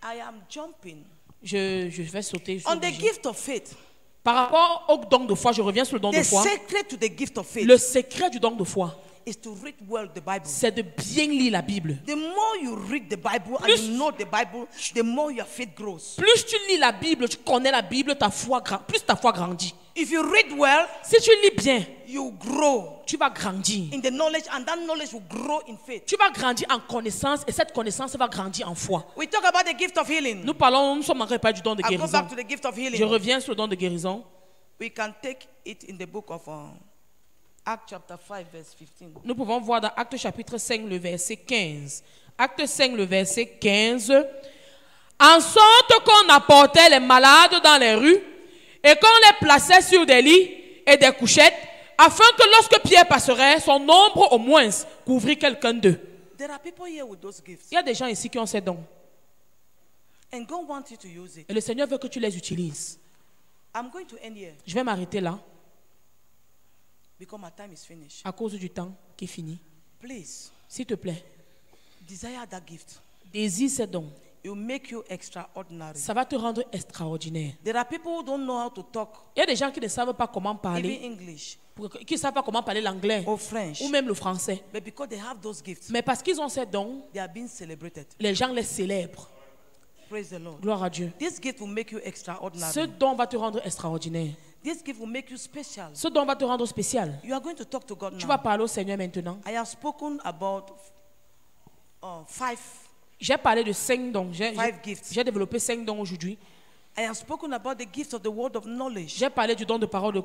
I am jumping. je vais sauter. sur On le the sujet. gift of faith. Par rapport au don de foi, je reviens sur le don The de foi. secret to the gift of faith Le secret du don de foi, is to read well the Bible. c'est de bien lire la Bible. The more you read the Bible and Plus- you know the Bible, the more your faith grows. Plus tu lis la Bible, tu connais la Bible, plus ta foi grandit. If you read well, Si tu lis bien, you grow tu vas grandir. in the knowledge, and that knowledge will grow in faith. Tu vas grandir en connaissance et cette connaissance va grandir en foi. We talk about the gift of healing. Nous sommes encore pas du don de I'll go guérison. back to the gift of Je healing. reviens sur le don de guérison. We can take it in the book of Acts chapter 5, verse 15. Nous pouvons voir dans Actes chapitre 5, le verset 15. Acte 5, le verset 15. En sorte qu'on apportait les malades dans les rues et qu'on les plaçait sur des lits et des couchettes, afin que lorsque Pierre passerait, son ombre au moins couvrit quelqu'un d'eux. There are people here with those gifts, Il y a des gens ici qui ont ces dons. and God wants you to use it. Et le Seigneur veut que tu les utilises. I'm going to end here Je vais m'arrêter là because my time is finished. à cause du temps qui finit. Please, S'il te plaît, desire that gift. désire ces dons. It will make you extraordinary. Ça va te rendre extraordinaire. There are people who don't know how to talk, Il y a des gens qui ne savent pas comment even parler, English qui ne savent pas comment parler l'anglais or French, ou même le français. but because they have those gifts, Mais parce qu'ils ont ces dons, they are being celebrated. les gens les célèbrent. Praise the Lord. Gloire à Dieu. This gift will make you extraordinary. Ce don va te rendre extraordinaire. This gift will make you special. Ce don va te rendre spécial. You are going to talk to God Tu vas now. parler au Seigneur maintenant. I have spoken about 5. J'ai parlé de 5 dons. Five gifts. J'ai développé 5 dons aujourd'hui. I have spoken about the gift of the word of knowledge, J'ai parlé du don de parole de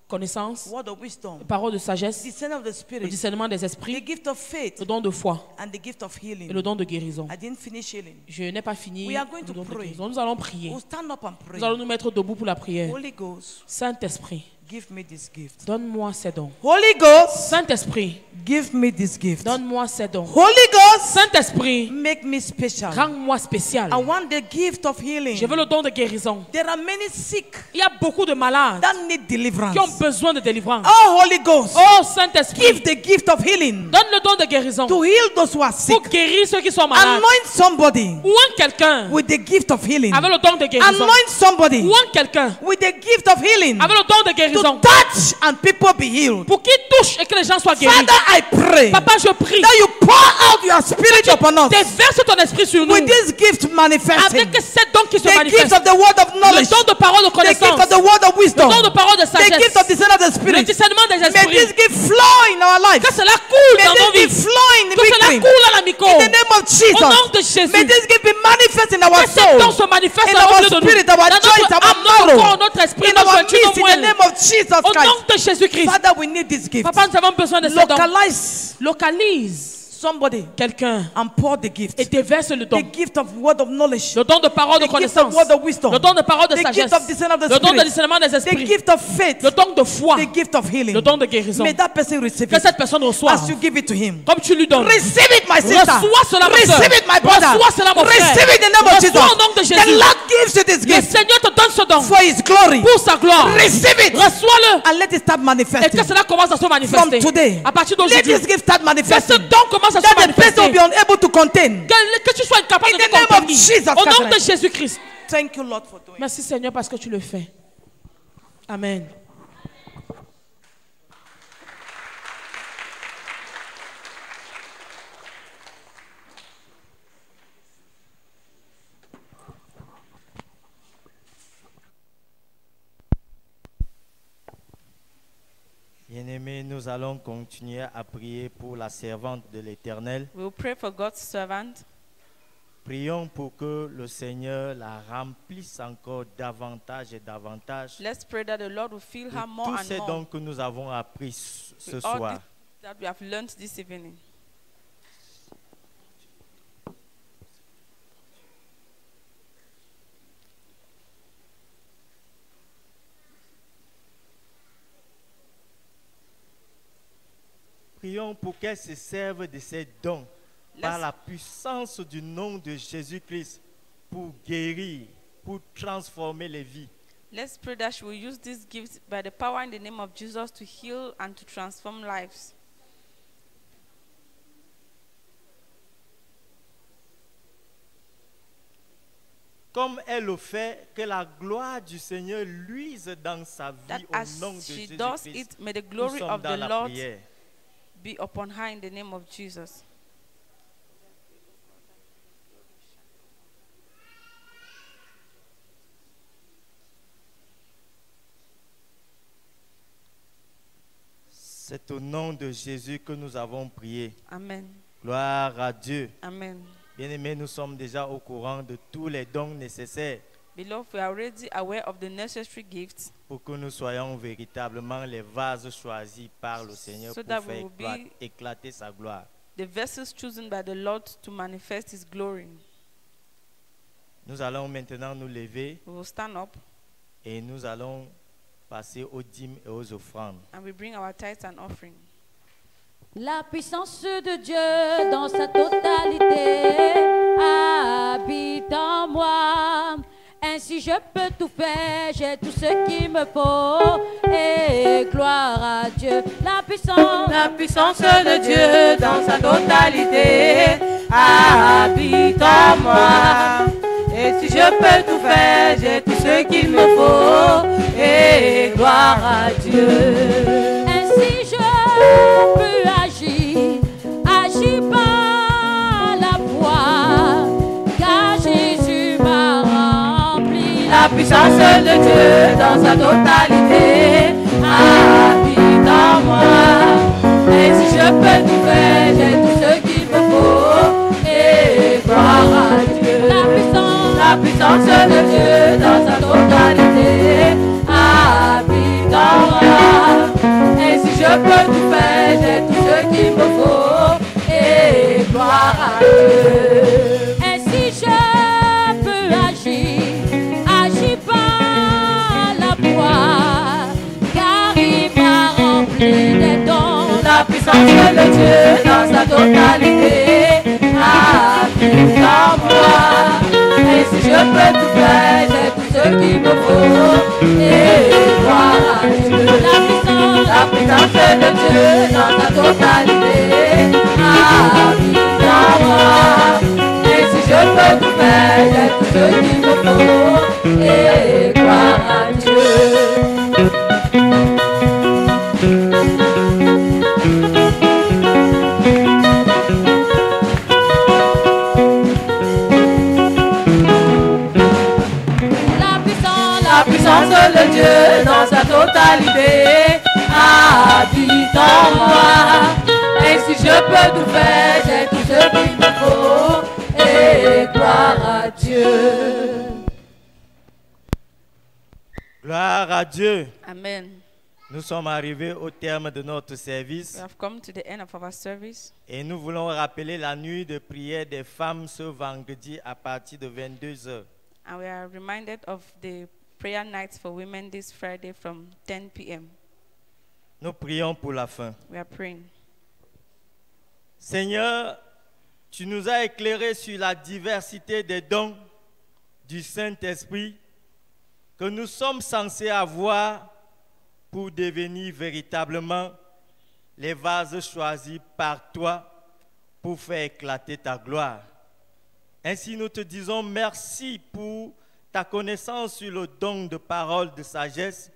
connaissance, word of wisdom, parole de sagesse, discerning of the le spirit, discernement des the esprits, gift of faith, le don de foi and the gift of et healing. le don de guérison. I didn't finish healing. Je n'ai pas fini We are going le to don de pray. guérison. Nous allons prier. We'll stand up and pray. Nous allons nous mettre debout pour la prière. Holy Ghost, Saint-Esprit, give me this gift. donne-moi ces dons. Holy Ghost, Saint-Esprit, give me this gift. donne-moi ces dons. Holy Ghost, Saint-Esprit, make me special. rends-moi spécial. I want the gift of healing. Je veux le don de guérison. There are many sick Il y a beaucoup de malades that need deliverance. qui ont besoin de délivrance. Oh, Holy Ghost, Oh Saint-Esprit, give the gift of healing donne le don de guérison to heal those who are sick. pour guérir ceux qui sont malades. Anoint somebody Ou en quelqu'un with the gift of healing. avec le don de guérison. Anoint somebody Ou en quelqu'un with the gift of healing avec le don de to guérison. touch and people be healed. Pour qu'ils touchent et que les gens soient guéris. Father, I pray Papa, je prie. that you pour out your spirit upon us Déverse ton esprit sur nous. with this gift manifesting. Avec ces dons qui se The gift manifestent. of the word of Le knowledge, don de parole de the gift connaissance. of the word of Le wisdom, don de parole de the gift sagesse. of discerning of the Le spirit. discernement des May esprits. this gift flow in our lives. Que cela coule May dans nos this vies. gift flow in Que cela victory. coule à la micro. In the name of Jesus. Au nom de Jésus. May this gift be manifest in our Que ces dons soul, se manifestent in dans our nos de nous. spirit, our Dans joints, notre our âme, notre corps, marrow, notre esprit, in notre our vertu, midst, nos in the moelles. name of Jesus Au nom Christ. de Jésus-Christ. Father, we need this gift. Papa, nous avons besoin de ces dons. Localize Localise somebody quelqu'un and pour the gift. et déverse le don. The gift of word of knowledge. Le don de parole de The gift connaissance. of word of wisdom. Le don de parole de The sagesse. gift of discerning of the Le don de spirit. discernement des The esprits. gift of faith. Le don de foi. The gift of healing. Le don de guérison. May that person receive Que it cette personne reçoive. as you give it to him. Comme tu lui donnes. Receive it, my sister. Reçois cela, ma sœur. Receive it, my brother. Reçois cela, mon frère. Receive it in the name of Jesus. Reçois au nom de The Jésus. Lord gives you this Le gift Seigneur te donne ce don for his glory. pour sa gloire. Receive it Reçois-le and let it start et manifesting. que cela commence à se From manifester. today, À partir let d'aujourd'hui, this gift start que ce manifesting. don commence à se That the person will manifester. be unable to contain. Que tu sois incapable In de the name of contenir. Jesus Au nom de Christ. Jésus-Christ. Thank you, Lord, for doing it. Merci Seigneur parce que tu le fais. Amen. Bien-aimés, nous allons continuer à prier pour la servante de l'Éternel. We will pray for God's servant. Prions pour que le Seigneur la remplisse encore davantage et davantage. Let's pray that the Lord will fill her more Tous and ces more dons que nous avons appris ce with all soir. this that we have learned this evening. Prions pour qu'elle se serve de ces dons par Let's, la puissance du nom de Jésus-Christ pour guérir, pour transformer les vies. let's pray that she will use these gifts by the power in the name of Jesus to heal and to transform lives. Comme elle le fait, que la gloire du Seigneur luise dans sa That vie as au nom de she does Jésus-Christ. it, may the Nous glory sommes of dans the la Lord prière. be upon her in the name of Jesus. C'est au nom de Jésus que nous avons prié. Amen. Gloire à Dieu. Amen. Bien-aimés, nous sommes déjà au courant de tous les dons nécessaires Beloved, we are already aware of the necessary gifts pour que nous soyons véritablement les vases choisis par le Seigneur So pour that faire we will be- éclater sa gloire. the vessels chosen by the Lord to manifest His glory. Nous allons maintenant nous lever We will stand up et nous allons passer aux dîmes et aux offrandes. and we bring our tithes and offering. La puissance de Dieu dans sa totalité habite en moi. Ainsi je peux tout faire, j'ai tout ce qu'il me faut. Et gloire à Dieu. La puissance de Dieu dans sa totalité habite en moi. Et si je peux tout faire, j'ai tout ce qu'il me faut. Et gloire à Dieu. Ainsi je peux agir par la foi, car Jésus m'a rempli. La puissance de Dieu dans sa totalité habite en moi. Et si je peux tout faire, j'ai tout ce qu'il me faut. Et gloire à Dieu. La puissance de Dieu dans sa totalité habite en moi. Et si je peux tout faire, j'ai tout ce qu'il me faut. Et gloire à Dieu. Ainsi je peux agir par la foi, car il m'a rempli des dons. La puissance de Dieu dans sa totalité je peux tout faire, j'ai tout ce qu'il me faut. Et gloire à Dieu. La puissance de Dieu dans sa totalité habite en moi. Et si je peux tout faire, j'ai tout ce qu'il me faut. Et gloire à Dieu. La puissance de Dieu dans sa totalité habite en moi. Et si je peux tout faire, j'ai tout ce qu'il me faut. Et gloire à Dieu. Gloire à Dieu. Amen. Nous sommes arrivés au terme de notre service. We have come to the end of our service. Et nous voulons rappeler la nuit de prière des femmes ce vendredi à partir de 22h. And we are reminded of the prayer nights for women this Friday from 10 p.m. Nous prions pour la fin. We are praying. Seigneur, tu nous as éclairé sur la diversité des dons du Saint-Esprit que nous sommes censés avoir pour devenir véritablement les vases choisis par toi pour faire éclater ta gloire. Ainsi, nous te disons merci pour ta connaissance sur le don de parole de sagesse,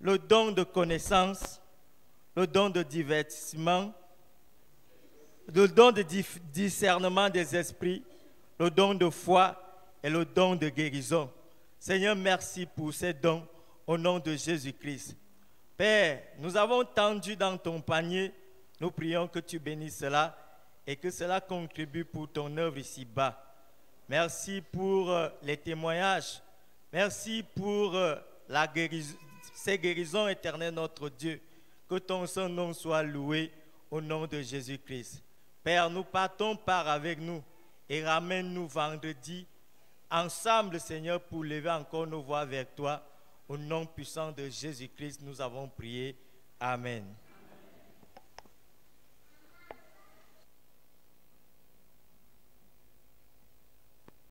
le don de connaissance, le don de divertissement, le don de discernement des esprits, le don de foi et le don de guérison. Seigneur, merci pour ces dons au nom de Jésus-Christ. Père, nous avons tendu dans ton panier, nous prions que tu bénisses cela et que cela contribue pour ton œuvre ici-bas. Merci pour les témoignages. Merci pour ces guérisons éternelles, notre Dieu. Que ton saint nom soit loué au nom de Jésus-Christ. Père, nous partons par avec nous et ramène-nous vendredi ensemble, Seigneur, pour lever encore nos voix vers toi. Au nom puissant de Jésus-Christ, nous avons prié. Amen.